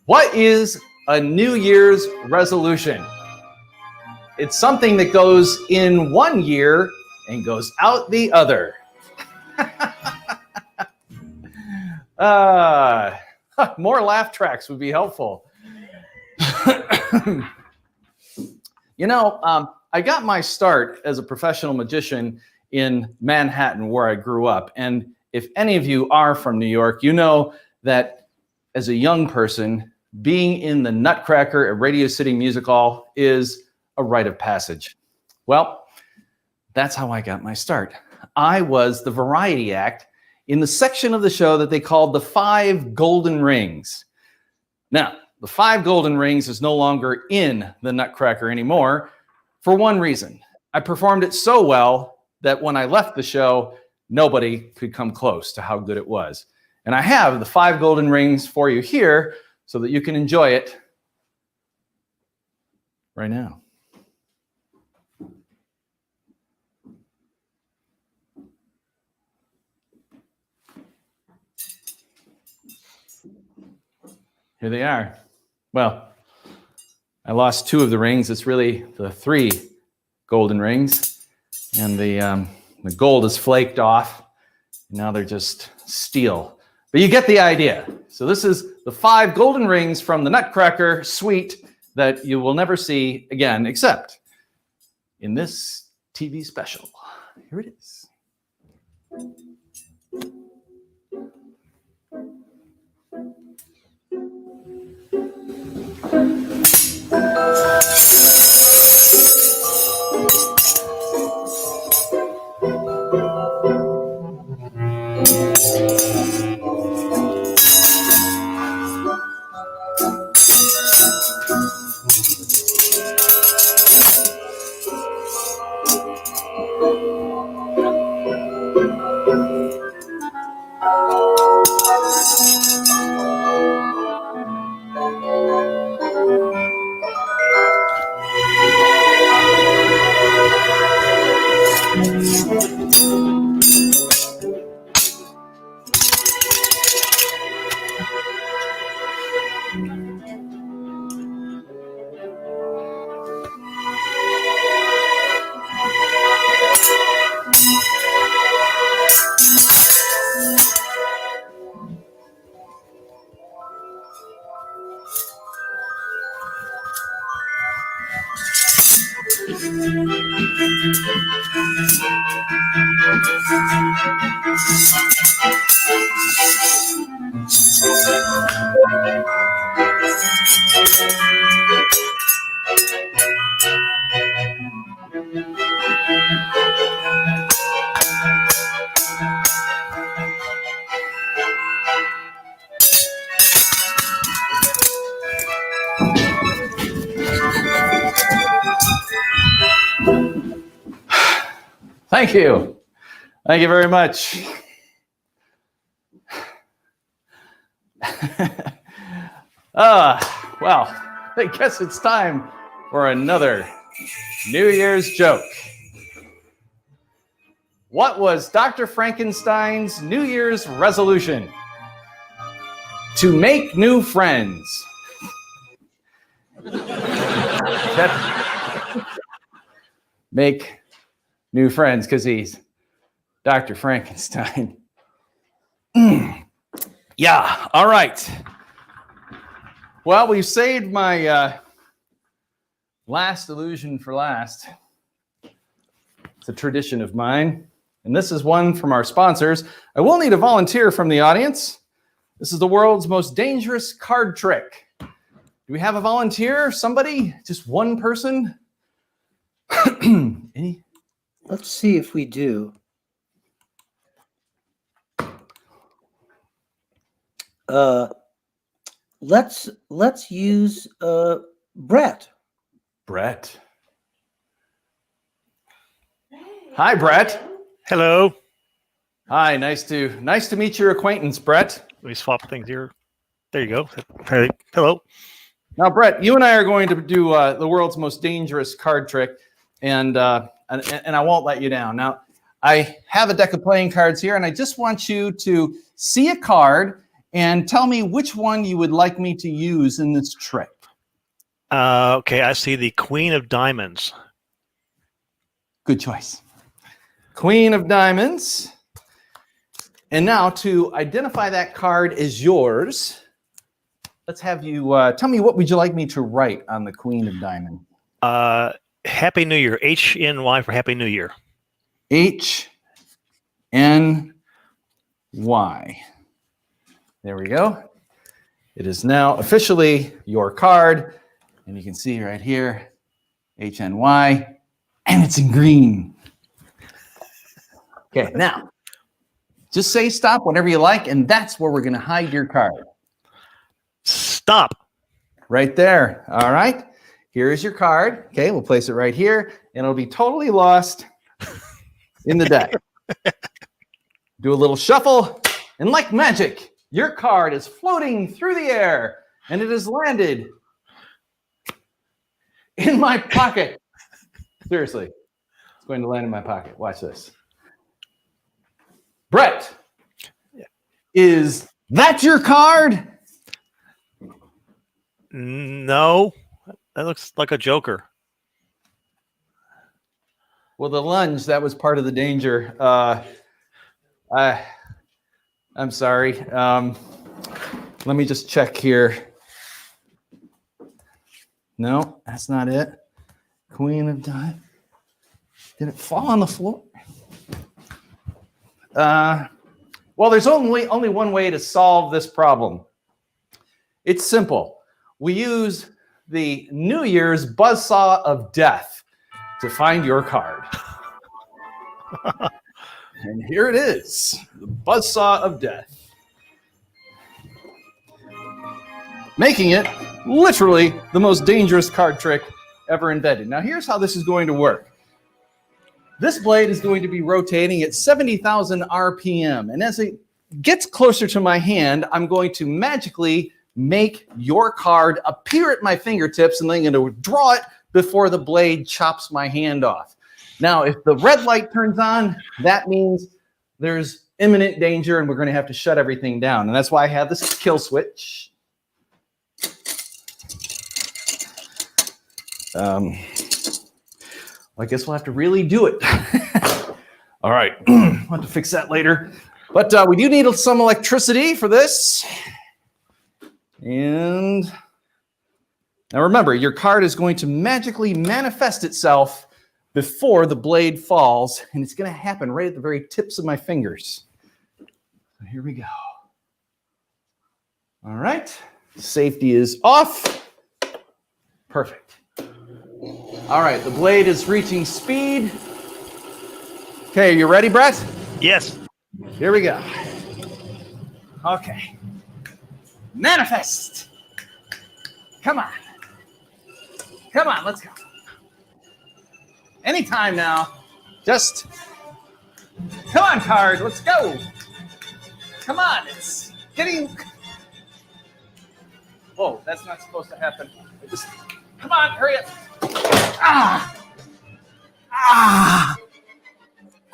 What is a New Year's resolution? It's something that goes in one year and goes out the other. More laugh tracks would be helpful. You know, I got my start as a professional magician in Manhattan, where I grew up. And if any of you are from New York, you know that as a young person, being in the Nutcracker at Radio City Music Hall is a rite of passage. Well, that's how I got my start. I was the variety act in the section of the show that they called the 5 Golden Rings. Now, the 5 Golden Rings is no longer in the Nutcracker anymore for one reason. I performed it so well that when I left the show, nobody could come close to how good it was. And I have the 5 Golden Rings for you here so that you can enjoy it right now. Here they are. Well, I lost 2 of the rings. It's really the 3 golden rings. And the gold is flaked off. Now they're just steel. But you get the idea. So this is the 5 golden rings from the Nutcracker suite that you will never see again, except in this TV special. Here it is. Thank you. Thank you very much. Well, I guess it's time for another New Year's joke. What was Dr. Frankenstein's New Year's resolution? To make new friends. Make new friends because he's Dr. Frankenstein. Yeah, all right. Well, we've saved my last illusion for last. It's a tradition of mine. And this is one from our sponsors. I will need a volunteer from the audience. This is the world's most dangerous card trick. Do we have a volunteer? Somebody? Just one person? Any? Let's see if we do. Let's use Brett. Brett. Hi, Brett. Hello. Hi, nice to meet your acquaintance, Brett. Let me swap things here. There you go. Hey, hello. Now, Brett, you and I are going to do the world's most dangerous card trick, and I won't let you down. Now, I have a deck of playing cards here, and I just want you to see a card and tell me which one you would like me to use in this trick. Okay, I see the Queen of Diamonds. Good choice. Queen of Diamonds. And now to identify that card as yours, let's have you tell me, what would you like me to write on the Queen of Diamonds? Happy New Year. HNY for Happy New Year. HNY. There we go. It is now officially your card. And you can see right here, HNY, and it's in green. Okay, now, just say stop whenever you like, and that's where we're going to hide your card. Stop. Right there. All right. Here is your card. Okay, we'll place it right here, and it'll be totally lost in the deck. Do a little shuffle, and like magic, your card is floating through the air, and it has landed in my pocket. Seriously, it's going to land in my pocket. Watch this. Brett, is that your card? No, that looks like a joker. Well, the lunge, that was part of the danger. I'm sorry. Let me just check here. No, that's not it. Queen of Diamonds. Did it fall on the floor? Well, there's only one way to solve this problem. It's simple. We use the New Year's buzzsaw of death to find your card. And here it is, the buzzsaw of death. Making it literally the most dangerous card trick ever invented. Now, here's how this is going to work. This blade is going to be rotating at 70,000 RPM. And as it gets closer to my hand, I'm going to magically make your card appear at my fingertips, and then I'm going to draw it before the blade chops my hand off. Now, if the red light turns on, that means there's imminent danger and we're going to have to shut everything down. And that's why I have this kill switch. I guess we'll have to really do it. All right, we'll have to fix that later. But we do need some electricity for this. And now remember, your card is going to magically manifest itself before the blade falls, and it's going to happen right at the very tips of my fingers. So here we go. All right, safety is off. Perfect. All right, the blade is reaching speed. Okay, are you ready, Brett? Yes. Here we go. Okay. Manifest. Come on. Come on, let's go. Anytime now. Just come on, card. Let's go. Come on. It's getting Whoa, that's not supposed to happen. Just, come on, hurry up. Ah! Ah!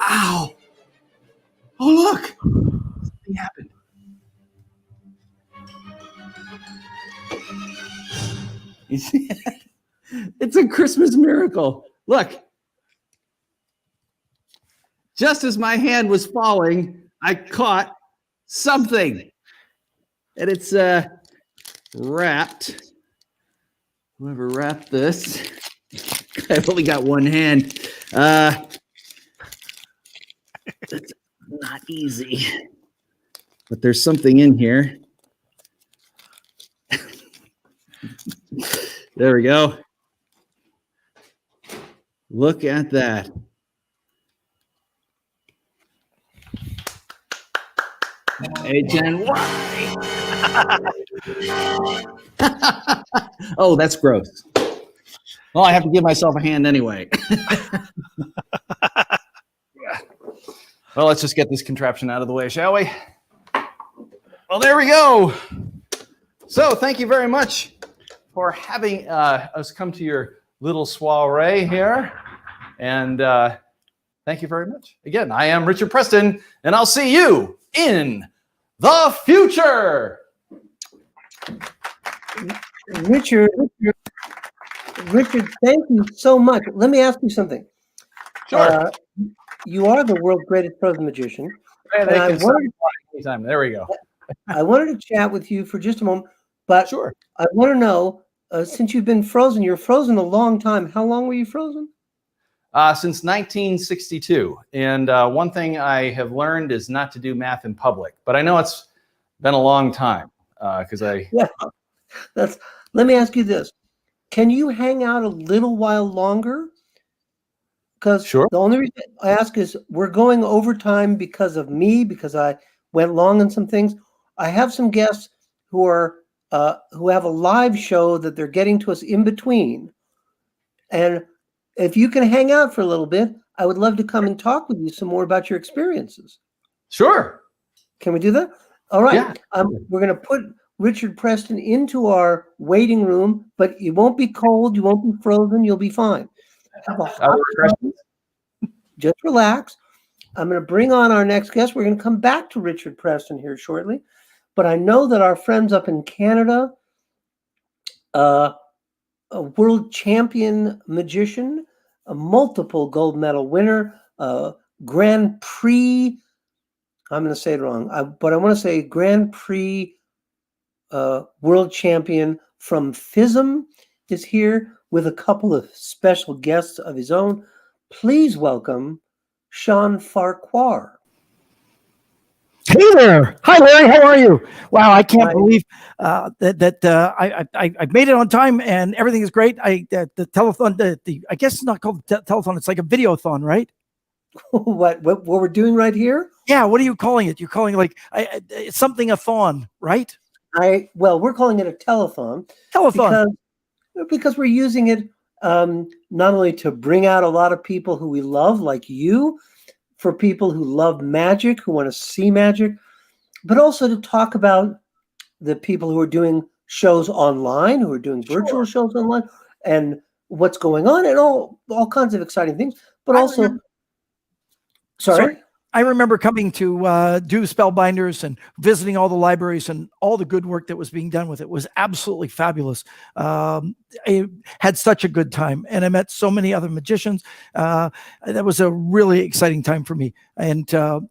Ow! Oh, look! Something happened. You see it? It's a Christmas miracle. Look. Just as my hand was falling, I caught something. And it's wrapped. Whoever wrapped this. I've only got one hand. It's not easy. But there's something in here. There we go. Look at that. HNY. Oh, that's gross. Well, I have to give myself a hand anyway. Well, let's just get this contraption out of the way, shall we? Well, there we go. So thank you very much for having us come to your little soiree here. And thank you very much. Again, I am Richard Preston, and I'll see you in the future. Richard, thank you so much. Let me ask you something. Sure. You are the world's greatest frozen magician. And I wanted, anytime. There we go. I wanted to chat with you for just a moment, but Sure. I want to know, since you've been frozen, you're frozen a long time. How long were you frozen? Since 1962. And one thing I have learned is not to do math in public. But I know it's been a long time because Yeah, let me ask you this. Can you hang out a little while longer? Because Sure. the only reason I ask is we're going overtime because of me, because I went long on some things. I have some guests who have a live show that they're getting to us in between. And if you can hang out for a little bit, I would love to come and talk with you some more about your experiences. Sure. Can we do that? All right. Yeah. We're going to put Richard Preston into our waiting room, but you won't be cold. You won't be frozen. You'll be fine. Have a hot coffee. Just relax. I'm going to bring on our next guest. We're going to come back to Richard Preston here shortly. But I know that our friends up in Canada, a world champion magician, a multiple gold medal winner, Grand Prix, I'm going to say it wrong, but I want to say Grand Prix world champion from FISM is here with a couple of special guests of his own. Please welcome Sean Farquhar. Hey there. Hi, Larry. How are you? Wow, I can't believe that I made it on time and everything is great. The telethon, I guess it's not called telethon. It's like a videothon, right? What we're doing right here? Yeah. What are you calling it? You're calling it like it's something a thon, right? We're calling it a telethon. Telethon. Because we're using it not only to bring out a lot of people who we love, like you, for people who love magic, who want to see magic, but also to talk about the people who are doing shows online, who are doing virtual shows online, and what's going on, and all kinds of exciting things. But Sorry? I remember coming to do Spellbinders and visiting all the libraries, and all the good work that was being done with it was absolutely fabulous. I had such a good time, and I met so many other magicians. That was a really exciting time for me. And to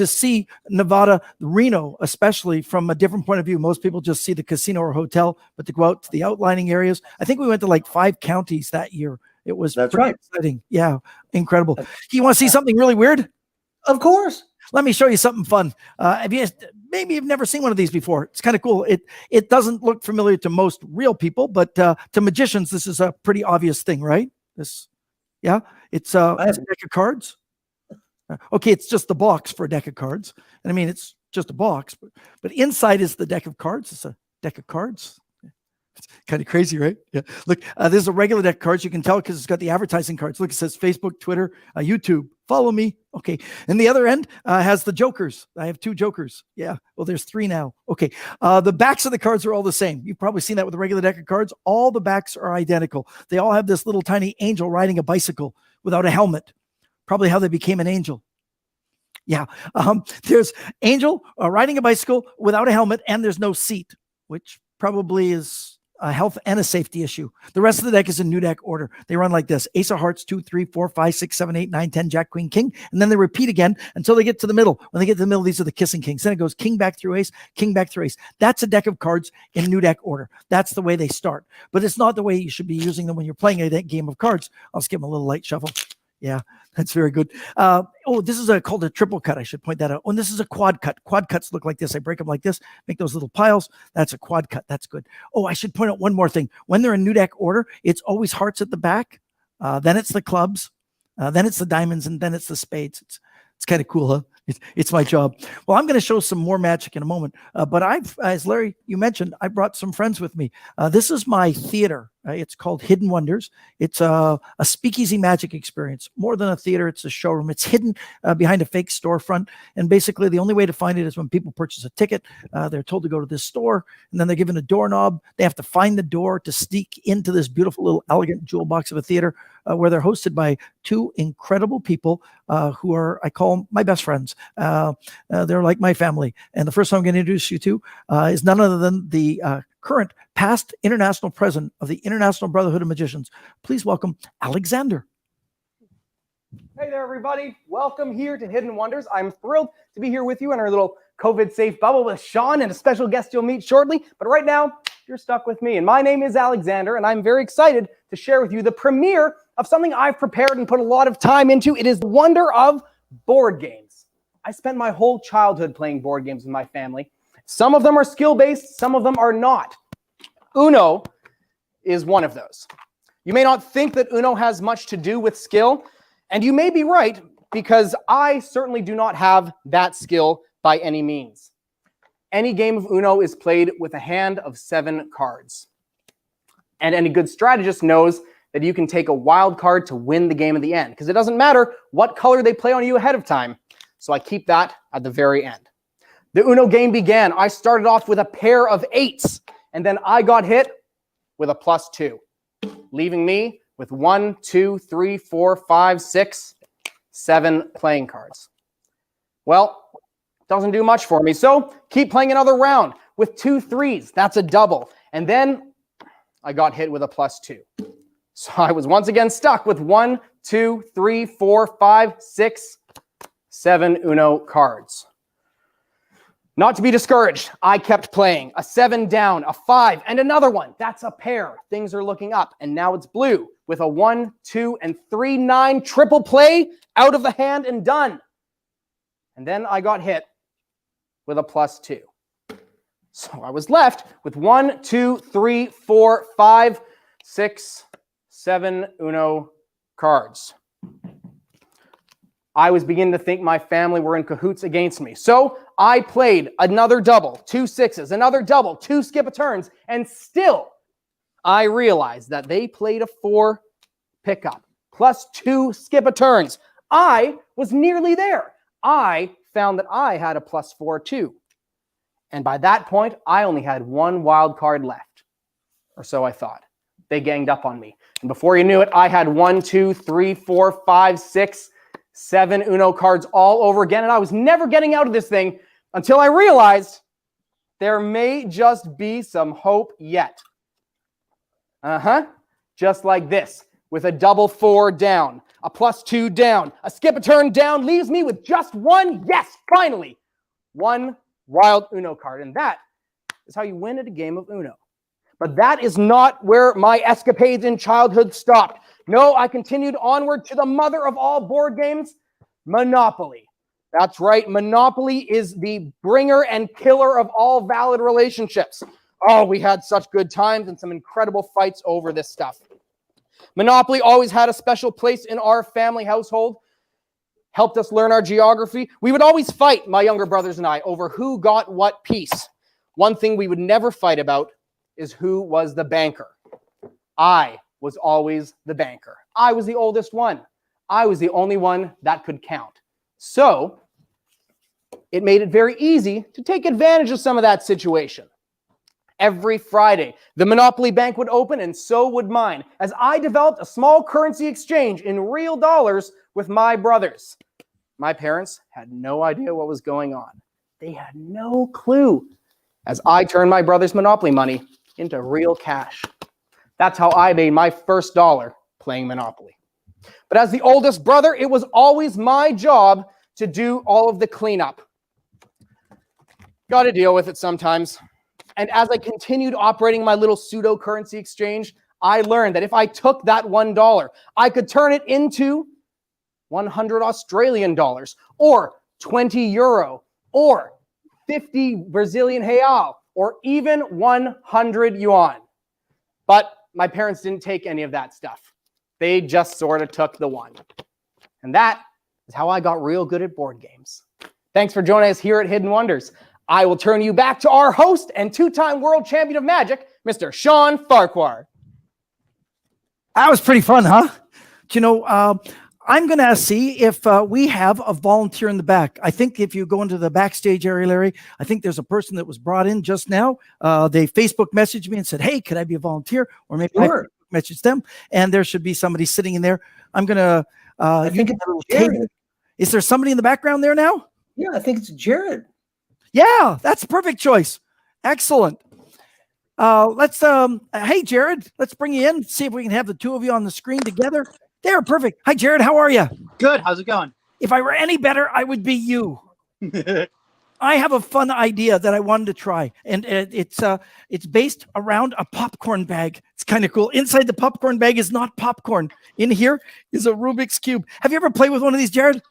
see Nevada, Reno, especially from a different point of view. Most people just see the casino or hotel, but to go out to the outlining areas, I think we went to like 5 counties that year. It was pretty exciting. Yeah, incredible. You want to see something really weird? Of course. Let me show you something fun. Maybe you've never seen one of these before. It's kind of cool. It doesn't look familiar to most real people, but to magicians, this is a pretty obvious thing, right? It's a deck of cards. Okay, it's just the box for a deck of cards. And I mean, it's just a box, but inside is the deck of cards. It's a deck of cards. Kind of crazy, right? Yeah. Look, this is a regular deck of cards. You can tell because it's got the advertising cards. Look, it says Facebook, Twitter, YouTube. Follow me. Okay. And the other end has the jokers. I have 2 jokers. Yeah. Well, there's 3 now. Okay. The backs of the cards are all the same. You've probably seen that with a regular deck of cards. All the backs are identical. They all have this little tiny angel riding a bicycle without a helmet. Probably how they became an angel. Yeah. There's angel riding a bicycle without a helmet, and there's no seat, which probably is a health and a safety issue. The rest of the deck is in new deck order. They run like this: Ace of Hearts, 2, 3, 4, 5, 6, 7, 8, 9, 10, Jack, Queen, King. And then they repeat again until they get to the middle. When they get to the middle, these are the kissing kings. Then it goes King back through Ace, King back through Ace. That's a deck of cards in new deck order. That's the way they start. But it's not the way you should be using them when you're playing a game of cards. I'll just give them a little light shuffle. Yeah, that's very good. This is called a triple cut. I should point that out. Oh, and this is a quad cut. Quad cuts look like this. I break them like this, make those little piles. That's a quad cut. That's good. Oh, I should point out one more thing. When they're in new deck order, it's always hearts at the back. Then it's the clubs. Then it's the diamonds, and then it's the spades. It's kind of cool, huh? It's my job. Well, I'm going to show some more magic in a moment. But as Larry, you mentioned, I brought some friends with me. This is my theater. It's called Hidden Wonders. It's a speakeasy magic experience. More than a theater, it's a showroom. It's hidden behind a fake storefront. And basically, the only way to find it is when people purchase a ticket. They're told to go to this store, and then they're given a doorknob. They have to find the door to sneak into this beautiful little elegant jewel box of a theater where they're hosted by 2 incredible people who are, I call them my best friends. They're like my family. And the first one I'm going to introduce you to is none other than the current past international president of the International Brotherhood of Magicians. Please welcome Alexander. Hey there, everybody. Welcome here to Hidden Wonders. I'm thrilled to be here with you in our little COVID-safe bubble with Sean and a special guest you'll meet shortly. But right now, you're stuck with me. And my name is Alexander, and I'm very excited to share with you the premiere of something I've prepared and put a lot of time into. It is the wonder of board games. I spent my whole childhood playing board games with my family. Some of them are skill-based, some of them are not. Uno is one of those. You may not think that Uno has much to do with skill, and you may be right, because I certainly do not have that skill by any means. Any game of Uno is played with a hand of 7 cards. And any good strategist knows that you can take a wild card to win the game at the end, because it doesn't matter what color they play on you ahead of time. So I keep that at the very end. The Uno game began. I started off with a pair of 8s, and then I got hit with a +2, leaving me with 1, 2, 3, 4, 5, 6, 7 playing cards. Well, doesn't do much for me, so keep playing another round with 2 3s. That's a double. And then I got hit with a +2. So I was once again stuck with 1, 2, 3, 4, 5, 6, 7 Uno cards. Not to be discouraged, I kept playing. A 7 down, a 5, and another one. That's a pair. Things are looking up, and now it's blue with a 1, 2, and 3, 9 triple play out of the hand and done. And then I got hit with a +2. So I was left with 1, 2, 3, 4, 5, 6, 7 Uno cards. I was beginning to think my family were in cahoots against me. So I played another double, 2 6s, another double, 2 skip-a-turns, and still I realized that they played a 4 pickup plus 2 skip-a-turns. I was nearly there. I found that I had a +4 too. And by that point, I only had 1 wild card left, or so I thought. They ganged up on me. And before you knew it, I had 1, 2, 3, 4, 5, 6, 7 Uno cards all over again. And I was never getting out of this thing until I realized there may just be some hope yet. Just like this, with a double 4 down, a +2 down, a skip-a-turn down, leaves me with just 1, yes, finally, 1 wild Uno card. And that is how you win at a game of Uno. But that is not where my escapades in childhood stopped. No, I continued onward to the mother of all board games, Monopoly. That's right, Monopoly is the bringer and killer of all valid relationships. Oh, we had such good times and some incredible fights over this stuff. Monopoly always had a special place in our family household, helped us learn our geography. We would always fight, my younger brothers and I, over who got what piece. One thing we would never fight about is who was the banker. I was always the banker. I was the oldest one. I was the only one that could count. So it made it very easy to take advantage of some of that situation. Every Friday, the Monopoly Bank would open, and so would mine, as I developed a small currency exchange in real dollars with my brothers. My parents had no idea what was going on. They had no clue, as I turned my brother's Monopoly money into real cash. That's how I made my first dollar playing Monopoly. But as the oldest brother, it was always my job to do all of the cleanup. Got to deal with it sometimes. And as I continued operating my little pseudo currency exchange, I learned that if I took that $1, I could turn it into 100 Australian dollars, or 20 euro, or 50 Brazilian real, or even 100 yuan. But my parents didn't take any of that stuff. They just sort of took the one. And that is how I got real good at board games. Thanks for joining us here at Hidden Wonders. I will turn you back to our host and two-time world champion of Magic, Mr. Sean Farquhar. That was pretty fun, huh? You know, I'm going to see if we have a volunteer in the back. I think if you go into the backstage area, Larry, I think there's a person that was brought in just now. They Facebook messaged me and said, hey, could I be a volunteer? Or maybe I message them. And there should be somebody sitting in there. I'm going to... I think it's Jared. Is there somebody in the background there now? Yeah, I think it's Jared. Yeah, that's a perfect choice. Excellent. Hey, Jared, let's bring you in, see if we can have the two of you on the screen together. There, perfect. Hi, Jared, how are you? Good, how's it going? If I were any better, I would be you. I have a fun idea that I wanted to try, and it's based around a popcorn bag. It's kind of cool. Inside the popcorn bag is not popcorn. In here is a Rubik's Cube. Have you ever played with one of these, Jared?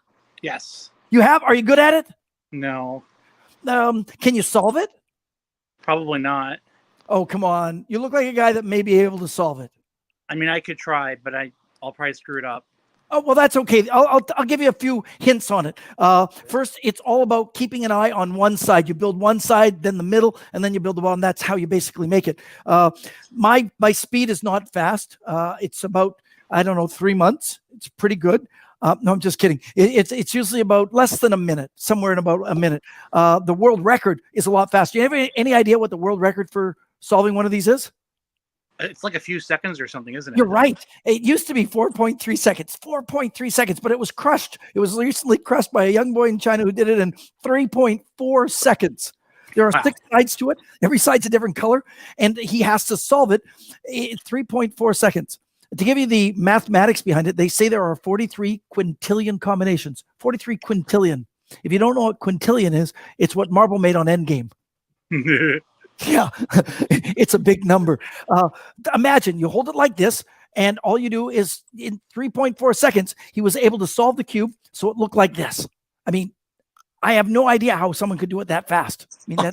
Yes. You have? Are you good at it? No. Can you solve it? Probably not. Oh, come on. You look like a guy that may be able to solve it. I mean, I could try, but I'll probably screw it up. Oh, well, that's okay. I'll give you a few hints on it. First, it's all about keeping an eye on one side. You build one side, then the middle, and then you build the bottom. That's how you basically make it. My speed is not fast. It's about, 3 months. It's pretty good. No, I'm just kidding. It's usually about less than a minute, somewhere in about a minute. The world record is a lot faster. You have any idea what the world record for solving one of these is? It's like a few seconds or something, isn't it? You're right. It used to be 4.3 seconds, 4.3 seconds, but it was crushed. It was recently crushed by a young boy in China who did it in 3.4 seconds. There are 6 sides to it. Every side's a different color, and he has to solve it in 3.4 seconds. To give you the mathematics behind it, they say there are 43 quintillion combinations. 43 quintillion. If you don't know what quintillion is, it's what Marvel made on Endgame. Yeah, it's a big number. Imagine you hold it like this, and all you do is in 3.4 seconds, he was able to solve the cube so it looked like this. I mean, I have no idea how someone could do it that fast. I mean,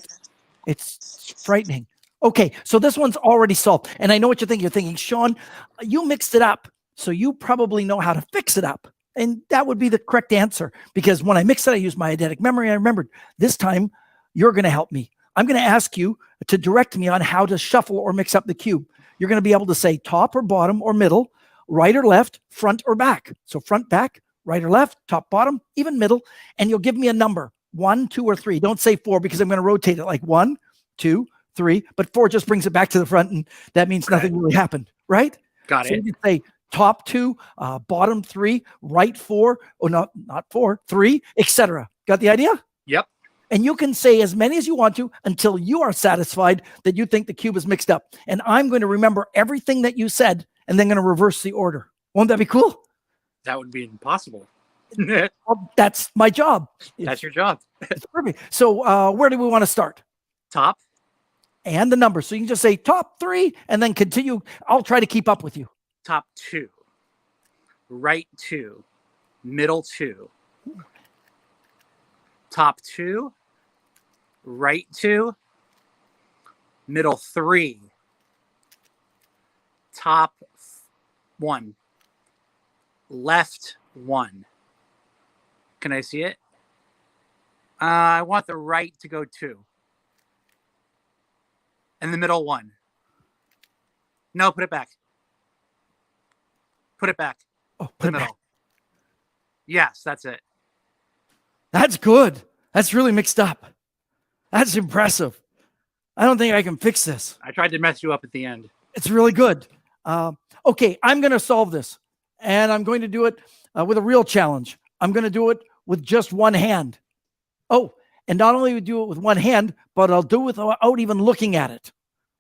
it's frightening. Okay, so this one's already solved. And I know what you're thinking. You're thinking, Sean, you mixed it up, so you probably know how to fix it up. And that would be the correct answer, because when I mixed it, I used my eidetic memory. I remembered this time you're going to help me. I'm going to ask you to direct me on how to shuffle or mix up the cube. You're going to be able to say top or bottom or middle, right or left, front or back. So front, back, right or left, top, bottom, even middle. And you'll give me a number, 1, 2, or 3. Don't say 4, because I'm going to rotate it like 1, 2, 3. But 4 just brings it back to the front, and that means nothing really happened, right? Got So it. you can say top 2, bottom 3, right 4, or not 4, 3, etc. Got the idea? Yep. And you can say as many as you want to until you are satisfied that you think the cube is mixed up. And I'm going to remember everything that you said and then going to reverse the order. Won't that be cool? That would be impossible. Well, that's my job. That's your job. It's perfect. So where do we want to start? Top. And the number. So you can just say top 3 and then continue. I'll try to keep up with you. Top 2. Right 2. Middle 2. Top 2. Right 2. Middle 3. Top 1. Left 1. Can I see it? I want the right to go 2. And the middle 1. No, put it back. Put it back. Oh, put it middle. back. Yes, that's it. That's good. That's really mixed up. That's impressive. I don't think I can fix this. I tried to mess you up at the end. It's really good. Okay, I'm going to solve this. And I'm going to do it with a real challenge. I'm going to do it with just one hand. Oh, and not only would do it with one hand, but I'll do it without even looking at it,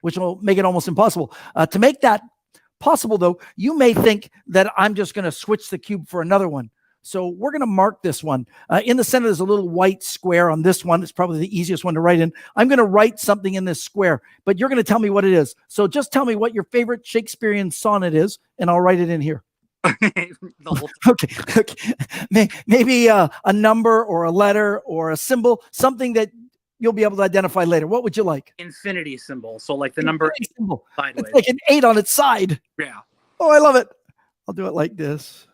which will make it almost impossible. To make that possible, though, you may think that I'm just going to switch the cube for another one. So we're going to mark this one. In the center, there's a little white square on this one. It's probably the easiest one to write in. I'm going to write something in this square, but you're going to tell me what it is. So just tell me what your favorite Shakespearean sonnet is, and I'll write it in here. Okay. Maybe a number or a letter or a symbol, something that you'll be able to identify later. What would you like? Infinity symbol. So like the number 8 symbol. sideways. It's like an 8 on its side. Yeah. Oh, I love it. I'll do it like this.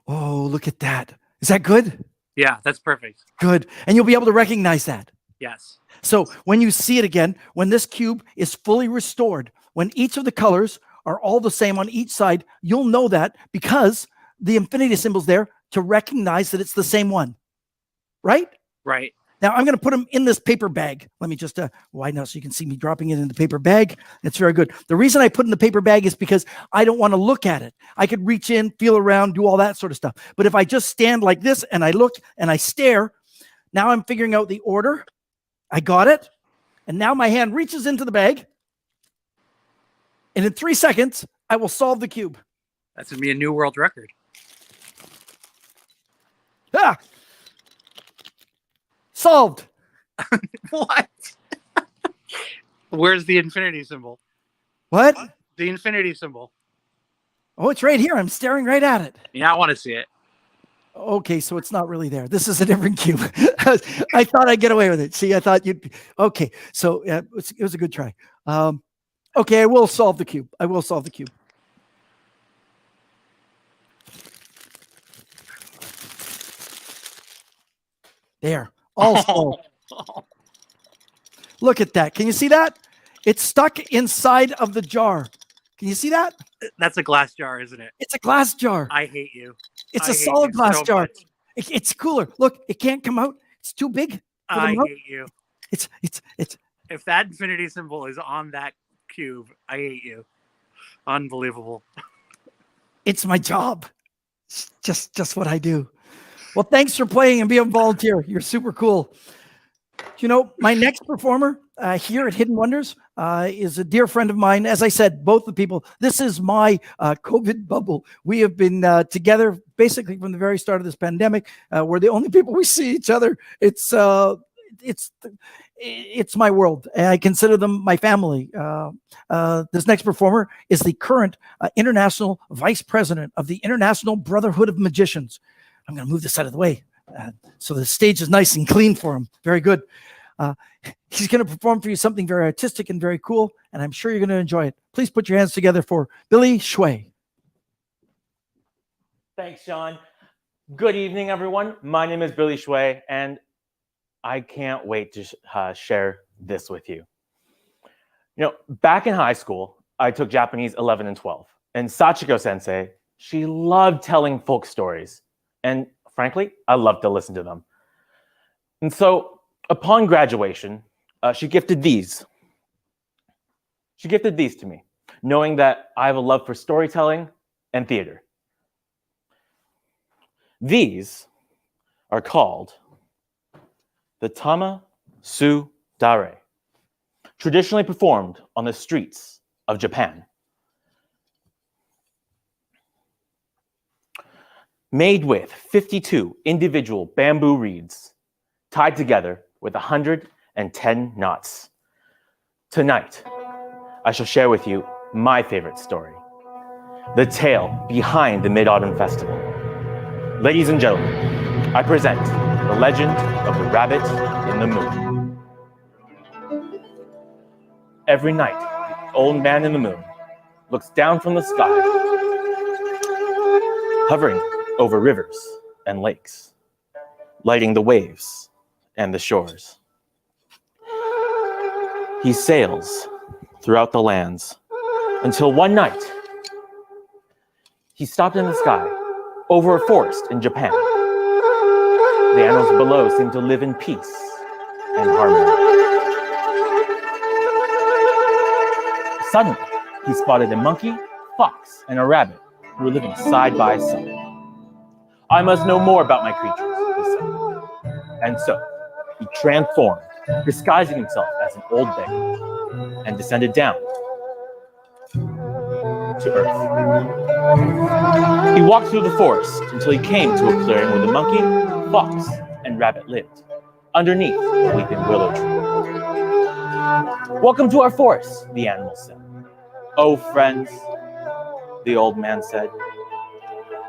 Oh, look at that. Is that good? Yeah, that's perfect. Good. And you'll be able to recognize that. Yes. So when you see it again, when this cube is fully restored, when each of the colors are all the same on each side, you'll know that because the infinity symbol's there to recognize that it's the same one. Right? Right. Now I'm going to put them in this paper bag. Let me just widen out so you can see me dropping it in the paper bag. It's very good. The reason I put in the paper bag is because I don't want to look at it. I could reach in, feel around, do all that sort of stuff. But if I just stand like this and I look and I stare, now I'm figuring out the order. I got it. And now my hand reaches into the bag. And in 3 seconds, I will solve the cube. That's going to be a new world record. Ah! Solved. What? Where's the infinity symbol? What? The infinity symbol. Oh, it's right here. I'm staring right at it. Yeah, I want to see it. Okay, so it's not really there. This is a different cube. I thought I'd get away with it. See, I thought you'd... Okay, so it was a good try. Okay, I will solve the cube. I will solve the cube. There. All solved. Look at that. Can you see that? It's stuck inside of the jar. Can you see that? That's a glass jar, isn't it? It's a glass jar. I hate you. It's I a hate solid you glass so jar. much. It's cooler. Look, it can't come out. It's too big. for the I mouth. hate you. It's. If that infinity symbol is on that cube, I hate you. Unbelievable. It's my job. It's just what I do. Well, thanks for playing and being a volunteer. You're super cool. You know, my next performer here at Hidden Wonders is a dear friend of mine. As I said, both the people, this is my COVID bubble. We have been together basically from the very start of this pandemic. We're the only people we see each other. It's my world. I consider them my family. This next performer is the current international vice president of the International Brotherhood of Magicians. I'm going to move this out of the way so the stage is nice and clean for him. Very good. He's going to perform for you something very artistic and very cool, and I'm sure you're going to enjoy it. Please put your hands together for Billy Shui. Thanks, Sean. Good evening, everyone. My name is Billy Shui, and I can't wait to share this with you. You know, back in high school, I took Japanese 11 and 12, and Sachiko sensei, she loved telling folk stories. And frankly, I love to listen to them. And so upon graduation, she gifted these. She gifted these to me, knowing that I have a love for storytelling and theater. These are called the Tama Su Dare, traditionally performed on the streets of Japan. Made with 52 individual bamboo reeds, tied together with 110 knots. Tonight, I shall share with you my favorite story, the tale behind the Mid-Autumn Festival. Ladies and gentlemen, I present the legend of the rabbit in the moon. Every night, the old man in the moon looks down from the sky, hovering over rivers and lakes, lighting the waves and the shores. He sails throughout the lands until one night he stopped in the sky over a forest in Japan. The animals below seemed to live in peace and harmony. Suddenly, he spotted a monkey, fox, and a rabbit who were living side by side. "I must know more about my creatures," he said. And so, he transformed, disguising himself as an old beggar, and descended down to earth. He walked through the forest until he came to a clearing where the monkey, fox, and rabbit lived, underneath a weeping willow tree. "Welcome to our forest," the animals said. "Oh, friends," the old man said,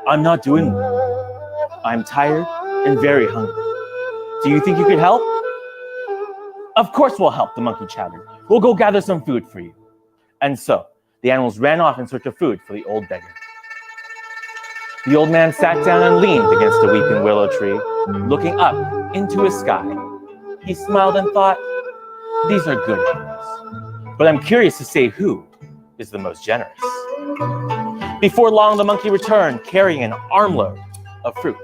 "I'm not doing well. I'm tired and very hungry. Do you think you could help?" "Of course we'll help," the monkey chattered. "We'll go gather some food for you." And so, the animals ran off in search of food for the old beggar. The old man sat down and leaned against a weeping willow tree, looking up into his sky. He smiled and thought, "These are good animals, but I'm curious to say who is the most generous." Before long, the monkey returned, carrying an armload of fruit.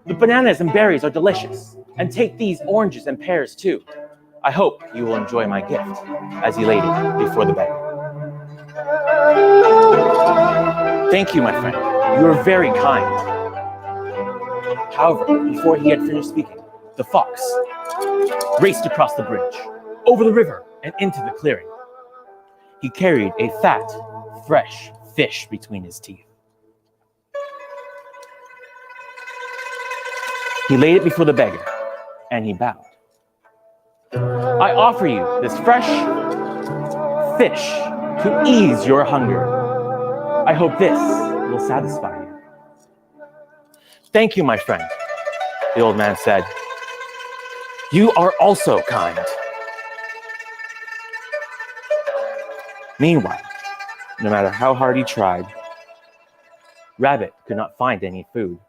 "The bananas and berries are delicious, and take these oranges and pears too. I hope you will enjoy my gift," as he laid it before the beggar. "Thank you, my friend. You are very kind." However, before he had finished speaking, the fox raced across the bridge, over the river, and into the clearing. He carried a fat, fresh fish between his teeth. He laid it before the beggar, and he bowed. "I offer you this fresh fish to ease your hunger. I hope this will satisfy you." "Thank you, my friend," the old man said. "You are also kind." Meanwhile, no matter how hard he tried, Rabbit could not find any food.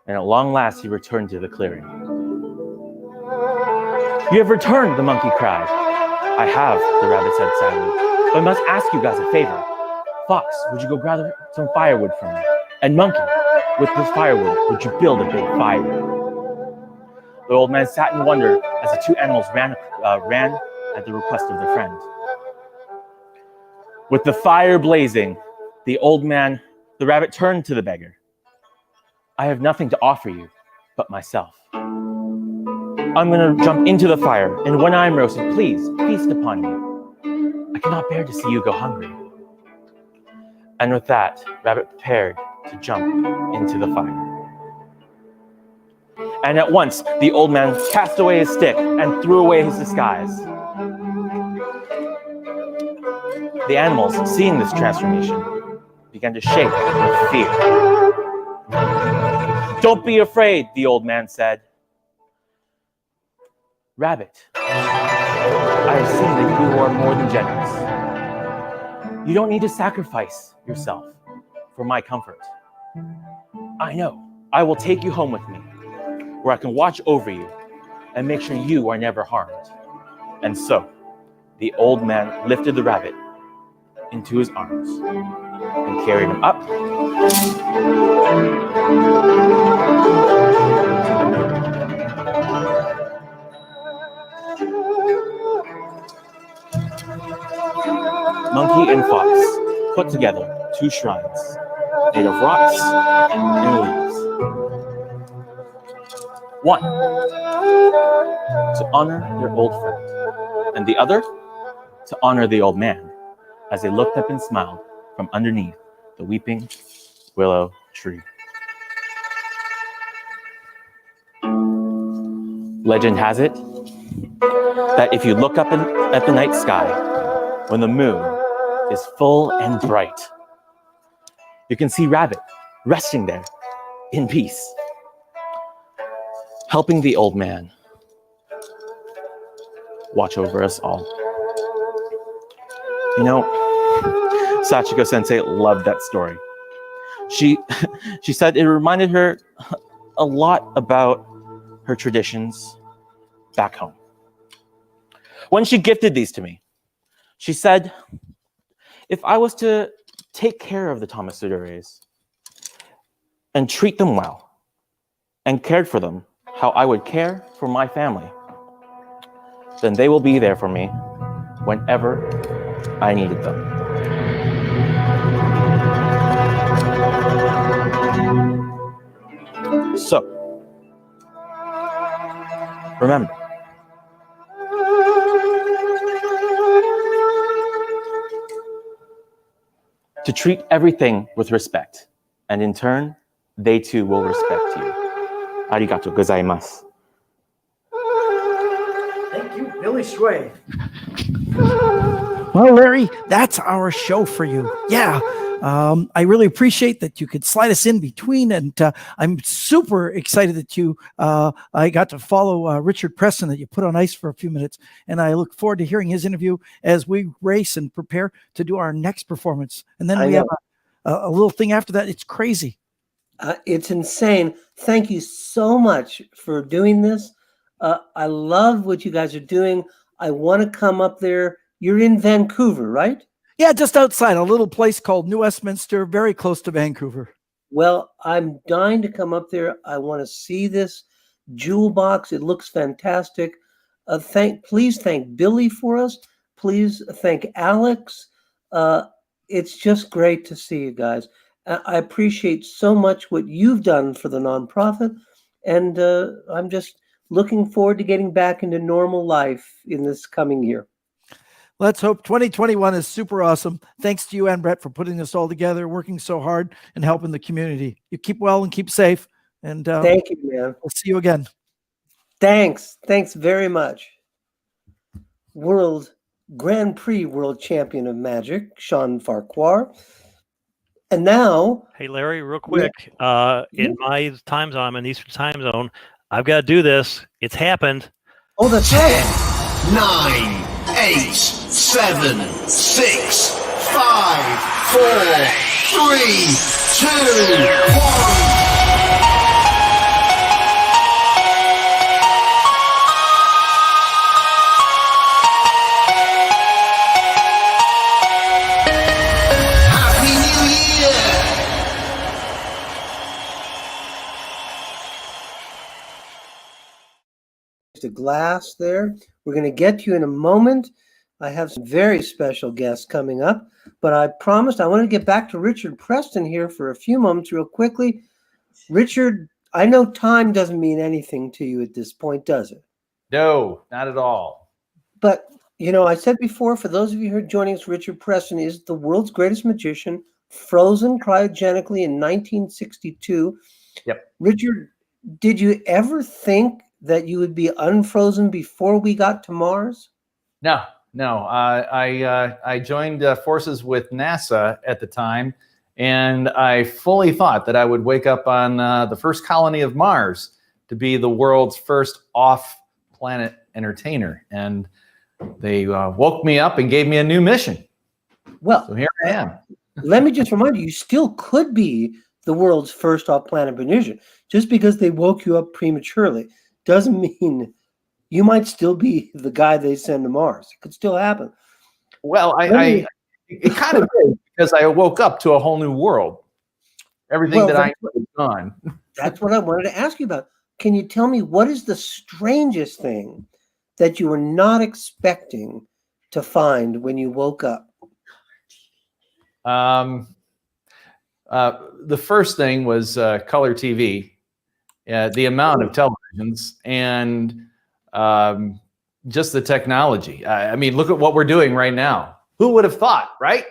And at long last, he returned to the clearing. "You have returned," the monkey cried. "I have," the rabbit said sadly, "but I must ask you guys a favor. Fox, would you go gather some firewood for me? And monkey, with this firewood, would you build a big fire?" The old man sat in wonder as the two animals ran at the request of their friend. With the fire blazing, the rabbit turned to the beggar. "I have nothing to offer you but myself. I'm going to jump into the fire, and when I'm roasted, please feast upon me. I cannot bear to see you go hungry." And with that, Rabbit prepared to jump into the fire. And at once, the old man cast away his stick and threw away his disguise. The animals, seeing this transformation, began to shake with fear. "Don't be afraid," the old man said. "Rabbit, I have seen that you are more than generous. You don't need to sacrifice yourself for my comfort. I know. I will take you home with me, where I can watch over you and make sure you are never harmed." And so, the old man lifted the rabbit into his arms and carried him up to the moon. Monkey and fox put together two shrines made of rocks and leaves. One to honor their old friend, and the other to honor the old man as they looked up and smiled from underneath the weeping willow tree. Legend has it that if you look up at the night sky when the moon is full and bright, you can see Rabbit resting there in peace, helping the old man watch over us all. You know, Sachiko Sensei loved that story. She said it reminded her a lot about her traditions back home. When she gifted these to me, she said, if I was to take care of the Thomasudores and treat them well and cared for them how I would care for my family, then they will be there for me whenever I needed them. So, remember, to treat everything with respect, and in turn, they too will respect you. Arigato gozaimasu. Thank you, Billy Shui. Well, Larry, that's our show for you. Yeah. I really appreciate that you could slide us in between, and I'm super excited that I got to follow Richard Preston, that you put on ice for a few minutes, and I look forward to hearing his interview as we race and prepare to do our next performance. And then we have a little thing after that. It's crazy. It's insane. Thank you so much for doing this. I love what you guys are doing. I want to come up there. You're in Vancouver, right? Yeah, just outside, a little place called New Westminster, very close to Vancouver. Well, I'm dying to come up there. I want to see this jewel box. It looks fantastic. Please thank Billy for us. Please thank Alex. It's just great to see you guys. I appreciate so much what you've done for the nonprofit, and I'm just looking forward to getting back into normal life in this coming year. Let's hope 2021 is super awesome. Thanks to you and Brett for putting this all together, working so hard and helping the community. You keep well and keep safe. And thank you, man. We'll see you again. Thanks. Thanks very much. Grand Prix World Champion of Magic, Sean Farquhar. And now, hey Larry, real quick, in my time zone, I'm in Eastern time zone. I've got to do this. It's happened. Oh, that's 10, 9, 8, 7, 6, 5, 4, 3, 2, 1. The glass there. We're going to get to you in a moment. I have some very special guests coming up, but I promised I want to get back to Richard Preston here for a few moments real quickly. Richard, I know time doesn't mean anything to you at this point, does it? No, not at all. But, I said before, for those of you who are joining us, Richard Preston is the world's greatest magician, frozen cryogenically in 1962. Yep. Richard, did you ever think that you would be unfrozen before we got to Mars? No. I joined forces with NASA at the time, and I fully thought that I would wake up on the first colony of Mars to be the world's first off-planet entertainer. And they woke me up and gave me a new mission. Well, so here I am. Let me just remind you, you still could be the world's first off-planet magician. Just because they woke you up prematurely doesn't mean you might still be the guy they send to Mars. It could still happen. Well, it kind of did, because I woke up to a whole new world. Everything that I knew was gone. That's what I wanted to ask you about. Can you tell me what is the strangest thing that you were not expecting to find when you woke up? The first thing was color TV. The amount of televisions and just the technology. I mean, look at what we're doing right now. Who would have thought, right?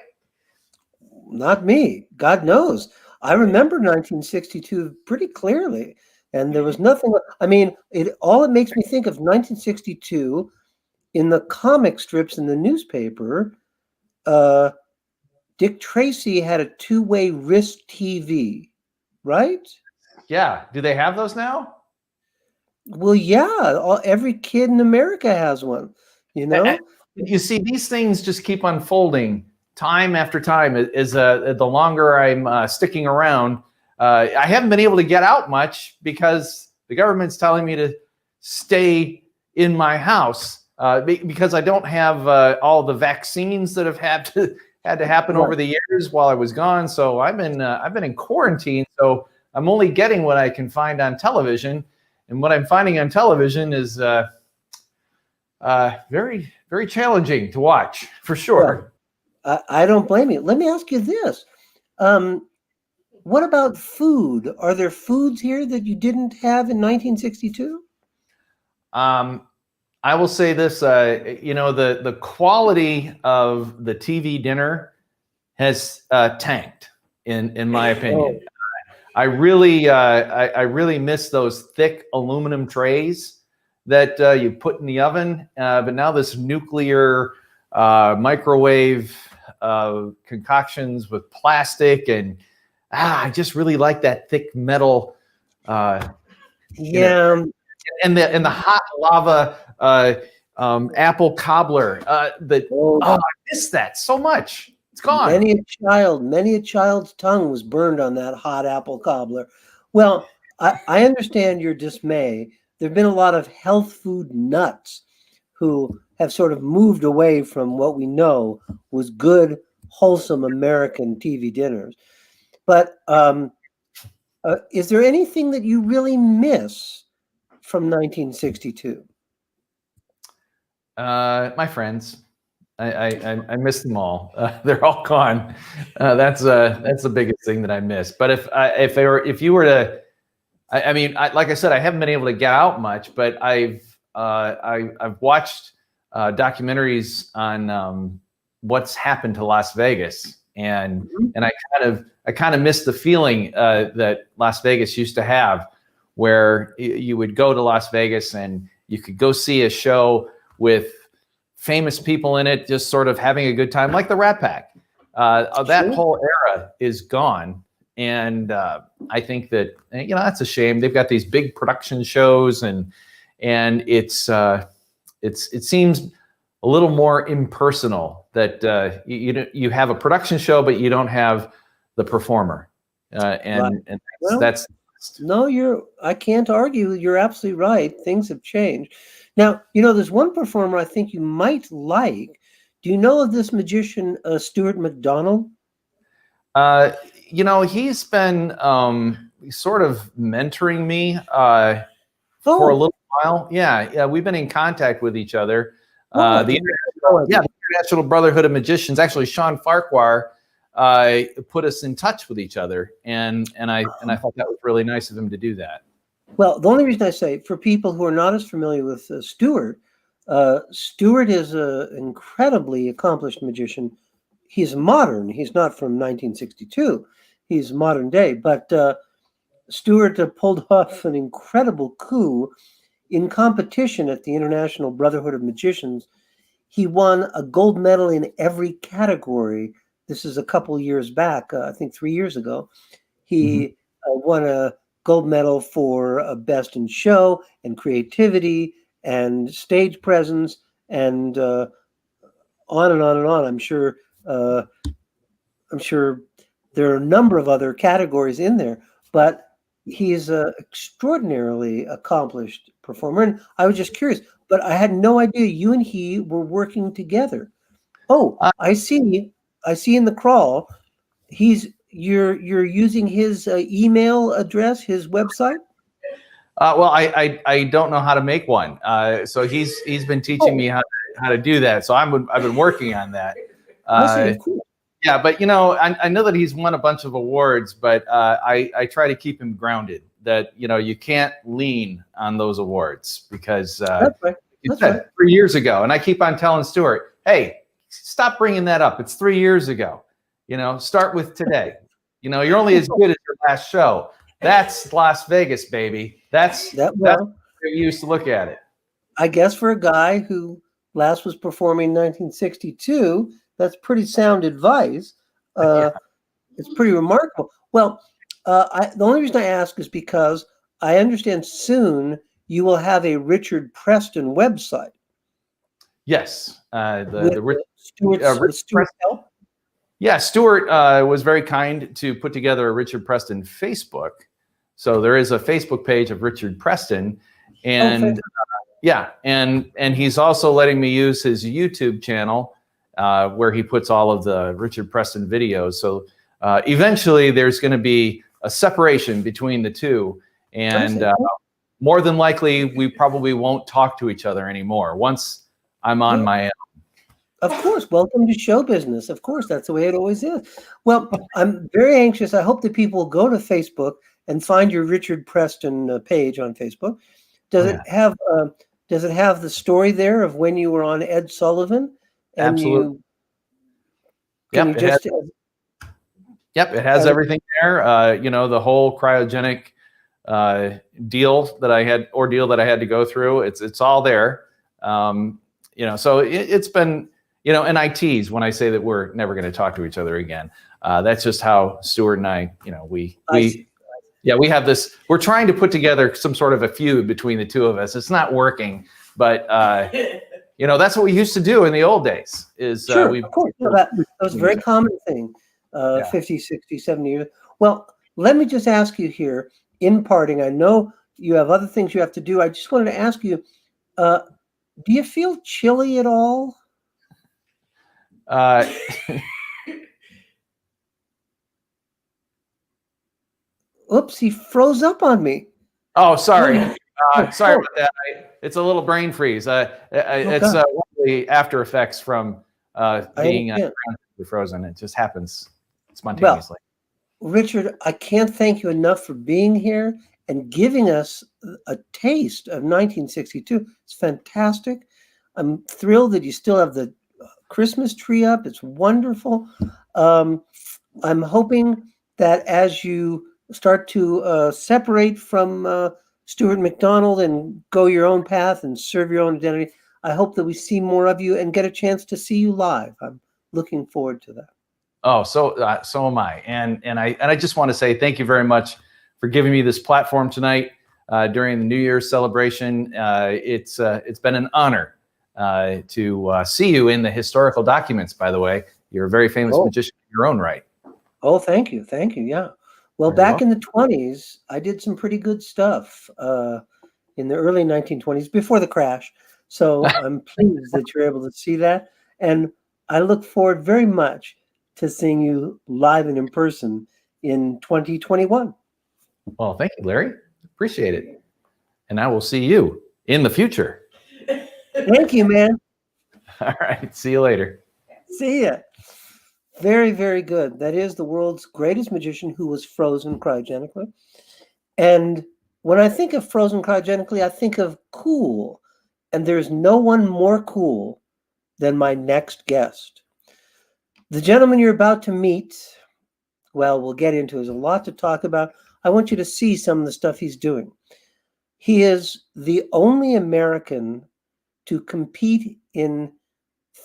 Not me. God knows. I remember 1962 pretty clearly, and there was nothing. I mean, all it makes me think of 1962 in the comic strips in the newspaper. Dick Tracy had a two-way wrist TV, right? Yeah. Do they have those now? Well, yeah. Every kid in America has one, You see, these things just keep unfolding time after time. The longer I'm sticking around, I haven't been able to get out much because the government's telling me to stay in my house because I don't have all the vaccines that have had to happen over the years while I was gone. So I've been in quarantine. So I'm only getting what I can find on television, and what I'm finding on television is very, very challenging to watch, for sure. Well, I don't blame you. Let me ask you this. What about food? Are there foods here that you didn't have in 1962? I will say this, the quality of the TV dinner has tanked, in my opinion. I really miss those thick aluminum trays that you put in the oven, but now this nuclear microwave concoctions with plastic, and I just really like that thick metal. And the hot lava apple cobbler. I miss that so much. It's gone. Many a child's tongue was burned on that hot apple cobbler. Well, I understand your dismay. There have been a lot of health food nuts who have sort of moved away from what we know was good, wholesome American TV dinners. But is there anything that you really miss from 1962? My friends. I miss them all. They're all gone. That's the biggest thing that I miss. But if you were to, like I said, I haven't been able to get out much, but I've watched documentaries on what's happened to Las Vegas, and I kind of miss the feeling that Las Vegas used to have, where you would go to Las Vegas and you could go see a show with famous people in it, just sort of having a good time, like the Rat Pack. That whole era is gone, and I think that that's a shame. They've got these big production shows, and it seems a little more impersonal. That you have a production show, but you don't have the performer, and that's. No, I can't argue. You're absolutely right. Things have changed. Now, there's one performer I think you might like. Do you know of this magician, Stuart McDonald? He's been sort of mentoring me for a little while. Yeah, we've been in contact with each other. The International Brotherhood of Magicians, actually, Sean Farquhar put us in touch with each other, and I thought that was really nice of him to do that. Well, the only reason I say, for people who are not as familiar with Stuart, Stuart is an incredibly accomplished magician. He's modern. He's not from 1962. He's modern day. But Stuart pulled off an incredible coup in competition at the International Brotherhood of Magicians. He won a gold medal in every category. This is a couple years back, I think 3 years ago. He won a gold medal for best in show and creativity and stage presence and on and on and on. I'm sure there are a number of other categories in there, but he's an extraordinarily accomplished performer. And I was just curious, but I had no idea you and he were working together. Oh, I see in the crawl, you're using his email address, his website? Well, I don't know how to make one. So he's been teaching me how to do that. So I've been working on that. Cool. Yeah, but I know that he's won a bunch of awards, but I try to keep him grounded. That you can't lean on those awards because That's right. you said 3 years ago, and I keep on telling Stuart, hey, stop bringing that up. It's 3 years ago. Start with today. You're only as good as your last show. That's Las Vegas, baby. That's how you used to look at it. I guess for a guy who last was performing in 1962, that's pretty sound advice. It's pretty remarkable. Well, the only reason I ask is because I understand soon you will have a Richard Preston website. Yes, Stuart's help. Yeah, Stuart was very kind to put together a Richard Preston Facebook. So there is a Facebook page of Richard Preston, and Yeah, and he's also letting me use his YouTube channel where he puts all of the Richard Preston videos. So eventually there's going to be a separation between the two, and more than likely we probably won't talk to each other anymore once I'm on my own. Of course, welcome to show business. Of course, that's the way it always is. Well, I'm very anxious. I hope that people will go to Facebook and find your Richard Preston page on Facebook. Does it have the story there of when you were on Ed Sullivan? And Absolutely. Yep, it has everything there. You know, the whole cryogenic ordeal that I had to go through. It's all there. You know, so it's been, you know, and I tease when I say that we're never going to talk to each other again. That's just how Stuart and I, you know, we have this, we're trying to put together some sort of a feud between the two of us. It's not working, but, you know, that's what we used to do in the old days is of course. That was a very common thing, 50, 60, 70 years. Well, let me just ask you here in parting, I know you have other things you have to do. I just wanted to ask you, do you feel chilly at all? Oops, he froze up on me. Oh, sorry. Sorry about that. It's a little brain freeze. It's one of the after effects from being frozen. It just happens spontaneously. Well, Richard, I can't thank you enough for being here and giving us a taste of 1962. It's fantastic. I'm thrilled that you still have the Christmas tree up. It's wonderful. I'm hoping that as you start to separate from Stuart McDonald and go your own path and serve your own identity, I hope that we see more of you and get a chance to see you live. I'm looking forward to that. Oh, so am I. And I just want to say thank you very much for giving me this platform tonight during the New Year's celebration. It's been an honor to see you in the historical documents, by the way. You're a very famous magician in your own right. Oh, thank you. Thank you. Yeah. Well, back in the 20s, I did some pretty good stuff in the early 1920s before the crash. So I'm pleased that you're able to see that. And I look forward very much to seeing you live and in person in 2021. Well, thank you, Larry. Appreciate it. And I will see you in the future. Thank you, man. All right. See you later. See ya. Very, very good. That is the world's greatest magician who was frozen cryogenically. And when I think of frozen cryogenically, I think of cool. And there's no one more cool than my next guest. The gentleman you're about to meet, well, we'll get into. There's a lot to talk about. I want you to see some of the stuff he's doing. He is the only American to compete in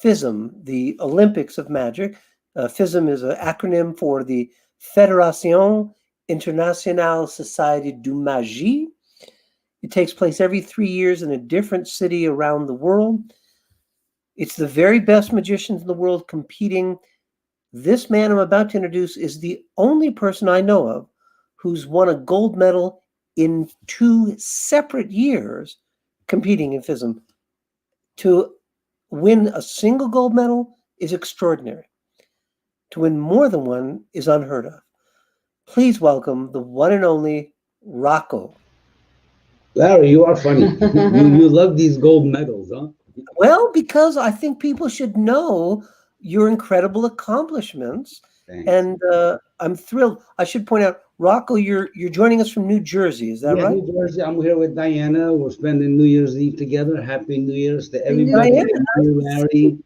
FISM, the Olympics of Magic. FISM is an acronym for the Fédération Internationale Société de Magie. It takes place every 3 years in a different city around the world. It's the very best magicians in the world competing. This man I'm about to introduce is the only person I know of who's won a gold medal in 2 separate years competing in FISM. To win a single gold medal is extraordinary. To win more than one is unheard of. Please welcome the one and only Rocco. Larry, you are funny. you love these gold medals, huh? Well, because I think people should know your incredible accomplishments. Thanks. And I'm thrilled. I should point out, Rocco, you're joining us from New Jersey. Is that right? New Jersey. I'm here with Diana. We're spending New Year's Eve together. Happy New Year's to everybody. Larry,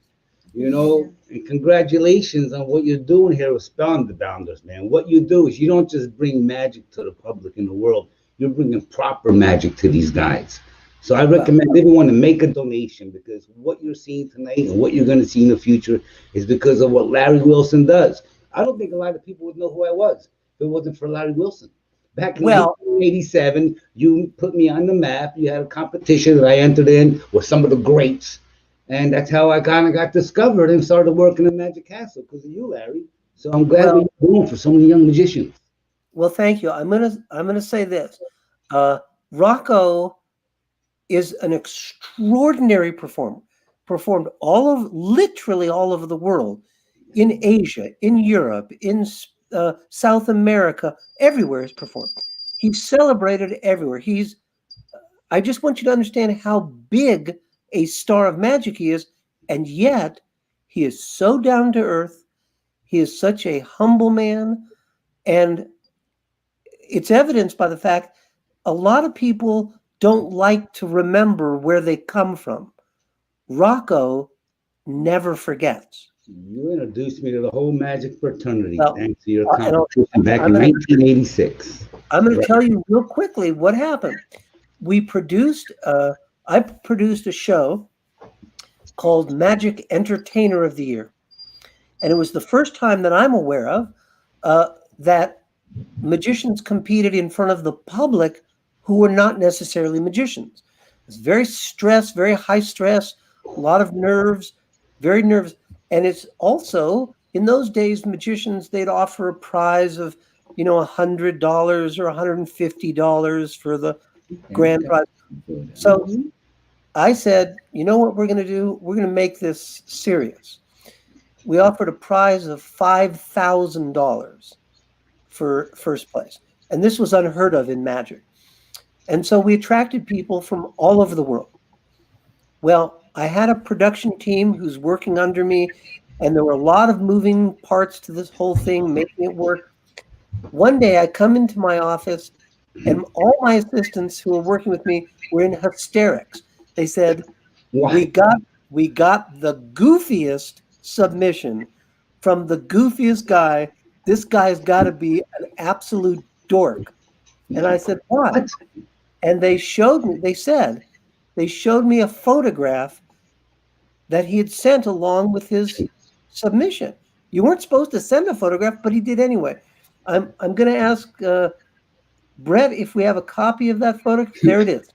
you know, and congratulations on what you're doing here with Spellbinders, man. What you do is you don't just bring magic to the public in the world. You're bringing proper magic to these guys. So I recommend everyone to make a donation, because what you're seeing tonight and what you're going to see in the future is because of what Larry Wilson does. I don't think a lot of people would know who I was if it wasn't for Larry Wilson. Back in 1987, you put me on the map. You had a competition that I entered in with some of the greats. And that's how I kind of got discovered and started working in Magic Castle because of you, Larry. So I'm glad what you're doing for so many young magicians. Well, thank you. I'm gonna say this. Rocco is an extraordinary performer, performed literally all over the world, in Asia, in Europe, in South America, everywhere he's performed. He's celebrated everywhere. I just want you to understand how big a star of magic he is, and yet he is so down to earth. He is such a humble man, and it's evidenced by the fact a lot of people don't like to remember where they come from. Rocco never forgets. You introduced me to the whole magic fraternity Well, thanks to your and I'll- competition back I'm in gonna- 1986. I'm going to tell you real quickly what happened. I produced a show called Magic Entertainer of the Year. And it was the first time that I'm aware of that magicians competed in front of the public who were not necessarily magicians. It's very stressed, very high stress, a lot of nerves, very nervous. And it's also, in those days, magicians, they'd offer a prize of, $100 or $150 for the grand prize. So I said, you know what we're going to do? We're going to make this serious. We offered a prize of $5,000 for first place. And this was unheard of in magic. And so we attracted people from all over the world. Well, I had a production team who's working under me, and there were a lot of moving parts to this whole thing, making it work. One day I come into my office, and all my assistants who were working with me were in hysterics. They said, we got the goofiest submission from the goofiest guy. This guy's got to be an absolute dork. And I said, why? And they showed me a photograph that he had sent along with his submission. You weren't supposed to send a photograph, but he did anyway. I'm going to ask Brett if we have a copy of that photo. There it is.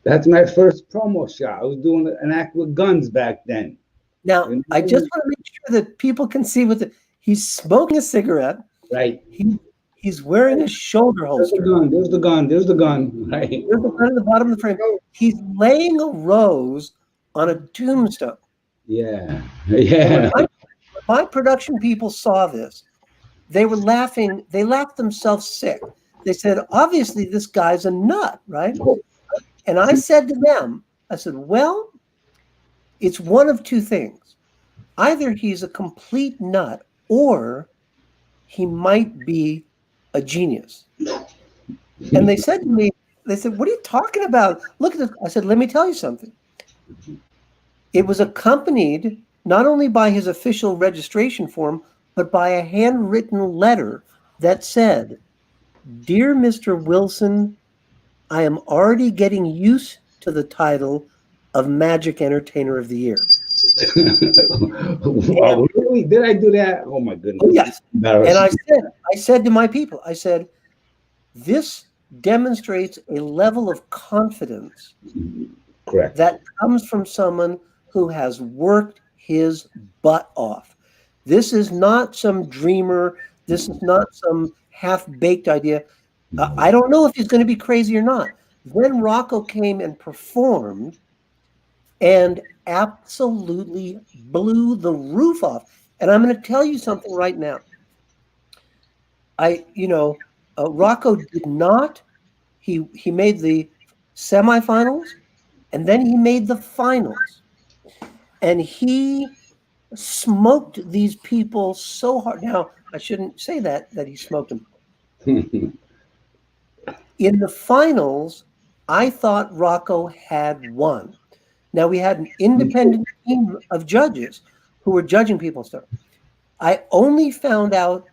That's my first promo shot. I was doing an act with guns back then. Now, I just want to make sure that people can see he's smoking a cigarette. Right. He's wearing a shoulder holster. There's the gun. There's the gun. Right. There's the gun at the bottom of the frame. He's laying a rose on a tombstone. Yeah. Yeah. When my production people saw this, they were laughing. They laughed themselves sick. They said, obviously, this guy's a nut, right? And I said to them, I said, well, it's one of two things. Either he's a complete nut or he might be a genius. And they said to me, what are you talking about? Look at this. I said, let me tell you something. It was accompanied not only by his official registration form, but by a handwritten letter that said, Dear Mr. Wilson, I am already getting used to the title of Magic Entertainer of the Year. Wow, really? Did I do that? Oh my goodness. Oh, yes. And I said to my people, I said, this demonstrates a level of confidence Correct. that comes from someone who has worked his butt off. This is not some dreamer. This is not some half-baked idea. I don't know if he's going to be crazy or not. Then Rocco came and performed and absolutely blew the roof off. And I'm going to tell you something right now. Rocco did not. He made the semifinals, and then he made the finals. And he smoked these people so hard. Now, I shouldn't say that he smoked them. In the finals, I thought Rocco had won. Now, we had an independent team of judges who were judging people and stuff. I only found out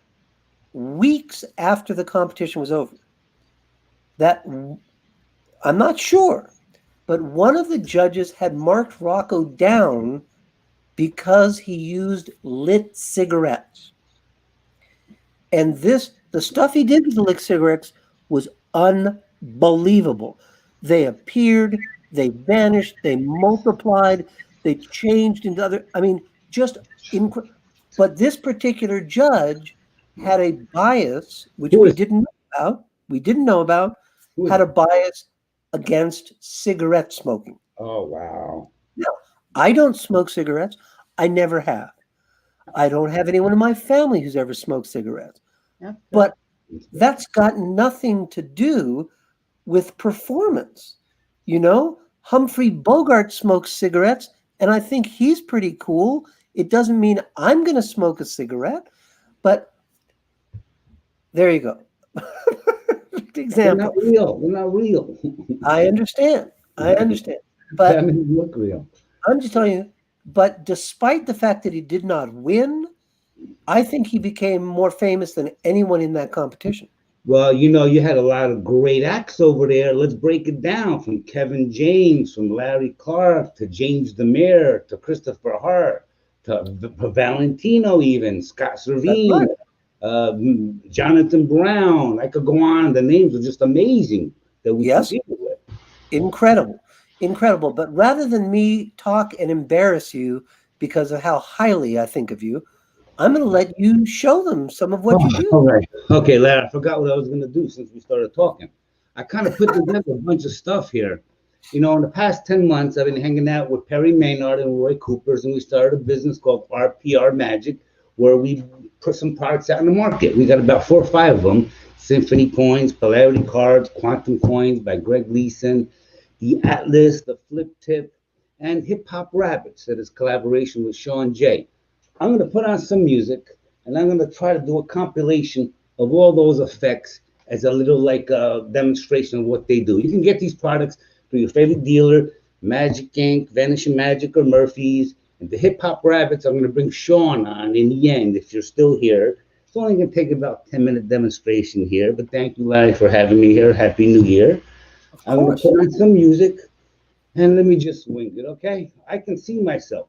weeks after the competition was over that, I'm not sure, but one of the judges had marked Rocco down because he used lit cigarettes. And the stuff he did with the lit cigarettes was unbelievable. They appeared, they vanished, they multiplied, they changed into other, but this particular judge had a bias, which we didn't know about, had a bias against cigarette smoking. Oh, wow. Now, I don't smoke cigarettes. I never have. I don't have anyone in my family who's ever smoked cigarettes. But that's got nothing to do with performance. You know, Humphrey Bogart smokes cigarettes, and I think he's pretty cool. It doesn't mean I'm going to smoke a cigarette, but there you go. Example. They're not real. They're not real. I understand. I understand. But look real. I'm just telling you, but despite the fact that he did not win, I think he became more famous than anyone in that competition. Well, you know, you had a lot of great acts over there. Let's break it down from Kevin James, from Larry Clark, to James Demare, to Christopher Hart, to Valentino even, Scott Servine, Jonathan Brown. I could go on. The names are just amazing that we competed with. Incredible. Incredible. But rather than me talk and embarrass you because of how highly I think of you, I'm going to let you show them some of what you do. All right. Okay, Larry, I forgot what I was going to do since we started talking. I kind of put together a bunch of stuff here. You know, in the past 10 months, I've been hanging out with Perry Maynard and Roy Coopers, and we started a business called RPR Magic, where we put some products out in the market. We got about 4 or 5 of them: Symphony Coins, Polarity Cards, Quantum Coins by Greg Leeson, the Atlas, the Flip Tip, and Hip Hop Rabbits, that is collaboration with Sean J. I'm going to put on some music, and I'm going to try to do a compilation of all those effects as a little like demonstration of what they do. You can get these products through your favorite dealer, Magic Inc., Vanishing Magic, or Murphy's. And the Hip Hop Rabbits, I'm going to bring Sean on in the end if you're still here. It's only going to take about 10-minute demonstration here, but thank you, Larry, for having me here. Happy New Year. I'm going to put on some music, and let me just wing it, okay? I can see myself.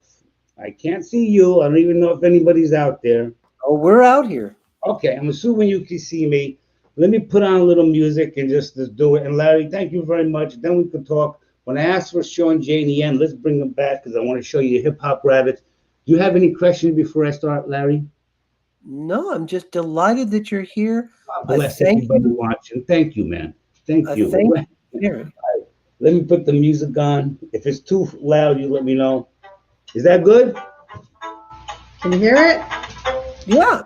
I can't see you. I don't even know if anybody's out there. Oh, we're out here. Okay, I'm assuming you can see me. Let me put on a little music and just do it. And Larry, thank you very much. Then we can talk. When I ask for Sean J in the end, let's bring him back because I want to show you Hip Hop Rabbits. Do you have any questions before I start, Larry? No, I'm just delighted that you're here. Bless everybody watching. Thank you, man. Thank you. Thank you. Let me put the music on. If it's too loud, you let me know. Is that good? Can you hear it? Yeah.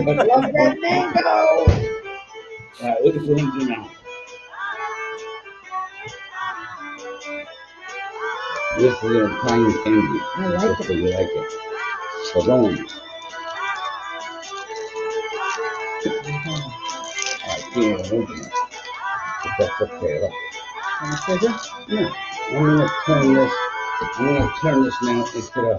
Let that thing go. All right, what is it going to do now? This is an Italian candy. I like it. You like it. So go on. I can't open it. But that's okay. Look. Yeah. I'm going to turn this. I'm going to turn this now into the.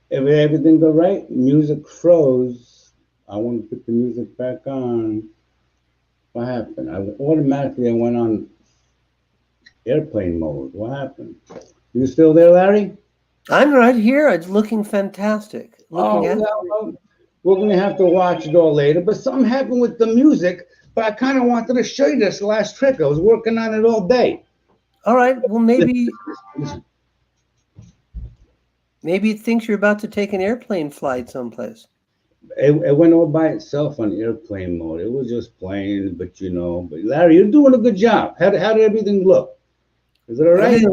If everything go right, music froze. I want to put the music back on. What happened? I went on airplane mode. What happened? You still there, Larry? I'm right here. It's looking fantastic. Looking at well, we're going to have to watch it all later. But something happened with the music. But I kind of wanted to show you this last trick. I was working on it all day. All right. Well, maybe it thinks you're about to take an airplane flight someplace. It went all by itself on airplane mode. It was just playing, but you know. But Larry, you're doing a good job. How did everything look? Is it all right?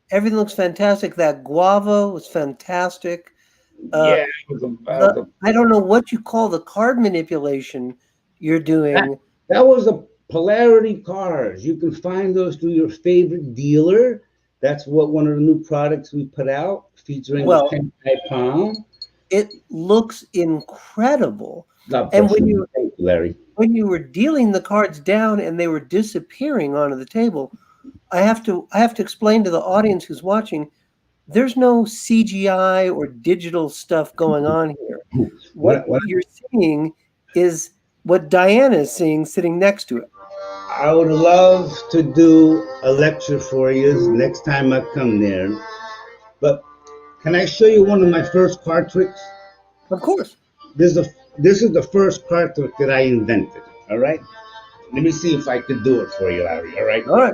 Everything looks fantastic. That guava was fantastic. Yeah. I don't know what you call the card manipulation you're doing. That was a polarity cards. You can find those through your favorite dealer. That's what one of the new products we put out, featuring the 10 pound. It looks incredible. And when you, Larry, when you were dealing the cards down and they were disappearing onto the table, I have to explain to the audience who's watching. There's no CGI or digital stuff going on here. What you're seeing is what Diana is seeing sitting next to it. I would love to do a lecture for you next time I come there. But can I show you one of my first card tricks? Of course. This is the first card trick that I invented. All right. Let me see if I could do it for you, Larry. All right. All right.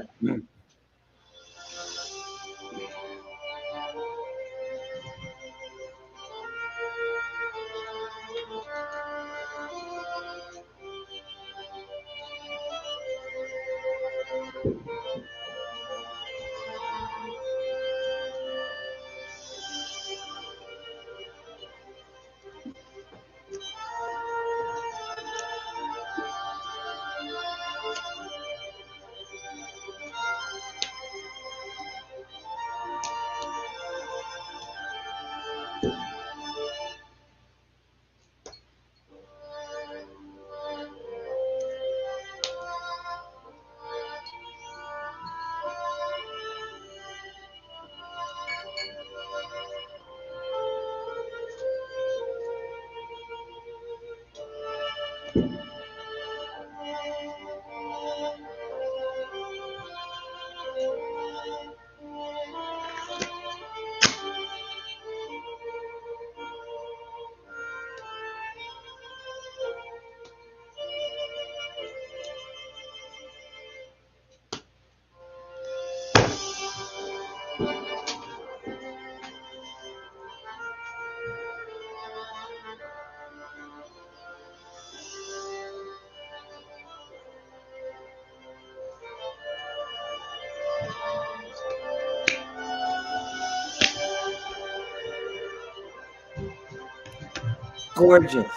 Gorgeous.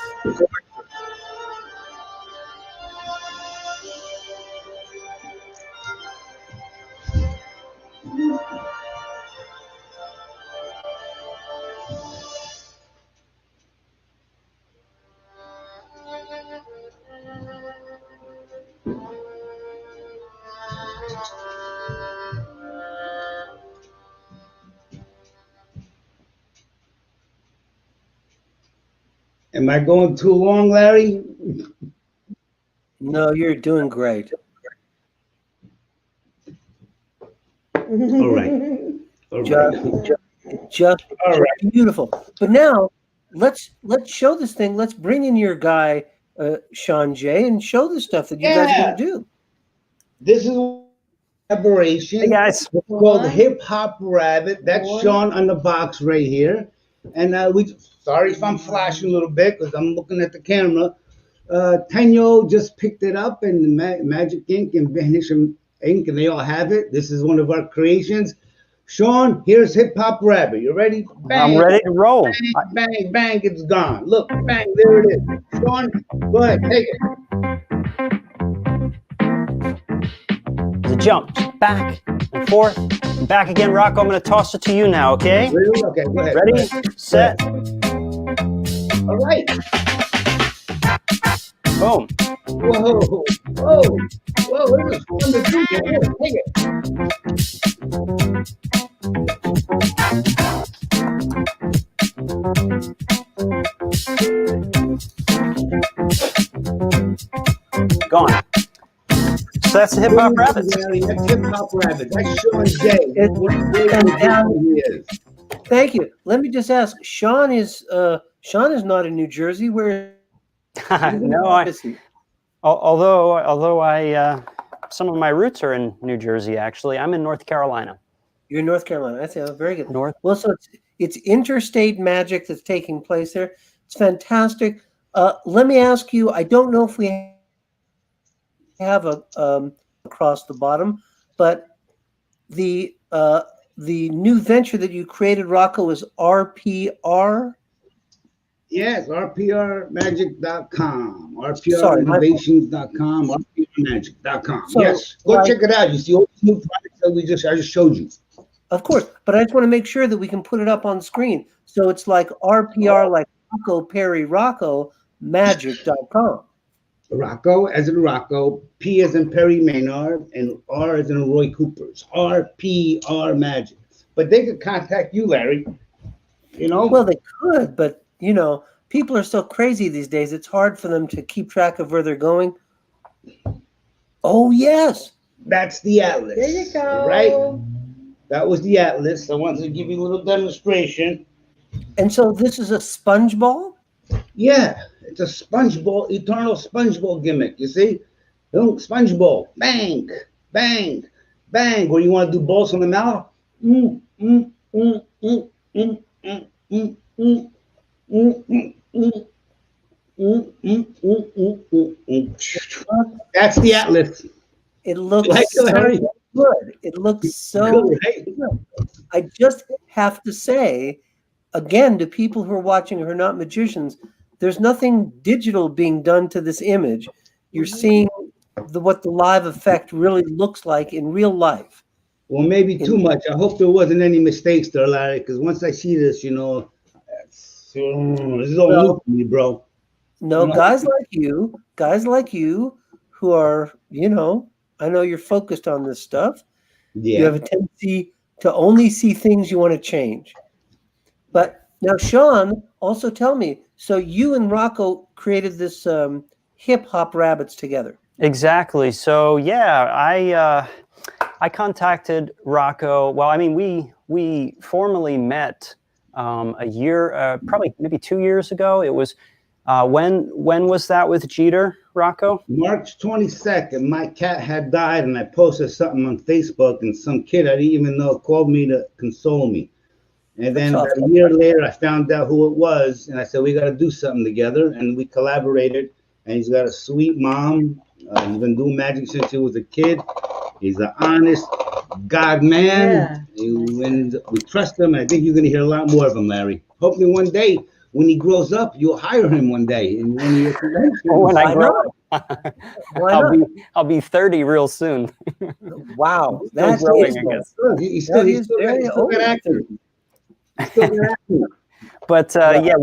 Am I going too long, Larry? No, you're doing great. All right. Just All right. beautiful. But now let's show this thing. Let's bring in your guy, Sean J, and show the stuff that you guys are going to do. This is collaboration. Hey guys. It's called Hip Hop Rabbit. That's Sean on the box right here. And sorry if I'm flashing a little bit because I'm looking at the camera. Tenyo just picked it up, and Magic Ink and Vanish Ink, and they all have it. This is one of our creations. Sean, here's Hip Hop Rabbit. You ready? Bang, I'm ready to roll. Bang, bang, bang, it's gone. Look, bang, there it is. Sean, go ahead, take it. There's a jump, back and forth, and back again. Rocco, I'm going to toss it to you now, okay? Really? Okay, go ahead. Ready, go ahead. set. All right. Boom. Whoa, whoa, whoa, this is fun to do. Here, take it. Gone. So that's the Hip Hop Rabbit. That's Hip Hop Rabbit. That's Sean J. Thank you. Let me just ask, Sean is not in New Jersey. Where? No, although I some of my roots are in New Jersey. Actually, I'm in North Carolina. You're in North Carolina. That's very good. North. Well, so it's interstate magic that's taking place there. It's fantastic. Let me ask you. I don't know if we have a across the bottom, but the new venture that you created, Rocco, is RPR. Yes, rprmagic.com, rprinnovations.com, rprmagic.com. So, yes, go check it out. You see all the new products that I just showed you. Of course, but I just want to make sure that we can put it up on screen. So it's like RPR, like Rocco Perry Rocco, magic.com. Rocco as in Rocco, P as in Perry Maynard, and R as in Roy Cooper's. RPR Magic. But they could contact you, Larry. You know? Well, they could, but you know, people are so crazy these days. It's hard for them to keep track of where they're going. Oh yes, that's the atlas. There you go. Right? That was the atlas. I wanted to give you a little demonstration. And so this is a sponge ball? Yeah, it's a sponge ball, eternal sponge ball gimmick. You see? Sponge ball. Bang, bang, bang. Or you want to do balls on the mouth? That's the atlas. It looks Like so Larry. good. It looks so Good, right? good. I just have to say, again, to people who are watching who are not magicians, there's nothing digital being done to this image. You're seeing what the live effect really looks like in real life. Well, maybe too much. I hope there wasn't any mistakes there, Larry, because once I see this, you know, this is all new to me, bro. No, You know? guys like you who are, you know, I know you're focused on this stuff. Yeah. You have a tendency to only see things you want to change. But now, Sean, also tell me, so you and Rocco created this hip hop rabbits together. Exactly. So yeah, I contacted Rocco. Well, I mean, we formally met a year, probably maybe 2 years ago. It was when was that with Jeter, Rocco? March 22nd, my cat had died, and I posted something on Facebook, and some kid I didn't even know called me to console me. And then about a year later, I found out who it was, and I said, we got to do something together, and we collaborated, and he's got a sweet mom. He's been doing magic since he was a kid. He's an honest God man. We trust him, and I think you're going to hear a lot more of him, Larry. Hopefully one day, when he grows up, you'll hire him one day in one of your conventions. When I grow up, I'll be 30 real soon. Wow, Still growing, I guess. He's still got acting. But yeah,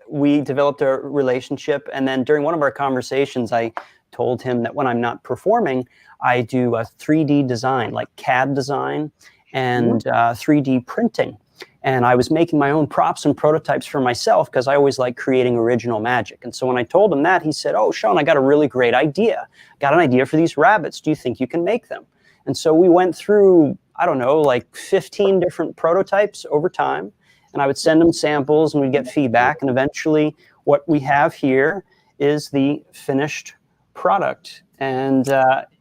we developed a relationship, and then during one of our conversations, I told him that when I'm not performing, I do a 3D design, like CAD design and 3D printing. And I was making my own props and prototypes for myself because I always like creating original magic. And so when I told him that, he said, "Oh, Sean, I got a really great idea. Got an idea for these rabbits. Do you think you can make them?" And so we went through, I don't know, like 15 different prototypes over time. And I would send them samples and we'd get feedback. And eventually what we have here is the finished product. And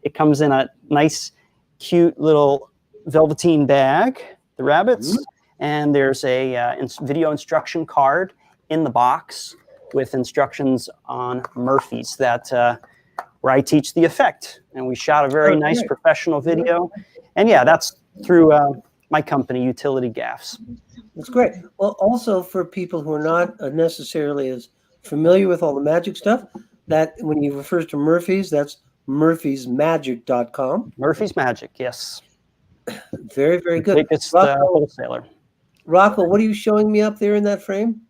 it comes in a nice, cute little velveteen bag, the rabbits. And there's a video instruction card in the box with instructions on Murphy's that where I teach the effect. And we shot a very nice professional video. And yeah, that's through my company, Utility Gaffs. That's great. Well, also for people who are not necessarily as familiar with all the magic stuff, that when he refers to Murphy's, that's murphysmagic.com. Murphy's Magic, yes. Very, very good. Biggest wholesaler. Rocco, what are you showing me up there in that frame?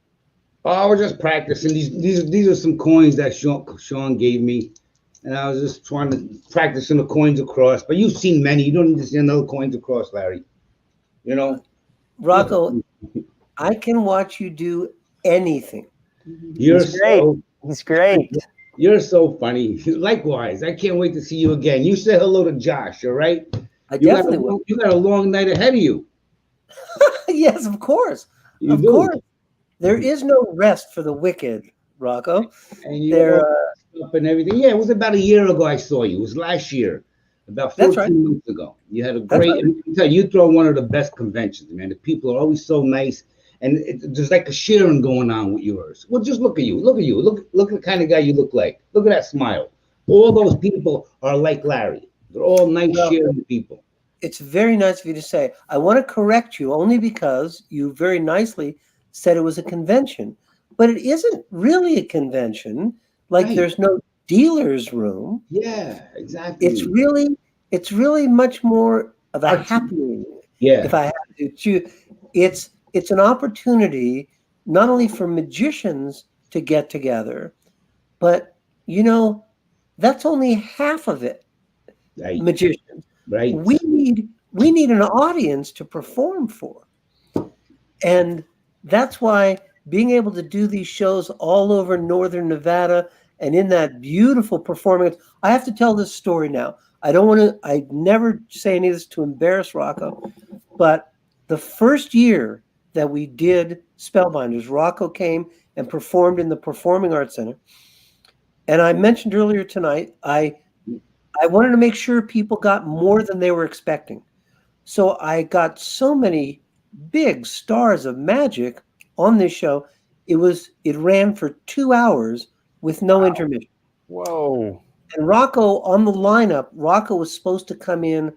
Oh, we're just practicing. These are some coins that Sean gave me. And I was just trying to practice the coins across. But you've seen many. You don't need to see another coins across, Larry. You know? Rocco, I can watch you do anything. He's great. You're so funny. Likewise, I can't wait to see you again. You say hello to Josh, all right? I definitely will. You got a long night ahead of you. Yes, of course. Of course. There is no rest for the wicked, Rocco. And you're up and everything. Yeah, it was about a year ago I saw you. It was last year, about 14 months ago. You had a great, you throw one of the best conventions, man. The people are always so nice. And there's like a sharing going on with yours. Well, just look at you. Look at you. Look at the kind of guy you look like. Look at that smile. All those people are like Larry. They're all nice, sharing people. It's very nice of you to say. I want to correct you only because you very nicely said it was a convention. But it isn't really a convention. Like there's no dealer's room. Yeah, exactly. It's really much more of a happening. Yeah. If I have to choose, it's an opportunity not only for magicians to get together, but you know, that's only half of it. Right. Magicians. Right. We need an audience to perform for. And that's why being able to do these shows all over Northern Nevada and in that beautiful performance, I have to tell this story now. I never say any of this to embarrass Rocco, but the first year that we did Spellbinders, Rocco came and performed in the Performing Arts Center. And I mentioned earlier tonight, I wanted to make sure people got more than they were expecting. So I got so many big stars of magic on this show. It ran for 2 hours with no intermission. Whoa. And Rocco on the lineup, Rocco was supposed to come in,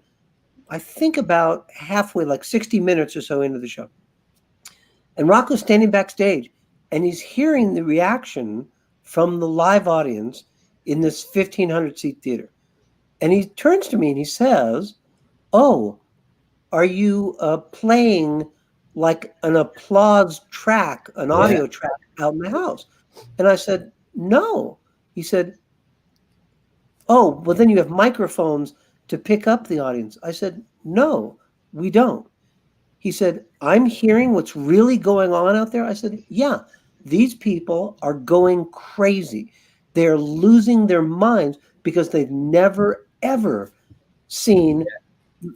I think about halfway, like 60 minutes or so into the show. And Rocco's standing backstage and he's hearing the reaction from the live audience in this 1,500 seat theater. And he turns to me and he says, "Oh, are you playing like an applause track, an audio track out in the house?" And I said, "No." He said, "Oh, well, then you have microphones to pick up the audience." I said, "No, we don't." He said, "I'm hearing what's really going on out there." I said, "Yeah, these people are going crazy. They're losing their minds because they've never, ever seen,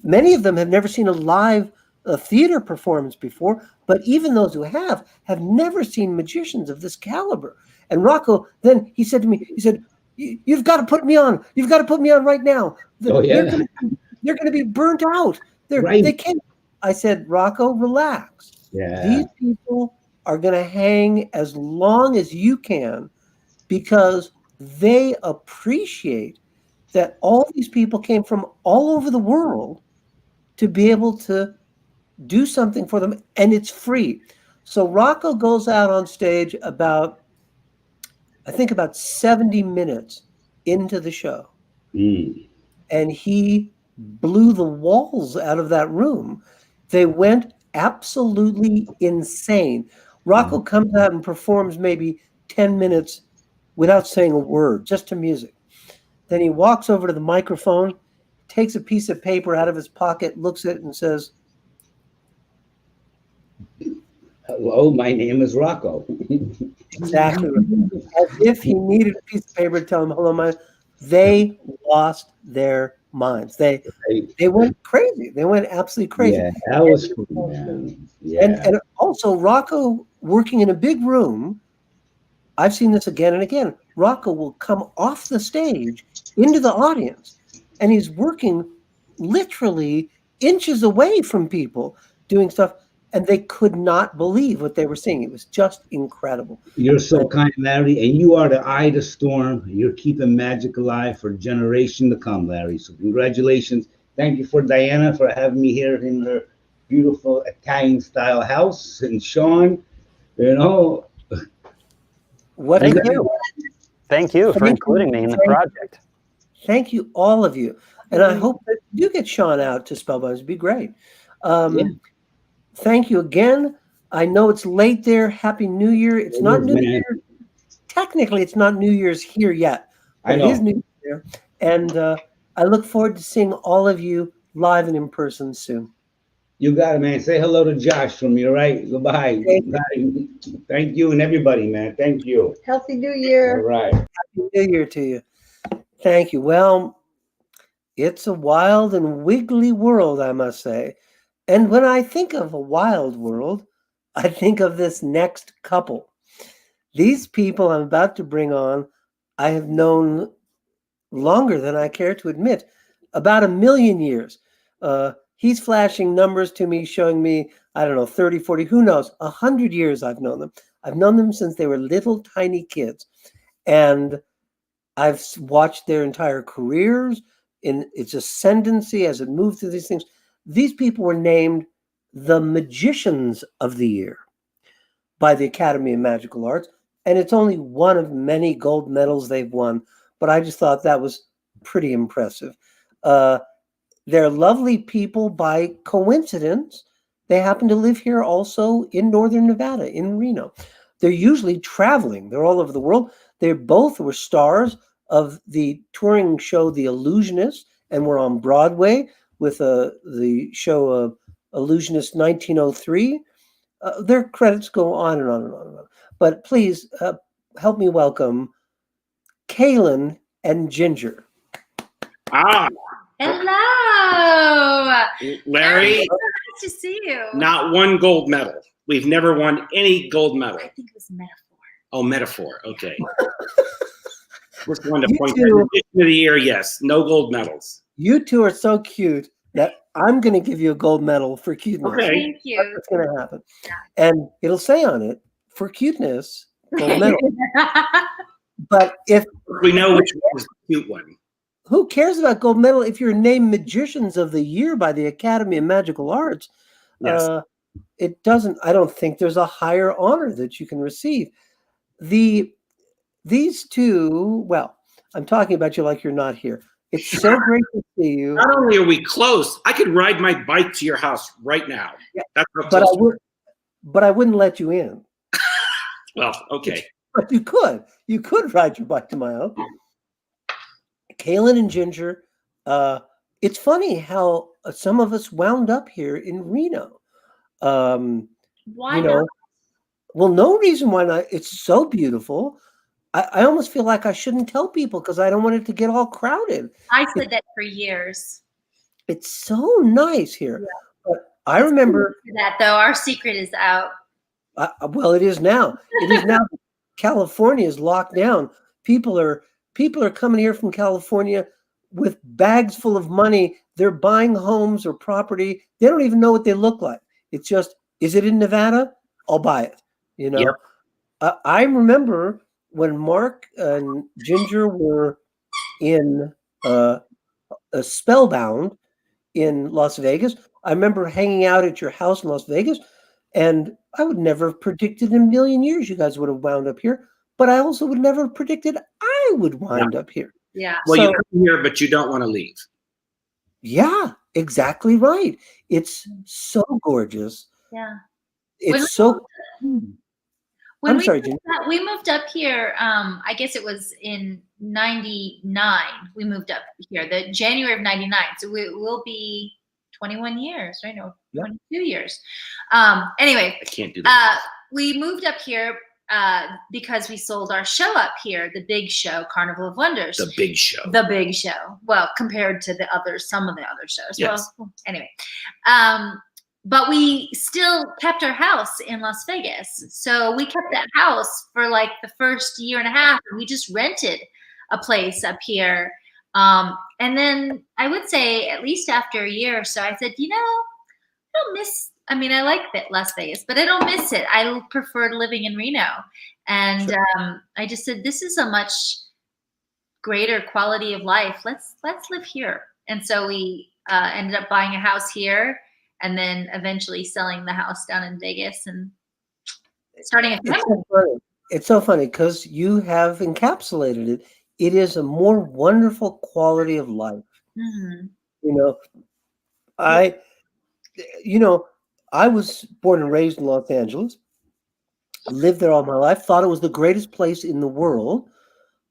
many of them have never seen a live theater performance before, but even those who have never seen magicians of this caliber." And Rocco, then he said to me, he said, "You've got to put me on. You've got to put me on right now. They're going to be burnt out. They can't." I said, "Rocco, relax. These people are going to hang as long as you can because they appreciate that all these people came from all over the world to be able to do something for them, and it's free." So Rocco goes out on stage about 70 minutes into the show. And he blew the walls out of that room. They went absolutely insane. Rocco comes out and performs maybe 10 minutes without saying a word, just to music. Then he walks over to the microphone, takes a piece of paper out of his pocket, looks at it and says, "Hello, my name is Rocco." Exactly. As if he needed a piece of paper to tell him, "Hello, they lost their minds. They went crazy. They went absolutely crazy. Yeah, that was cool, man. Yeah. And also Rocco working in a big room. I've seen this again and again. Rocco will come off the stage into the audience, and he's working literally inches away from people doing stuff, and they could not believe what they were seeing. It was just incredible. You're so kind, Larry, and you are the eye to storm. You're keeping magic alive for a generation to come, Larry. So congratulations. Thank you for Diana for having me here in her beautiful Italian-style house. And Sean, you know. Thank you. Thank you for including me in the project. Thank you, all of you. And I hope that you get Sean out to Spellbinders. It'd be great. Thank you again. I know it's late there. Happy New Year. It's not New Year. Technically, it's not New Year's here yet. But it is New Year. And I look forward to seeing all of you live and in person soon. You got it, man. Say hello to Josh from me, all right? Goodbye. Thank you and everybody, man. Thank you. Healthy New Year. All right. Happy New Year to you. Thank you. Well, it's a wild and wiggly world, I must say. And when I think of a wild world, I think of this next couple. These people I'm about to bring on, I have known longer than I care to admit, about 1 million years. He's flashing numbers to me, showing me, I don't know, 30, 40, who knows, 100 years I've known them. I've known them since they were little tiny kids. And I've watched their entire careers in its ascendancy as it moved through these things. These people were named the Magicians of the Year by the Academy of Magical Arts. And it's only one of many gold medals they've won. But I just thought that was pretty impressive. They're lovely people by coincidence. They happen to live here also in Northern Nevada, in Reno. They're usually traveling. They're all over the world. They both were stars of the touring show The Illusionist, and were on Broadway with the show Illusionist 1903. Their credits go on and on and on and on. But please help me welcome Kaylin and Ginger. Ah, Hello. Larry. Hi, so nice to see you. Not one gold medal. We've never won any gold medal. I think it was metaphor. Oh, metaphor. Okay. Just wanted to You point two- that at the year. Yes, no gold medals. You two are so cute that I'm going to give you a gold medal for cuteness. Okay. Thank you. That's what's going to happen. And it'll say on it, for cuteness, gold medal. But if we know which one is the cute one. Who cares about gold medal if you're named Magicians of the Year by the Academy of Magical Arts? Yes. It doesn't. I don't think there's a higher honor that you can receive. These two. Well, I'm talking about you like you're not here. It's so great to see you. Not only are we close, I could ride my bike to your house right now. Yeah, That's how But close I wouldn't let you in. well, okay. But you could. You could ride your bike to my house. Kaylin and Ginger. It's funny how some of us wound up here in Reno. Why you know, not? Well, no reason why not. It's so beautiful. I almost feel like I shouldn't tell people because I don't want it to get all crowded. I said that for years. It's so nice here. But I remember That though, our secret is out. well, it is now. It is now. California is locked down. People are coming here from California with bags full of money. They're buying homes or property. They don't even know what they look like. It's just, is it in Nevada? I'll buy it. You know. Yep. I remember when Mark and Ginger were in Spellbound in Las Vegas. I remember hanging out at your house in Las Vegas. And I would never have predicted in a million years you guys would have wound up here. But I also would never have predicted I would wind up here. Yeah. Well, So- you come here, but you don't want to leave. Yeah, exactly right. It's so gorgeous. Yeah. It's so. I'm When sorry, Ginger. we moved up here, I guess it was in '99. We moved up here, the January of '99. So we'll be 21 years, right? No, 22 years. Anyway, I can't do that. we moved up here because we sold our show up here, the big show, Carnival of Wonders. The big show. The big show. Well, compared to the others, some of the other shows. Yes. Well, anyway. But we still kept our house in Las Vegas. So we kept that house for like the first year and a half. And we just rented a place up here. And then I would say at least after a year or so, I said, you know, I don't miss, I mean, I like Las Vegas, but I don't miss it. I preferred living in Reno. And I just said, this is a much greater quality of life. Let's live here. And so we ended up buying a house here and then eventually selling the house down in Vegas and starting a family. It's so funny because you have encapsulated it. It is a more wonderful quality of life. Mhm. I was born and raised in Los Angeles, lived there all my life, thought it was the greatest place in the world,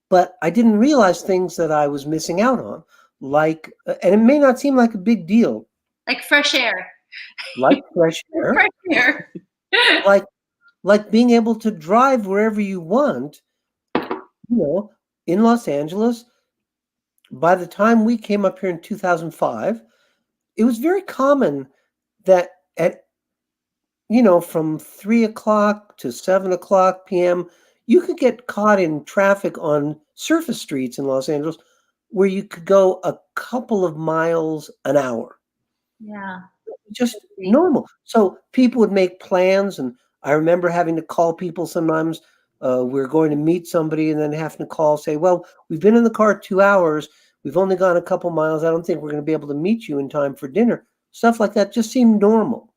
but I didn't realize things that I was missing out on. Like, and it may not seem like a big deal, Like fresh air. like fresh air, Fresh air. like being able to drive wherever you want, in Los Angeles. By the time we came up here in 2005, it was very common that from 3 o'clock to 7 o'clock p.m., you could get caught in traffic on surface streets in Los Angeles where you could go a couple of miles an hour. Yeah. Just normal. So people would make plans, and I remember having to call people sometimes. We're going to meet somebody and then having to call, say, well, we've been in the car 2 hours. We've only gone a couple miles. I don't think we're going to be able to meet you in time for dinner. Stuff like that just seemed normal.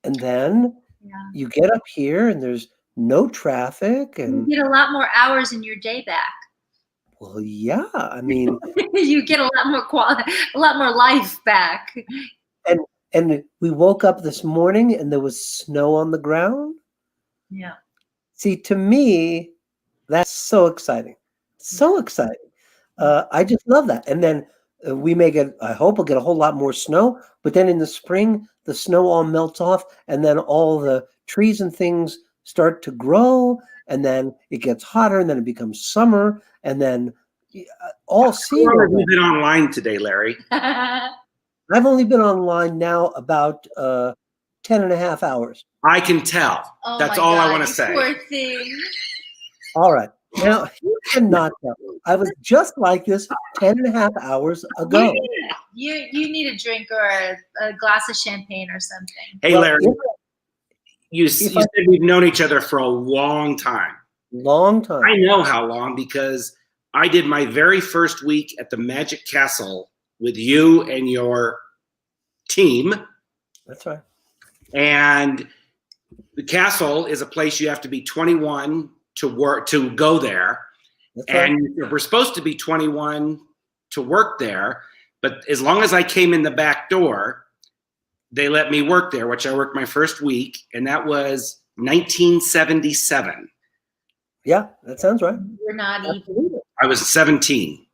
And then you get up here and there's no traffic. And You get a lot more hours in your day back. well, yeah, I mean, You get a lot more quality, a lot more life back. and we woke up this morning and there was snow on the ground. Yeah. See, to me, That's so exciting. So exciting. I just love that. And then we may get, I hope we'll get a whole lot more snow, but then in the spring, the snow all melts off and then all the trees and things start to grow and then it gets hotter and then it becomes summer and then all How long have you season. been online today, Larry? I've only been online now about 10 and a half hours. I can tell. Oh That's my all I God, want to you say. Poor thing. All right. Now, you cannot tell. I was just like this 10 and a half hours ago. You need a drink or a glass of champagne or something. Hey, Well, Larry, you said we've known each other for a long time. Long time. I know how long because I did my very first week at the Magic Castle with you and your team. That's right. And the castle is a place you have to be 21 to go there. That's right. And we're supposed to be 21 to work there. But as long as I came in the back door, they let me work there, which I worked my first week. And that was 1977. Yeah, that sounds right. You're not even. I was 17.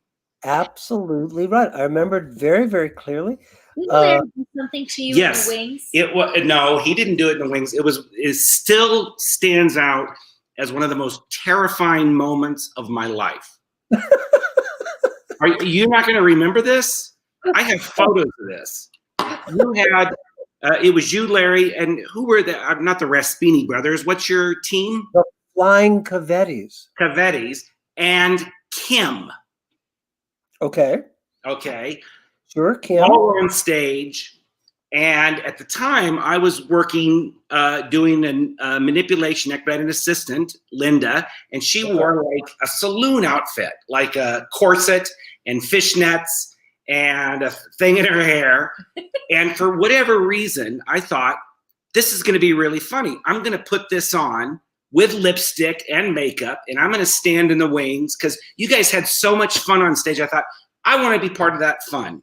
Absolutely right. I remember it very, very clearly. Didn't Larry do something to you Yes, in the wings? it was. No, he didn't do it in the wings. It still stands out as one of the most terrifying moments of my life. Are you not going to remember this? I have photos of this. You had. It was you, Larry, and who were not the Raspini brothers. What's your team? The Flying Cavettis. Cavettis and Kim. Okay. Okay. Sure, Kim. All were on stage. And at the time, I was working, doing a manipulation act by an assistant, Linda, and she wore like a saloon outfit, like a corset and fishnets and a thing in her hair. And for whatever reason, I thought, this is going to be really funny. I'm going to put this on with lipstick and makeup, and I'm going to stand in the wings because you guys had so much fun on stage. I thought, I want to be part of that fun.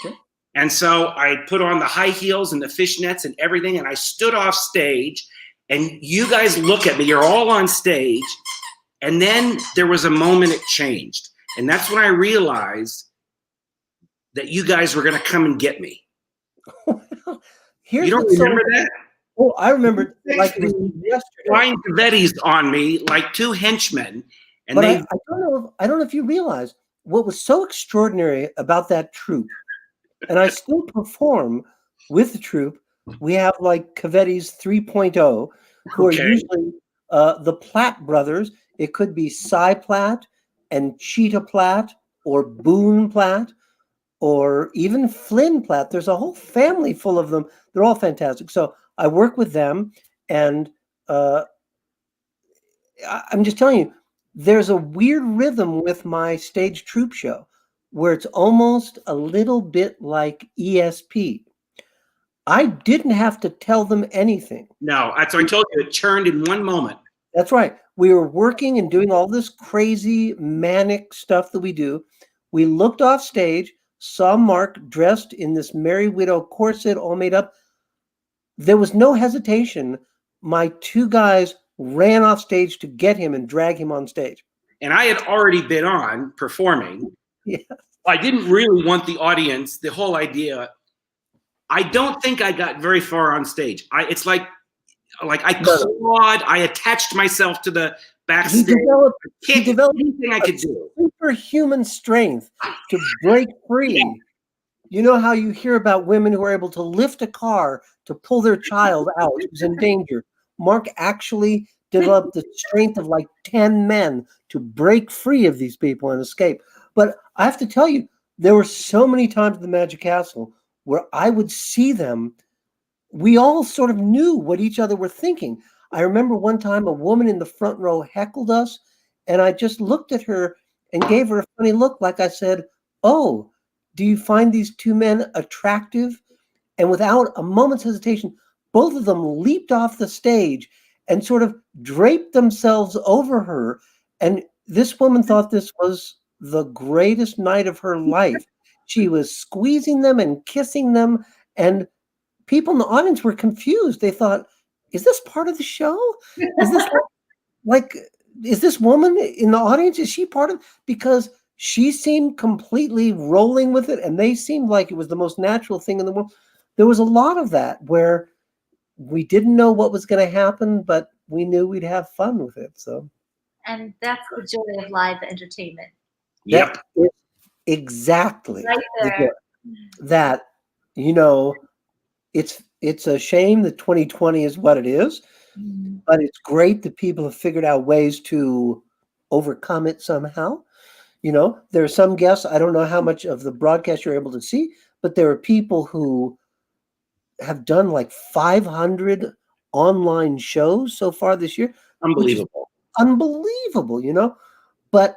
Okay. And so I put on the high heels and the fishnets and everything, and I stood off stage, and you guys look at me. You're all on stage, and then there was a moment it changed. And that's when I realized that you guys were going to come and get me. Here's You don't what's so- remember that? Oh, I remember like it was yesterday. Flying Cavettis on me like two henchmen. And But they I don't know if you realize what was so extraordinary about that troupe, and I still perform with the troupe. We have like Cavettis 3.0, who are Okay. usually the Platt brothers. It could be Cy Platt and Cheetah Platt or Boone Platt or even Flynn Platt. There's a whole family full of them. They're all fantastic. So I work with them, and I'm just telling you, there's a weird rhythm with my stage troupe show where it's almost a little bit like ESP. I didn't have to tell them anything. No, that's what I told you. It turned in one moment. That's right. We were working and doing all this crazy manic stuff that we do. We looked off stage, saw Mark dressed in this Merry Widow corset, all made up. There was no hesitation. My two guys ran off stage to get him and drag him on stage. And I had already been on performing. Yeah. I didn't really want the audience, the whole idea. I don't think I got very far on stage. It's like I clawed, I attached myself to the backstage. He developed anything I could do. Superhuman strength to break free. You know how you hear about women who are able to lift a car to pull their child out who's in danger. Mark actually developed the strength of like 10 men to break free of these people and escape. But I have to tell you, there were so many times at the Magic Castle where I would see them. We all sort of knew what each other were thinking. I remember one time a woman in the front row heckled us, and I just looked at her and gave her a funny look, like I said, "Oh, do you find these two men attractive?" And without a moment's hesitation, both of them leaped off the stage and sort of draped themselves over her. And this woman thought this was the greatest night of her life. She was squeezing them and kissing them, and people in the audience were confused. They thought, is this part of the show? Is this like is this woman in the audience? Is she part of? Because she seemed completely rolling with it, and they seemed like it was the most natural thing in the world. There was a lot of that where we didn't know what was going to happen, but we knew we'd have fun with it. So, and that's the joy of live entertainment. that is exactly Right the there. joy. That, you know, it's a shame that 2020 is what it is, but it's great that people have figured out ways to overcome it somehow. You know, there are some guests, I don't know how much of the broadcast you're able to see, but there are people who have done like 500 online shows so far this year. Unbelievable. Unbelievable, you know. But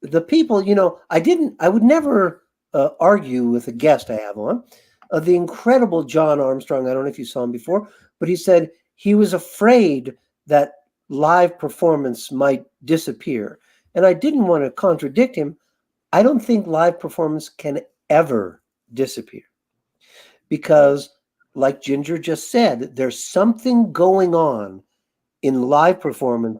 the people, you know, I would never argue with a guest I have on. The incredible John Armstrong, I don't know if you saw him before, but he said he was afraid that live performance might disappear. And I didn't want to contradict him. I don't think live performance can ever disappear. Because, like Ginger just said, there's something going on in live performance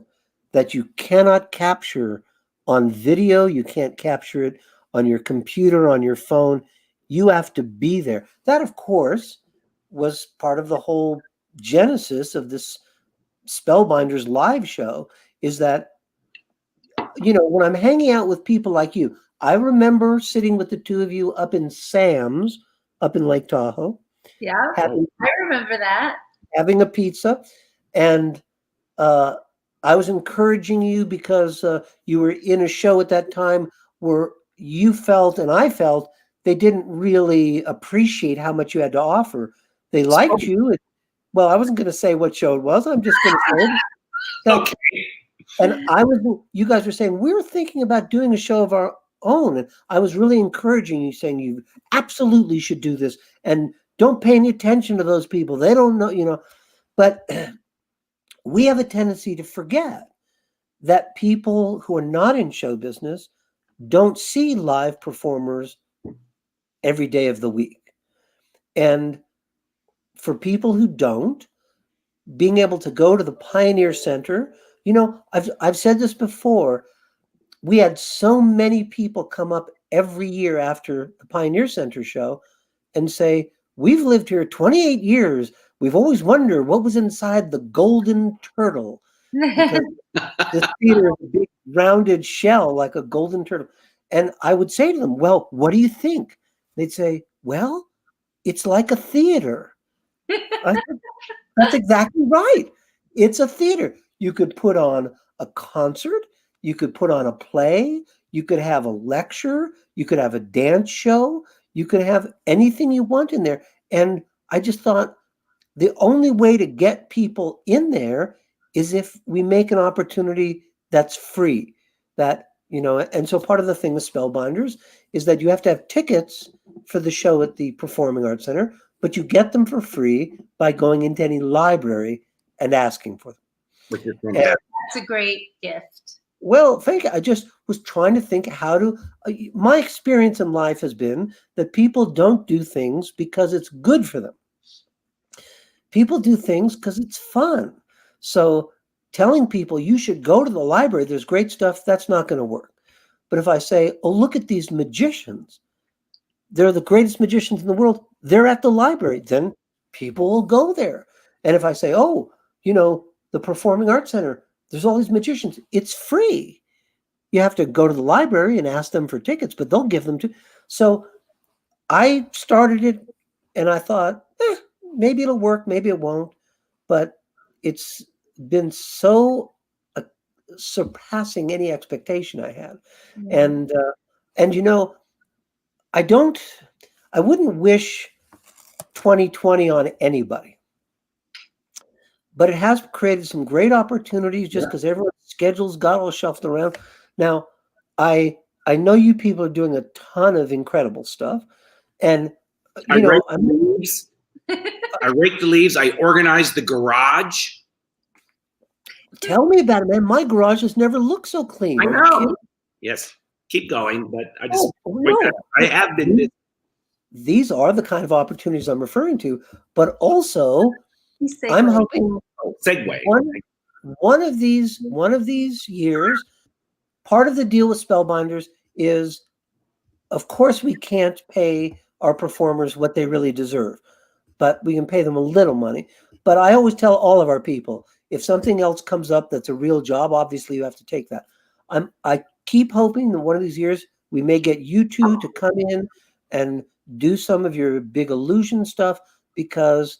that you cannot capture on video. You can't capture it on your computer, on your phone. You have to be there. That, of course, was part of the whole genesis of this Spellbinders live show, is that, you know, when I'm hanging out with people like you, I remember sitting with the two of you up in Sam's, up in Lake Tahoe. Yeah, I remember that. Having a pizza, and I was encouraging you because you were in a show at that time where you felt and I felt they didn't really appreciate how much you had to offer. They liked you. Well, I wasn't going to say what show it was. I'm just going to say that. And you guys were saying, we were thinking about doing a show of our own. And I was really encouraging you, saying you absolutely should do this. And don't pay any attention to those people. They don't know, you know. But we have a tendency to forget that people who are not in show business don't see live performers every day of the week. And for people who don't, being able to go to the Pioneer Center, you know, I've said this before, we had so many people come up every year after the Pioneer Center show and say, we've lived here 28 years. We've always wondered what was inside the golden turtle. Because this theater is a big rounded shell like a golden turtle. And I would say to them, well, what do you think? They'd say, well, it's like a theater. I said, that's exactly right. It's a theater. You could put on a concert. You could put on a play. You could have a lecture. You could have a dance show. You could have anything you want in there. And I just thought the only way to get people in there is if we make an opportunity that's free. That, you know, and so part of the thing with Spellbinders is that you have to have tickets for the show at the Performing Arts Center, but you get them for free by going into any library and asking for them. That's a great gift. Well, thank you. I just was trying to think how to. My experience in life has been that people don't do things because it's good for them. People do things because it's fun. So telling people you should go to the library, there's great stuff, that's not going to work. But if I say, oh, look at these magicians, they're the greatest magicians in the world, they're at the library, then people will go there. And if I say, oh, you know, the Performing Arts Center, there's all these magicians, it's free. You have to go to the library and ask them for tickets, but they'll give them to. So I started it and I thought, maybe it'll work, maybe it won't. But it's been so surpassing any expectation I had. And you know, I wouldn't wish 2020 on anybody, but it has created some great opportunities just because everyone's schedules got all shuffled around. Now, I know you people are doing a ton of incredible stuff, and you know, I rake the leaves. I organize the garage. Tell me about it, man. My garage has never looked so clean. I know. Yes, keep going, but I just I have been busy. These are the kind of opportunities I'm referring to, but also I'm hoping segue. one of these years, part of the deal with Spellbinders is, of course, we can't pay our performers what they really deserve, but we can pay them a little money. But I always tell all of our people, if something else comes up that's a real job, obviously you have to take that. I keep hoping that one of these years we may get you two to come in and do some of your big illusion stuff, because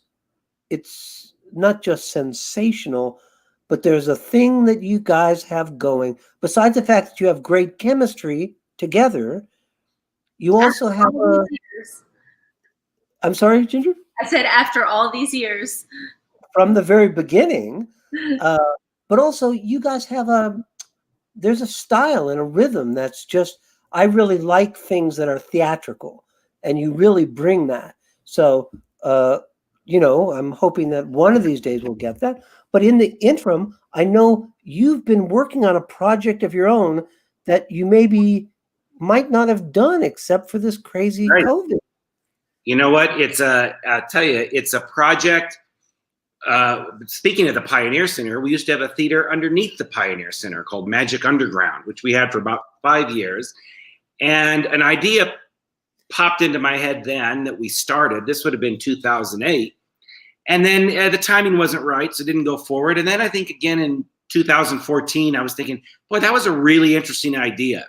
it's not just sensational, but there's a thing that you guys have going. Besides the fact that you have great chemistry together, you also have a... I'm sorry, Ginger? I said after all these years. From the very beginning. But also you guys have there's a style and a rhythm that's just, I really like things that are theatrical, and you really bring that. So, I'm hoping that one of these days we'll get that. But in the interim, I know you've been working on a project of your own that you might not have done except for this crazy COVID. You know what? I'll tell you, it's a project. Speaking of the Pioneer Center, we used to have a theater underneath the Pioneer Center called Magic Underground, which we had for about 5 years. And an idea popped into my head then that we started. This would have been 2008. And then the timing wasn't right, so it didn't go forward. And then I think again in 2014, I was thinking, boy, that was a really interesting idea.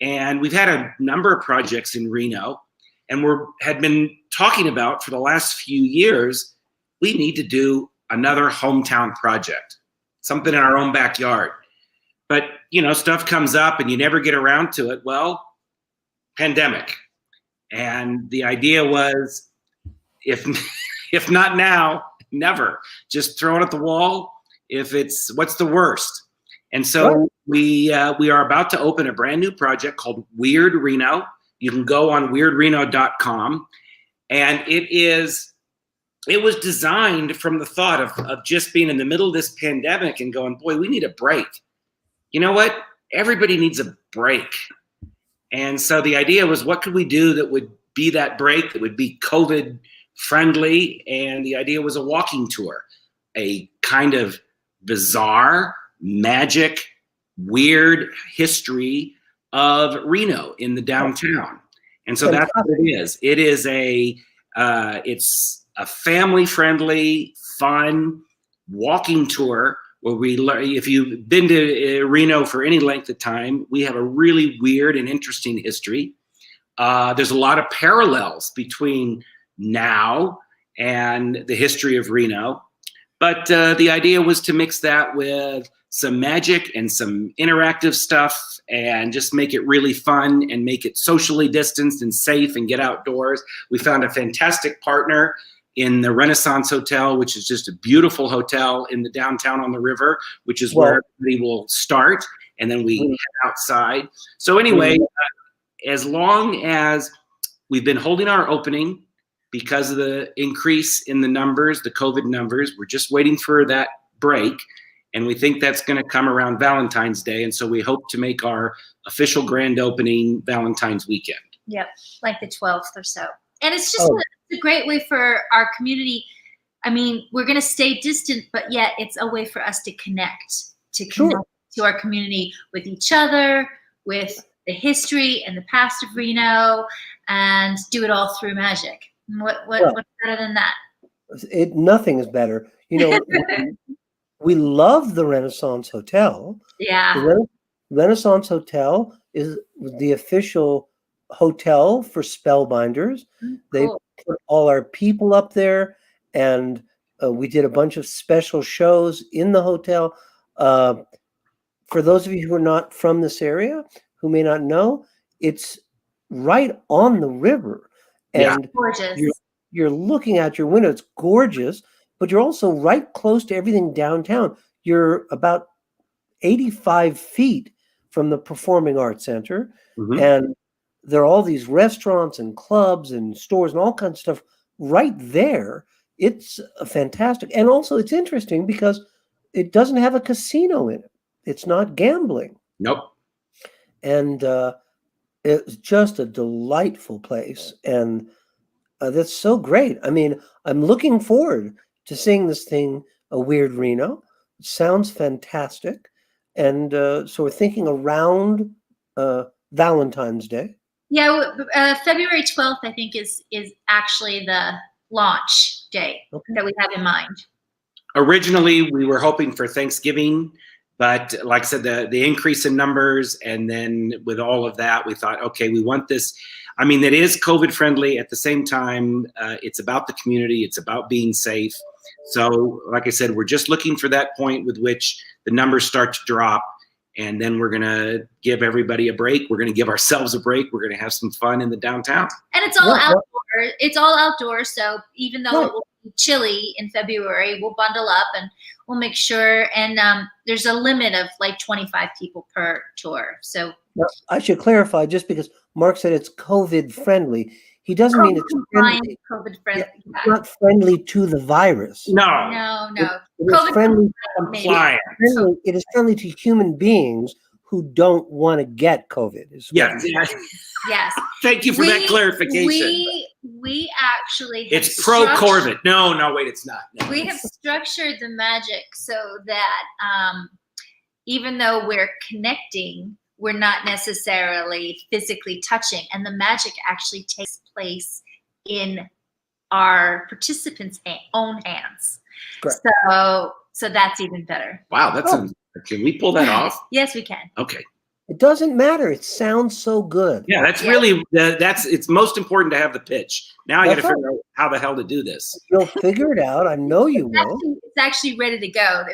And we've had a number of projects in Reno, and had been talking about for the last few years, we need to do another hometown project, something in our own backyard. But, stuff comes up and you never get around to it. Well, pandemic. And the idea was, if not now, never. Just throw it at the wall. What's the worst? And so we are about to open a brand new project called Weird Reno. You can go on weirdreno.com. And it was designed from the thought of just being in the middle of this pandemic and going, boy, we need a break. You know what? Everybody needs a break. And so the idea was, what could we do that would be that break, that would be COVID friendly? And the idea was a walking tour, a kind of bizarre, magic, weird history of Reno in the downtown. And so that's what it is. It is it's a family-friendly, fun walking tour where we learn. If you've been to Reno for any length of time, we have a really weird and interesting history. There's a lot of parallels between now and the history of Reno. But the idea was to mix that with some magic and some interactive stuff and just make it really fun and make it socially distanced and safe and get outdoors. We found a fantastic partner in the Renaissance Hotel, which is just a beautiful hotel in the downtown on the river, which is where everybody will start. And then we head outside. So anyway, as long as we've been holding our opening because of the increase in the numbers, the COVID numbers, we're just waiting for that break. And we think that's going to come around Valentine's Day. And so we hope to make our official grand opening Valentine's weekend. Yep, like the 12th or so. And it's just a great way for our community. I mean, we're going to stay distant, but yet it's a way for us to connect to our community, with each other, with the history and the past of Reno, and do it all through magic. What's better than that? Nothing is better. We love the Renaissance Hotel. Yeah. The Renaissance Hotel is the official hotel for Spellbinders. They put all our people up there, and we did a bunch of special shows in the hotel. For those of you who are not from this area, who may not know, it's right on the river. And gorgeous. You're looking out your window. It's gorgeous. But you're also right close to everything downtown. You're about 85 feet from the Performing Arts Center. And there are all these restaurants and clubs and stores and all kinds of stuff right there. It's fantastic. And also it's interesting because it doesn't have a casino in it. It's not gambling. Nope. And it's just a delightful place. And that's so great. I mean, I'm looking forward to seeing this thing, A Weird Reno. It sounds fantastic. And so we're thinking around Valentine's Day. Yeah, February 12th, I think, is actually the launch day that we have in mind. Originally, we were hoping for Thanksgiving, but like I said, the increase in numbers, and then with all of that, we thought, okay, we want this. I mean, it is COVID friendly. At the same time, it's about the community. It's about being safe. So, like I said, we're just looking for that point with which the numbers start to drop. And then we're going to give everybody a break. We're going to give ourselves a break. We're going to have some fun in the downtown. And it's all outdoors. It's all outdoors. So even though it will be chilly in February, we'll bundle up and we'll make sure. And there's a limit of like 25 people per tour. So now, I should clarify, just because Mark said it's COVID friendly, he doesn't mean it's friendly. COVID friendly. Yeah, it's not friendly to the virus. No. It is friendly. It is friendly to human beings who don't want to get COVID. Yes. Thank you for that clarification. We actually have it's pro COVID. No, wait, it's not. No. We have structured the magic so that even though we're connecting, we're not necessarily physically touching, and the magic actually takes place in our participants' own hands. Correct. So that's even better. Wow, can we pull that off? Yes, we can. Okay. It doesn't matter. It sounds so good. Yeah, that's really it's most important to have the pitch. Now I got to figure out how the hell to do this. You'll figure it out. I know you will. It's actually ready to go.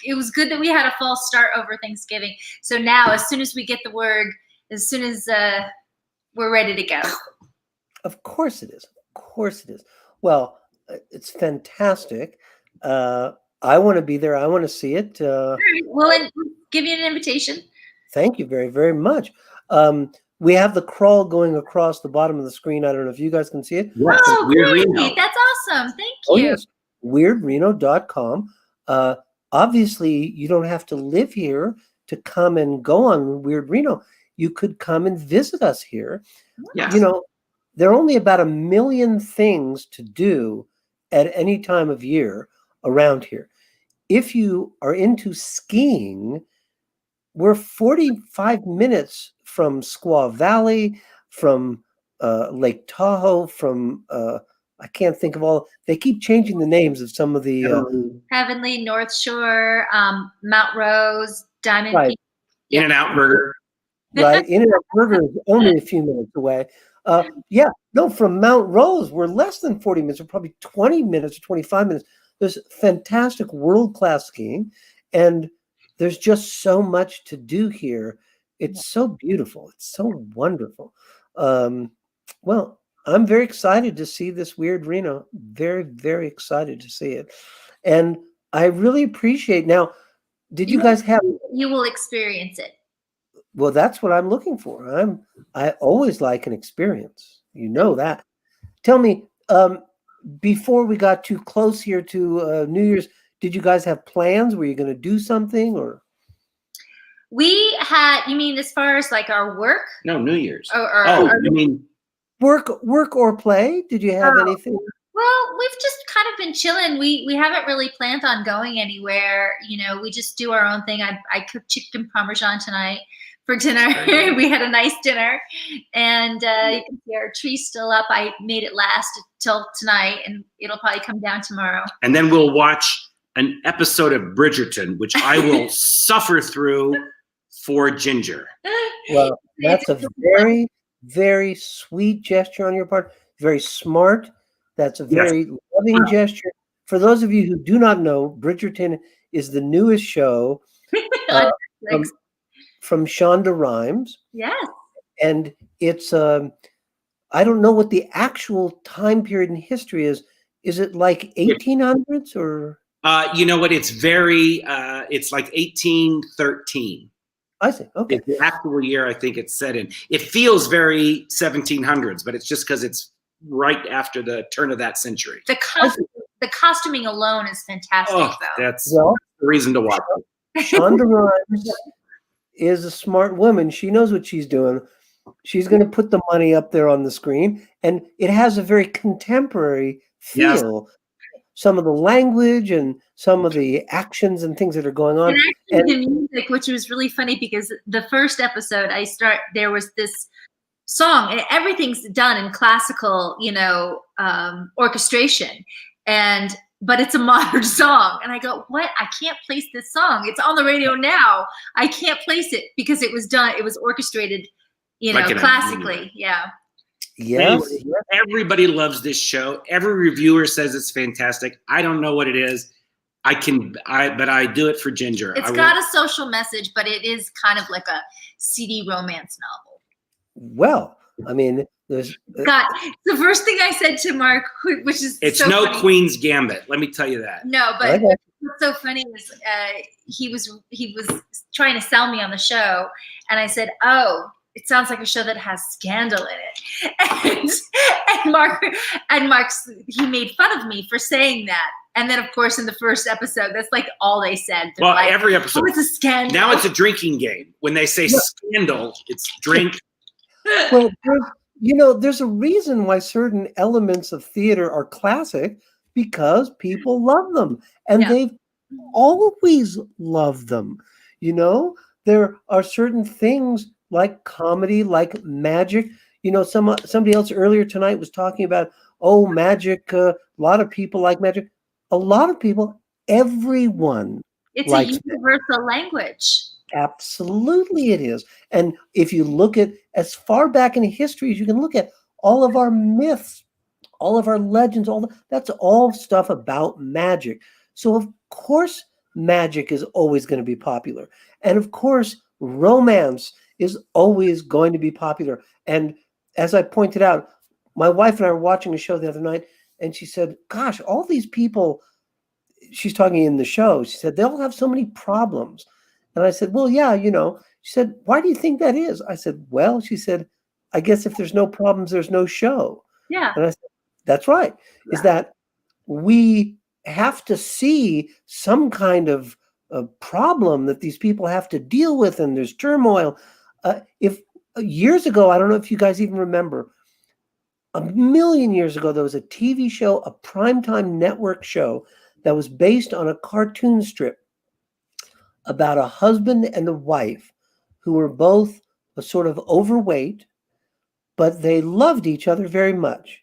It was good that we had a false start over Thanksgiving. So now, as soon as we get the word, as soon as we're ready to go. Of course it is. Of course it is. Well, it's fantastic. I want to be there. I want to see it. We'll give you an invitation. Thank you very, very much. We have the crawl going across the bottom of the screen. I don't know if you guys can see it. Yes, great. That's awesome. Thank you. Oh, yes. WeirdReno.com. Obviously, you don't have to live here to come and go on Weird Reno. You could come and visit us here. Yes. You know, there are only about 1 million things to do at any time of year around here. If you are into skiing, we're 45 minutes from Squaw Valley, from Lake Tahoe, from I can't think of all. They keep changing the names of some of the Heavenly, North Shore, Mount Rose, Diamond Peak. In-N-Out Burger. Right, In-N-Out Burger is only a few minutes away. From Mount Rose, we're less than 40 minutes. We're probably 20 minutes or 25 minutes. There's fantastic world-class skiing, and there's just so much to do here. It's so beautiful. It's so wonderful. Well, I'm very excited to see this Weird Reno. Very, very excited to see it. And I really appreciate. Now, did you guys have? You will experience it. Well, that's what I'm looking for. I always like an experience. You know that. Tell me, before we got too close here to New Year's, did you guys have plans? Were you going to do something, or? We had. You mean as far as like our work? No, New Year's. You mean work or play? Did you have anything? Well, we've just kind of been chilling. We haven't really planned on going anywhere. You know, we just do our own thing. I cooked chicken parmesan tonight for dinner. We had a nice dinner, and you can see our tree's still up. I made it last till tonight, and it'll probably come down tomorrow. And then we'll watch an episode of Bridgerton, which I will suffer through for Ginger. Well, that's a very, very sweet gesture on your part. Very smart. That's a very loving gesture. For those of you who do not know, Bridgerton is the newest show from Shonda Rhimes. Yes. And it's, I don't know what the actual time period in history is. Is it like 1800s or? You know what? It's very, it's like 1813. I see. Okay. It's the actual year I think it's set in. It feels very 1700s, but it's just because it's right after the turn of that century. The costuming alone is fantastic, though. That's the reason to watch it. Shonda Rhimes is a smart woman. She knows what she's doing. She's going to put the money up there on the screen, and it has a very contemporary feel. some of the language and some of the actions and things that are going on. And actually the music, which was really funny because the first episode there was this song, and everything's done in classical, orchestration, but it's a modern song. And I go, what? I can't place this song. It's on the radio now. I can't place it because it was orchestrated, classically. Yeah. Yes. Anyway, everybody loves this show. Every reviewer says it's fantastic. I don't know what it is. But I do it for Ginger. It's got a social message, but it is kind of like a seedy romance novel. Well, I mean, there's God, the first thing I said to Mark, which is it's so no funny. Queen's Gambit. Let me tell you that. No, but what's so funny is he was trying to sell me on the show, and I said, "Oh, it sounds like a show that has scandal in it." And Mark's he made fun of me for saying that. And then, of course, in the first episode, that's like all they said. They're like, every episode. Oh, it's a scandal. Now it's a drinking game. When they say scandal, it's drink. Well, there's a reason why certain elements of theater are classic, because people love them, and they've always loved them. There are certain things like comedy, like magic. Somebody else earlier tonight was talking about, magic. A lot of people like magic. A lot of people, everyone. It's a universal language. Absolutely it is. And if you look at as far back in history as you can look at, all of our myths, all of our legends, that's all stuff about magic. So of course magic is always going to be popular. And of course romance is always going to be popular. And as I pointed out, my wife and I were watching a show the other night, and she said, gosh, all these people, she's talking in the show, she said, they all have so many problems. And I said, well, yeah, she said, why do you think that is? I said, well, she said, I guess if there's no problems, there's no show. Yeah. And I said, that's right. Is that we have to see some kind of problem that these people have to deal with, and there's turmoil. If years ago, I don't know if you guys even remember, a million years ago, there was a TV show, a primetime network show that was based on a cartoon strip about a husband and a wife who were both sort of overweight, but they loved each other very much.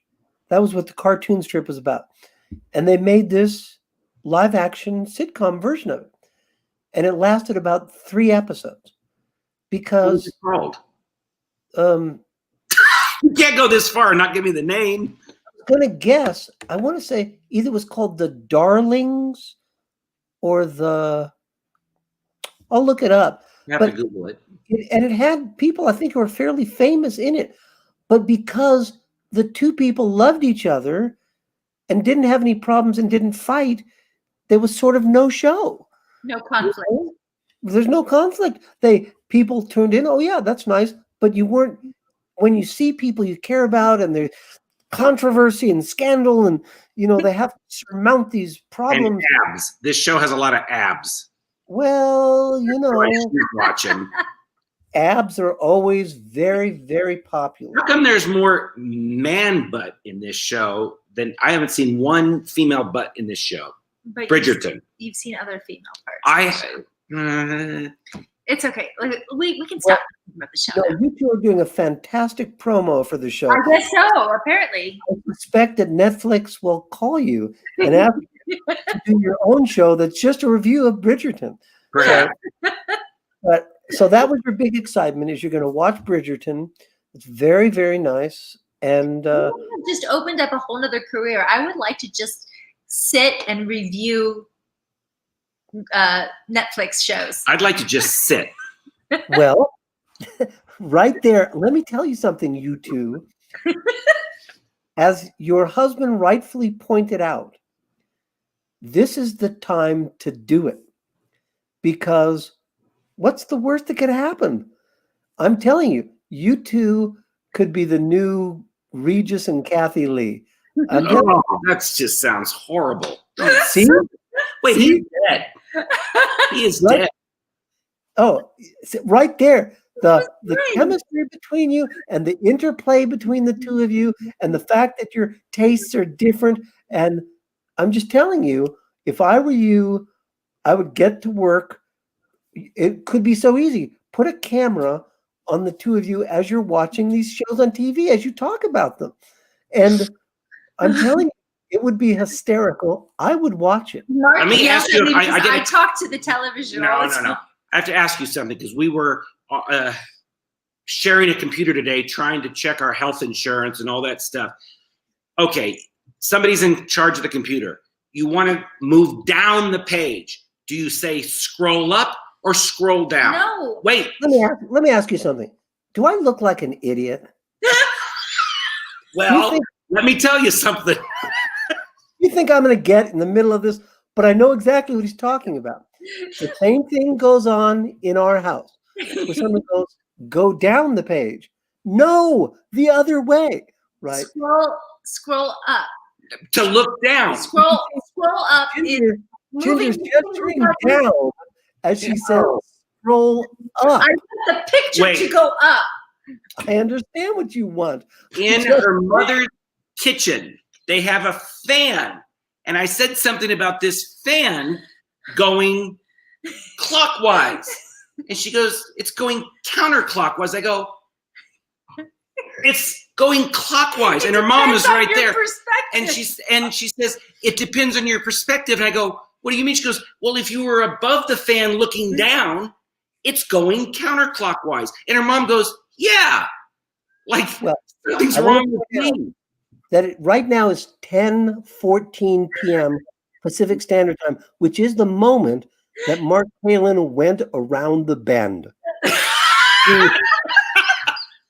That was what the cartoon strip was about. And they made this live action sitcom version of it. And it lasted about 3 episodes. Because what was it called? You can't go this far and not give me the name. I was going to guess. I want to say either it was called The Darlings or I'll look it up. You have to Google it. And it had people, I think, who were fairly famous in it. But because the two people loved each other and didn't have any problems and didn't fight, there was sort of no show. No conflict. There's no conflict. People tuned in. Oh, yeah, that's nice. But you weren't. When you see people you care about and there's controversy and scandal and, they have to surmount these problems. And abs. This show has a lot of abs. Well, watching. Abs are always very, very popular. How come there's more man butt in this show than I haven't seen one female butt in this show? But Bridgerton. You've seen other female parts. It's okay. We can stop about the show. No, you two are doing a fantastic promo for the show. I guess so, apparently. I suspect that Netflix will call you and ask you to do your own show that's just a review of Bridgerton. So that was your big excitement, is you're going to watch Bridgerton. It's very, very nice. And just opened up a whole nother career. I would like to just sit and review Netflix shows. I'd like to just sit. Well, right there, let me tell you something, you two. As your husband rightfully pointed out, this is the time to do it. Because what's the worst that could happen? I'm telling you, you two could be the new Regis and Kathy Lee. That just sounds horrible. See? Wait, he's dead. He is dead. Oh, right there. The chemistry between you and the interplay between the two of you and the fact that your tastes are different. And I'm just telling you, if I were you, I would get to work. It could be so easy. Put a camera on the two of you as you're watching these shows on TV, as you talk about them. And I'm telling you, it would be hysterical. I would watch it. Mark Let me yelled ask at you, me I because get I it. talk to the television all the No. time. I have to ask you something because we were sharing a computer today, trying to check our health insurance and all that stuff. Okay, somebody's in charge of the computer. You want to move down the page. Do you say scroll up or scroll down? No. Wait. Let me ask you something. Do I look like an idiot? Well, let me tell you something. You think I'm going to get in the middle of this, but I know exactly what he's talking about. The same thing goes on in our house. Where someone goes, go down the page. No, the other way, right? Scroll up. To look down. Scroll up is Ginger's moving. just turning down as she says, scroll up. I want the picture to go up. I understand what you want. In her mother's kitchen, they have a fan. And I said something about this fan going clockwise. And she goes, it's going counterclockwise. I go, it's going clockwise. And her mom is right there. And she says, it depends on your perspective. And I go, what do you mean? She goes, well, if you were above the fan looking down, it's going counterclockwise. And her mom goes, yeah. Like, something's wrong with me. That right now is 10:14 p.m. Pacific Standard Time, which is the moment that Mark Palin went around the bend.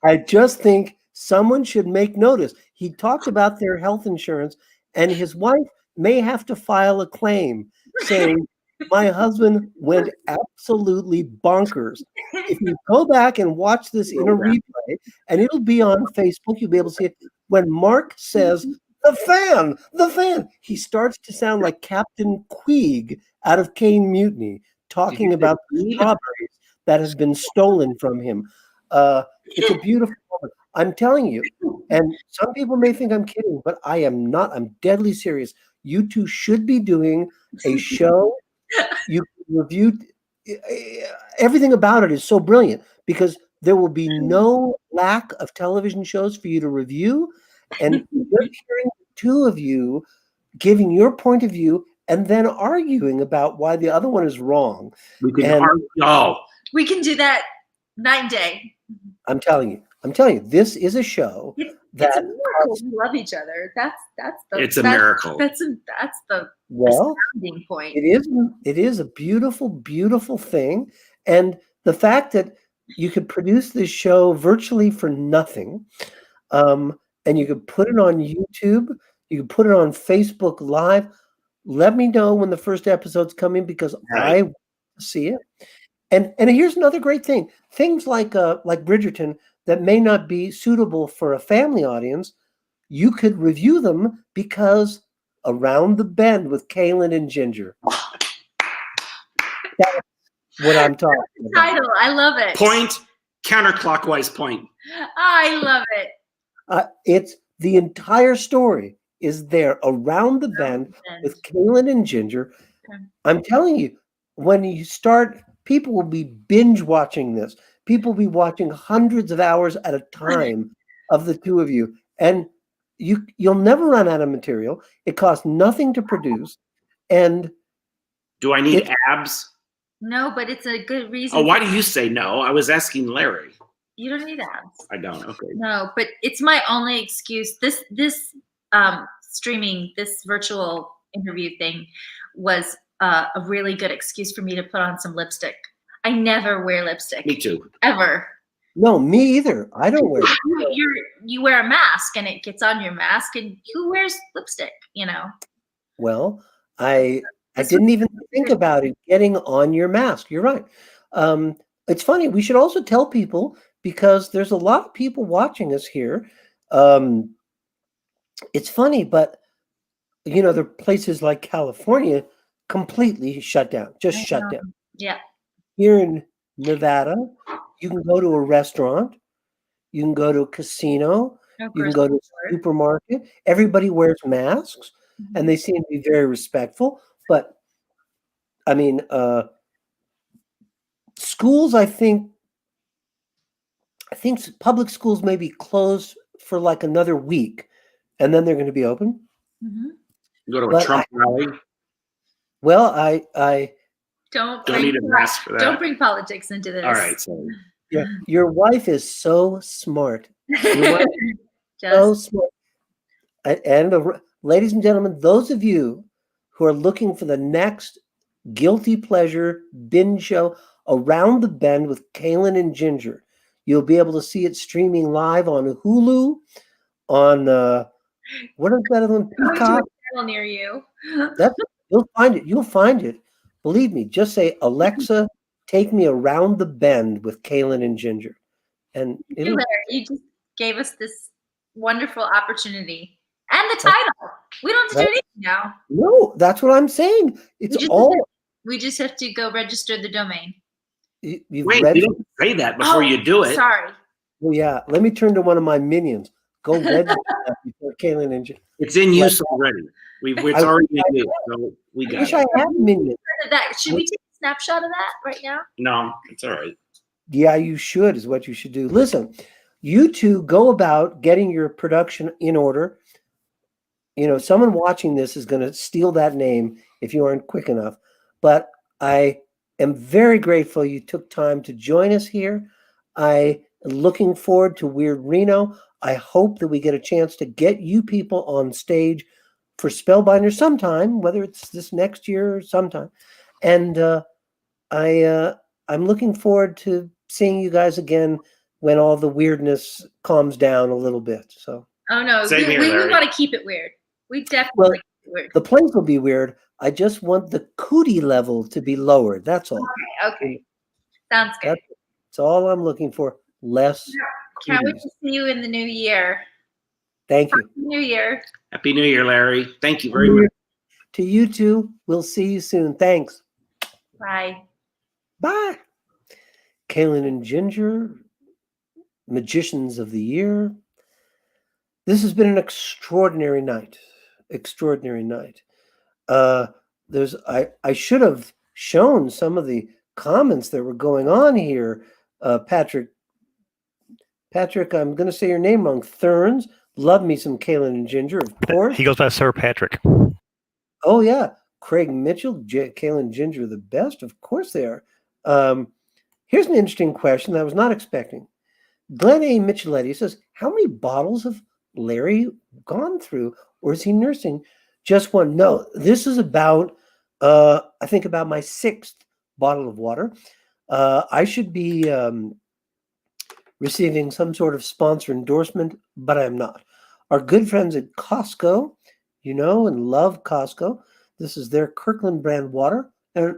I just think someone should make notice. He talked about their health insurance, and his wife may have to file a claim saying, my husband went absolutely bonkers. If you go back and watch this in a replay, and it'll be on Facebook, you'll be able to see it. When Mark says, the fan, he starts to sound like Captain Queeg out of Cane Mutiny, talking about the strawberries that have been stolen from him. It's a beautiful moment. I'm telling you, and some people may think I'm kidding, but I am not. I'm deadly serious. You two should be doing a show. You reviewed everything about it is so brilliant because there will be no lack of television shows for you to review, and just hearing the two of you giving your point of view and then arguing about why the other one is wrong. We can argue. We can do that night and day. I'm telling you, this is a show It's that a miracle we love each other. That's the. It's a miracle. That's the starting point. It is a beautiful, beautiful thing, and the fact that you could produce this show virtually for nothing, and you could put it on YouTube, you could put it on Facebook Live. Let me know when the first episode's coming because I want to see it. And here's another great thing: things like Bridgerton that may not be suitable for a family audience, you could review them because Around the Bend with Kaylin and Ginger. That's what I'm talking about. Title, I love it. Point, counterclockwise point. I love it. It's the entire story is there, Around the Bend with Kaylin and Ginger. I'm telling you, when you start, people will be binge watching this. People will be watching hundreds of hours at a time of the two of you. And you'll never run out of material. It costs nothing to produce. And do I need abs? No, but it's a good reason. Oh, why do you say no? I was asking Larry. You don't need abs. I don't. Okay. No, but it's my only excuse. This streaming, this virtual interview thing was a really good excuse for me to put on some lipstick. I never wear lipstick. Me too. Ever. No, me either. I don't wear it. You wear a mask and it gets on your mask, and who wears lipstick, you know? Well, I didn't even think about it getting on your mask. You're right. It's funny. We should also tell people, because there's a lot of people watching us here. It's funny, but there are places like California completely shut down, shut down. Yeah. Here in Nevada, you can go to a restaurant, you can go to a casino, you can go to a supermarket. Everybody wears masks. and they seem to be very respectful. But I mean, schools, I think public schools may be closed for like another week, and then they're going to be open. Go to a But Trump rally. Well, I Don't Don't need a mask for that. Don't bring politics into this. All right, so your wife is so smart. Your wife is so smart. Ladies and gentlemen, those of you who are looking for the next guilty pleasure binge show, Around the Bend with Kaylin and Ginger, you'll be able to see it streaming live on Hulu, on what is that other one? Going to a Peacock. channel near you. You'll find it. You'll find it. Believe me. Just say, Alexa, take me around the bend with Kaylin and Ginger, and it'll. You just gave us this wonderful opportunity and the title. We don't have to do anything now. No, that's what I'm saying. It's all. We just have to go register the domain. You've wait, read. you didn't say that before you do it. Sorry. Well, yeah. Let me turn to one of my minions. Go register that before Kaylin and Ginger. It's in use already. It's already in use, so we I got wish it. I had minions. Should we take a snapshot of that right now? No, it's all right. Yeah, you should, is what you should do. Listen, you two go about getting your production in order. You know, someone watching this is going to steal that name if you aren't quick enough. But I am very grateful you took time to join us here. I am looking forward to Weird Reno. I hope that we get a chance to get you people on stage for Spellbinders sometime, whether it's this next year or sometime. And I'm looking forward to seeing you guys again when all the weirdness calms down a little bit. So. Oh no, Same here, we Larry. want to keep it weird. We definitely keep it weird. The place will be weird. I just want the cootie level to be lowered. That's all. Okay. Sounds good. That's all I'm looking for. Less. Can't wait cooties. to see you in the new year. Thank you. Happy New Year. Happy New Year, Larry. Thank you very much. To you two. We'll see you soon. Thanks. Bye. Bye. Kaylin and Ginger, Magicians of the Year. This has been an extraordinary night. Extraordinary night. I should have shown some of the comments that were going on here. Patrick, I'm going to say your name wrong. Thurns. Love me some Kaylin and Ginger, of course. He goes by Sir Patrick. Oh, yeah. Craig Mitchell, Kaylin and Ginger, the best. Of course they are. Here's an interesting question that I was not expecting. Glenn A. Micheletti says, how many bottles have Larry gone through, or is he nursing just one? No, this is about, I think about my 6th bottle of water. I should be receiving some sort of sponsor endorsement, but I'm not. Our good friends at Costco, you know, and love Costco. This is their Kirkland brand water. And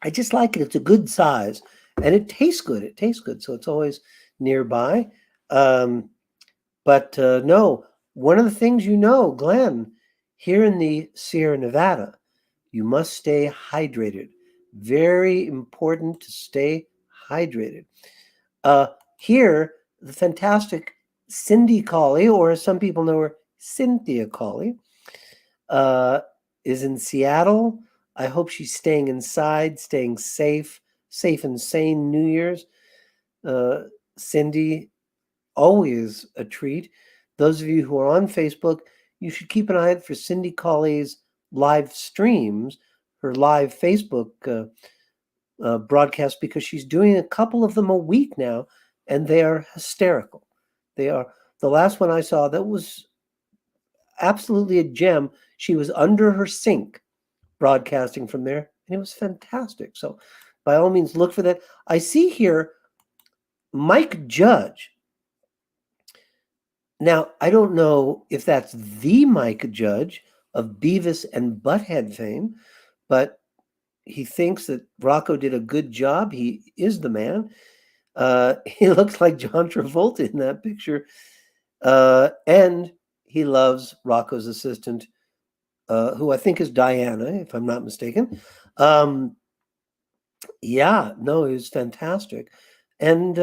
I just like it. It's a good size and it tastes good. It tastes good. So it's always nearby. No, one of the things, you know, Glenn, here in the Sierra Nevada, you must stay hydrated. Very important to stay hydrated. Here, the fantastic Cindy Colley, or as some people know her, Cynthia Colley, is in Seattle. I hope she's staying inside, staying safe and sane New Year's. Cindy, always a treat. Those of you who are on Facebook, you should keep an eye out for Cindy Colley's live streams, her live Facebook broadcast, because she's doing a couple of them a week now, and they are hysterical. They are. The last one I saw that was absolutely a gem. She was under her sink broadcasting from there, and it was fantastic. So by all means, look for that. I see here Mike Judge. Now, I don't know if that's the Mike Judge of Beavis and Butthead fame, but he thinks that Rocco did a good job. He is the man. He looks like John Travolta in that picture. And he loves Rocco's assistant, who I think is Diana, if I'm not mistaken. Yeah, no, he was fantastic. And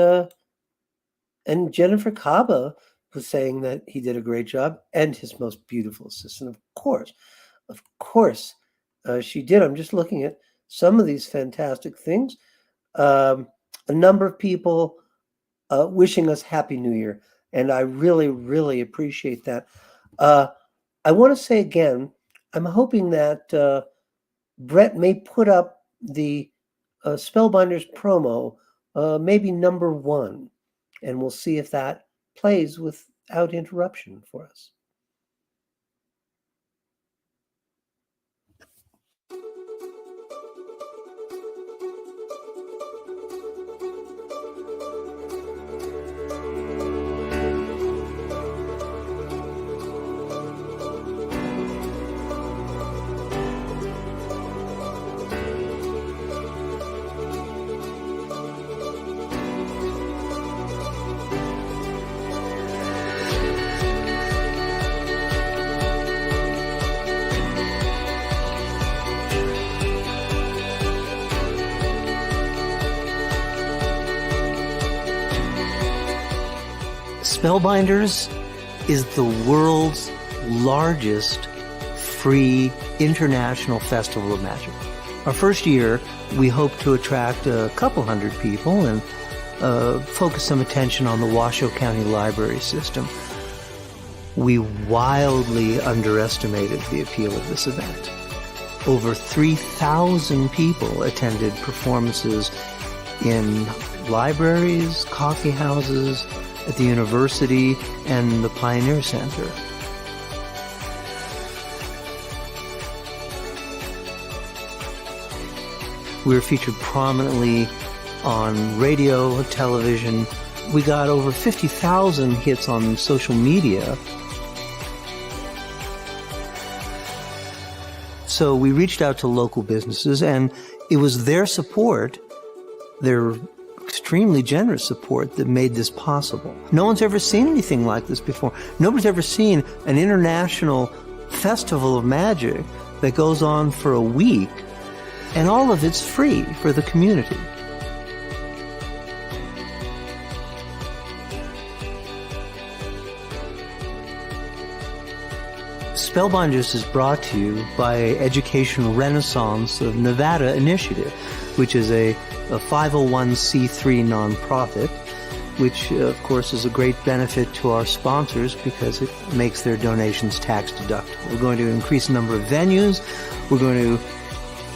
Jennifer Caba, was saying that he did a great job, and his most beautiful assistant, of course, she did. I'm just looking at some of these fantastic things. A number of people wishing us Happy New Year, and I really, really appreciate that. I want to say again, I'm hoping that Brett may put up the Spellbinders promo, maybe number 1, and we'll see if that plays without interruption for us. Spellbinders is the world's largest free international festival of magic. Our first year, we hope to attract a couple hundred people and focus some attention on the Washoe County Library system. We wildly underestimated the appeal of this event. Over 3,000 people attended performances in libraries, coffee houses, at the university, and the Pioneer Center. We were featured prominently on radio, television. We got over 50,000 hits on social media. So we reached out to local businesses, and it was their support, their extremely generous support, that made this possible. No one's ever seen anything like this before. Nobody's ever seen an international festival of magic that goes on for a week, and all of it's free for the community. Spellbinders is brought to you by Education Renaissance of Nevada Initiative, which is a 501c3 nonprofit, which of course is a great benefit to our sponsors because it makes their donations tax deductible. We're going to increase the number of venues. We're going to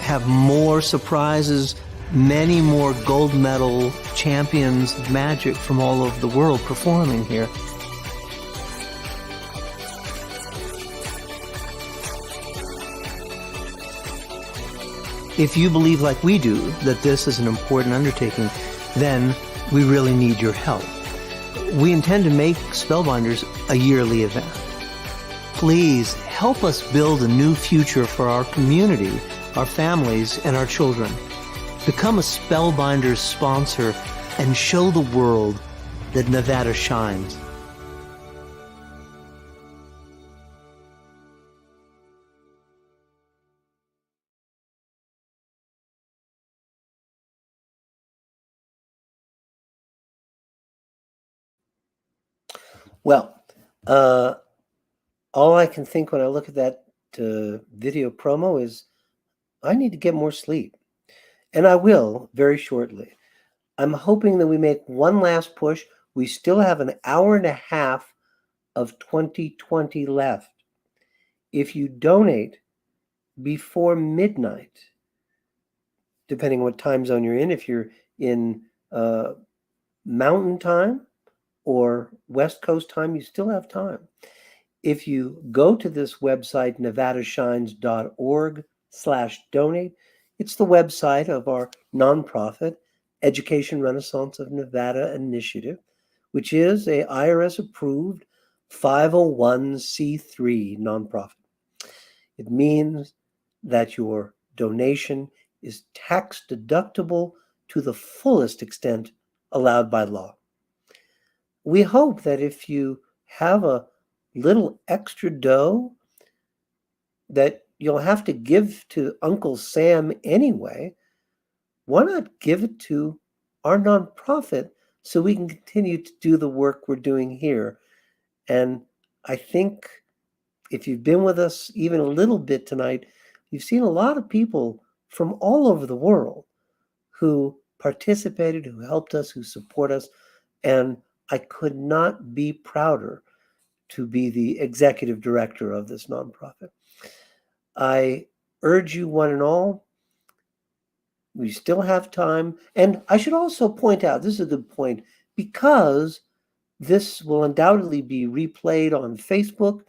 have more surprises, many more gold medal champions of magic from all over the world performing here. If you believe like we do that this is an important undertaking, then we really need your help. We intend to make Spellbinders a yearly event. Please help us build a new future for our community, our families, and our children. Become a Spellbinders sponsor and show the world that Nevada shines. Well, all I can think when I look at that video promo is I need to get more sleep. And I will very shortly. I'm hoping that we make one last push. We still have an hour and a half of 2020 left. If you donate before midnight, depending on what time zone you're in, if you're in Mountain Time or West Coast time, you still have time. If you go to this website, nevadashines.org/donate, it's the website of our nonprofit, Education Renaissance of Nevada Initiative, which is a IRS-approved 501c3 nonprofit. It means that your donation is tax deductible to the fullest extent allowed by law. We hope that if you have a little extra dough that you'll have to give to Uncle Sam anyway, why not give it to our nonprofit so we can continue to do the work we're doing here And I think if you've been with us even a little bit tonight, you've seen a lot of people from all over the world who participated, who helped us, who support us. And I could not be prouder to be the executive director of this nonprofit. I urge you, one and all, we still have time. And I should also point out, this is a good point, because this will undoubtedly be replayed on Facebook.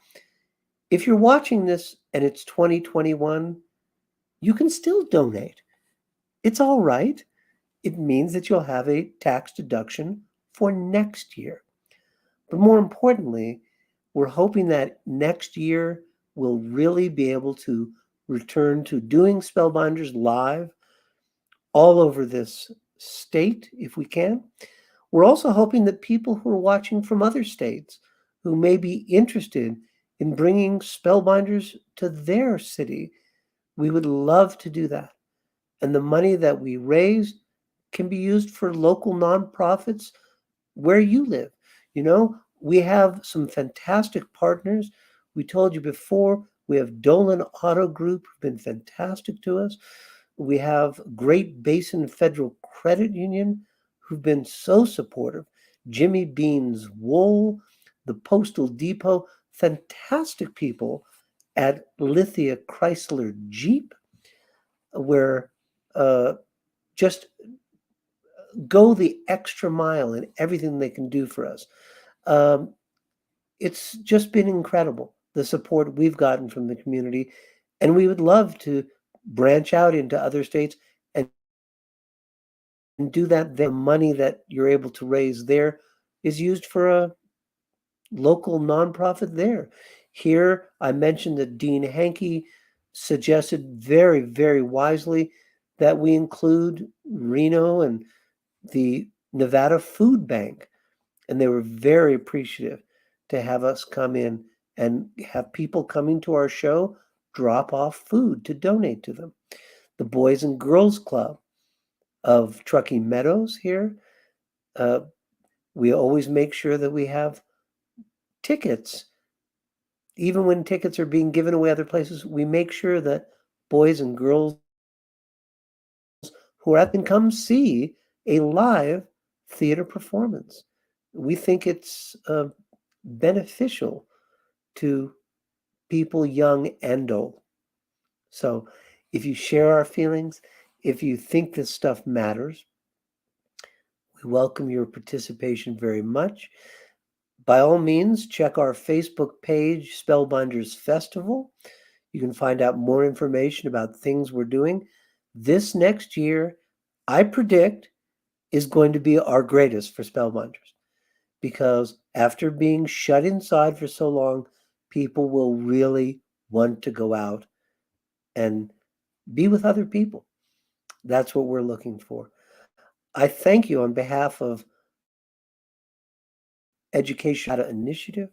If you're watching this and it's 2021, you can still donate. It's all right. It means that you'll have a tax deduction for next year. But more importantly, we're hoping that next year we'll really be able to return to doing Spellbinders live all over this state if we can. We're also hoping that people who are watching from other states who may be interested in bringing Spellbinders to their city, we would love to do that. And the money that we raise can be used for local nonprofits where you live. You know, we have some fantastic partners. We told you before, we have Dolan Auto Group, who've been fantastic to us. We have Great Basin Federal Credit Union, who've been so supportive. Jimmy Bean's Wool, the Postal Depot, fantastic people at Lithia Chrysler Jeep, where just go the extra mile in everything they can do for us. It's just been incredible, the support we've gotten from the community, and we would love to branch out into other states and do that. The money that you're able to raise there is used for a local nonprofit there. Here, I mentioned that Dean Hankey suggested very, very wisely that we include Reno and the Nevada Food Bank. And they were very appreciative to have us come in and have people coming to our show drop off food to donate to them. The Boys and Girls Club of Truckee Meadows here, we always make sure that we have tickets. Even when tickets are being given away other places, we make sure that boys and girls who are at can come see a live theater performance. We think it's beneficial to people young and old. So if you share our feelings, if you think this stuff matters, we welcome your participation very much. By all means, check our Facebook page, Spellbinders Festival. You can find out more information about things we're doing. This next year, I predict, is going to be our greatest for Spellbinders, because after being shut inside for so long, people will really want to go out and be with other people. That's what we're looking for. I thank you on behalf of Education Data Initiative,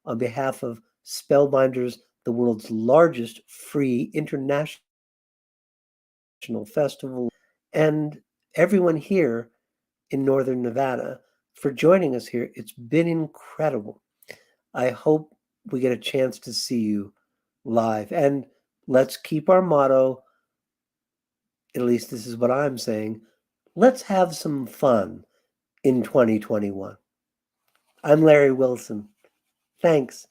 on behalf of Spellbinders, the world's largest free international festival, and everyone here in Northern Nevada for joining us here. It's been incredible. I hope we get a chance to see you live. And let's keep our motto, at least this is what I'm saying, let's have some fun in 2021. I'm Larry Wilson. Thanks.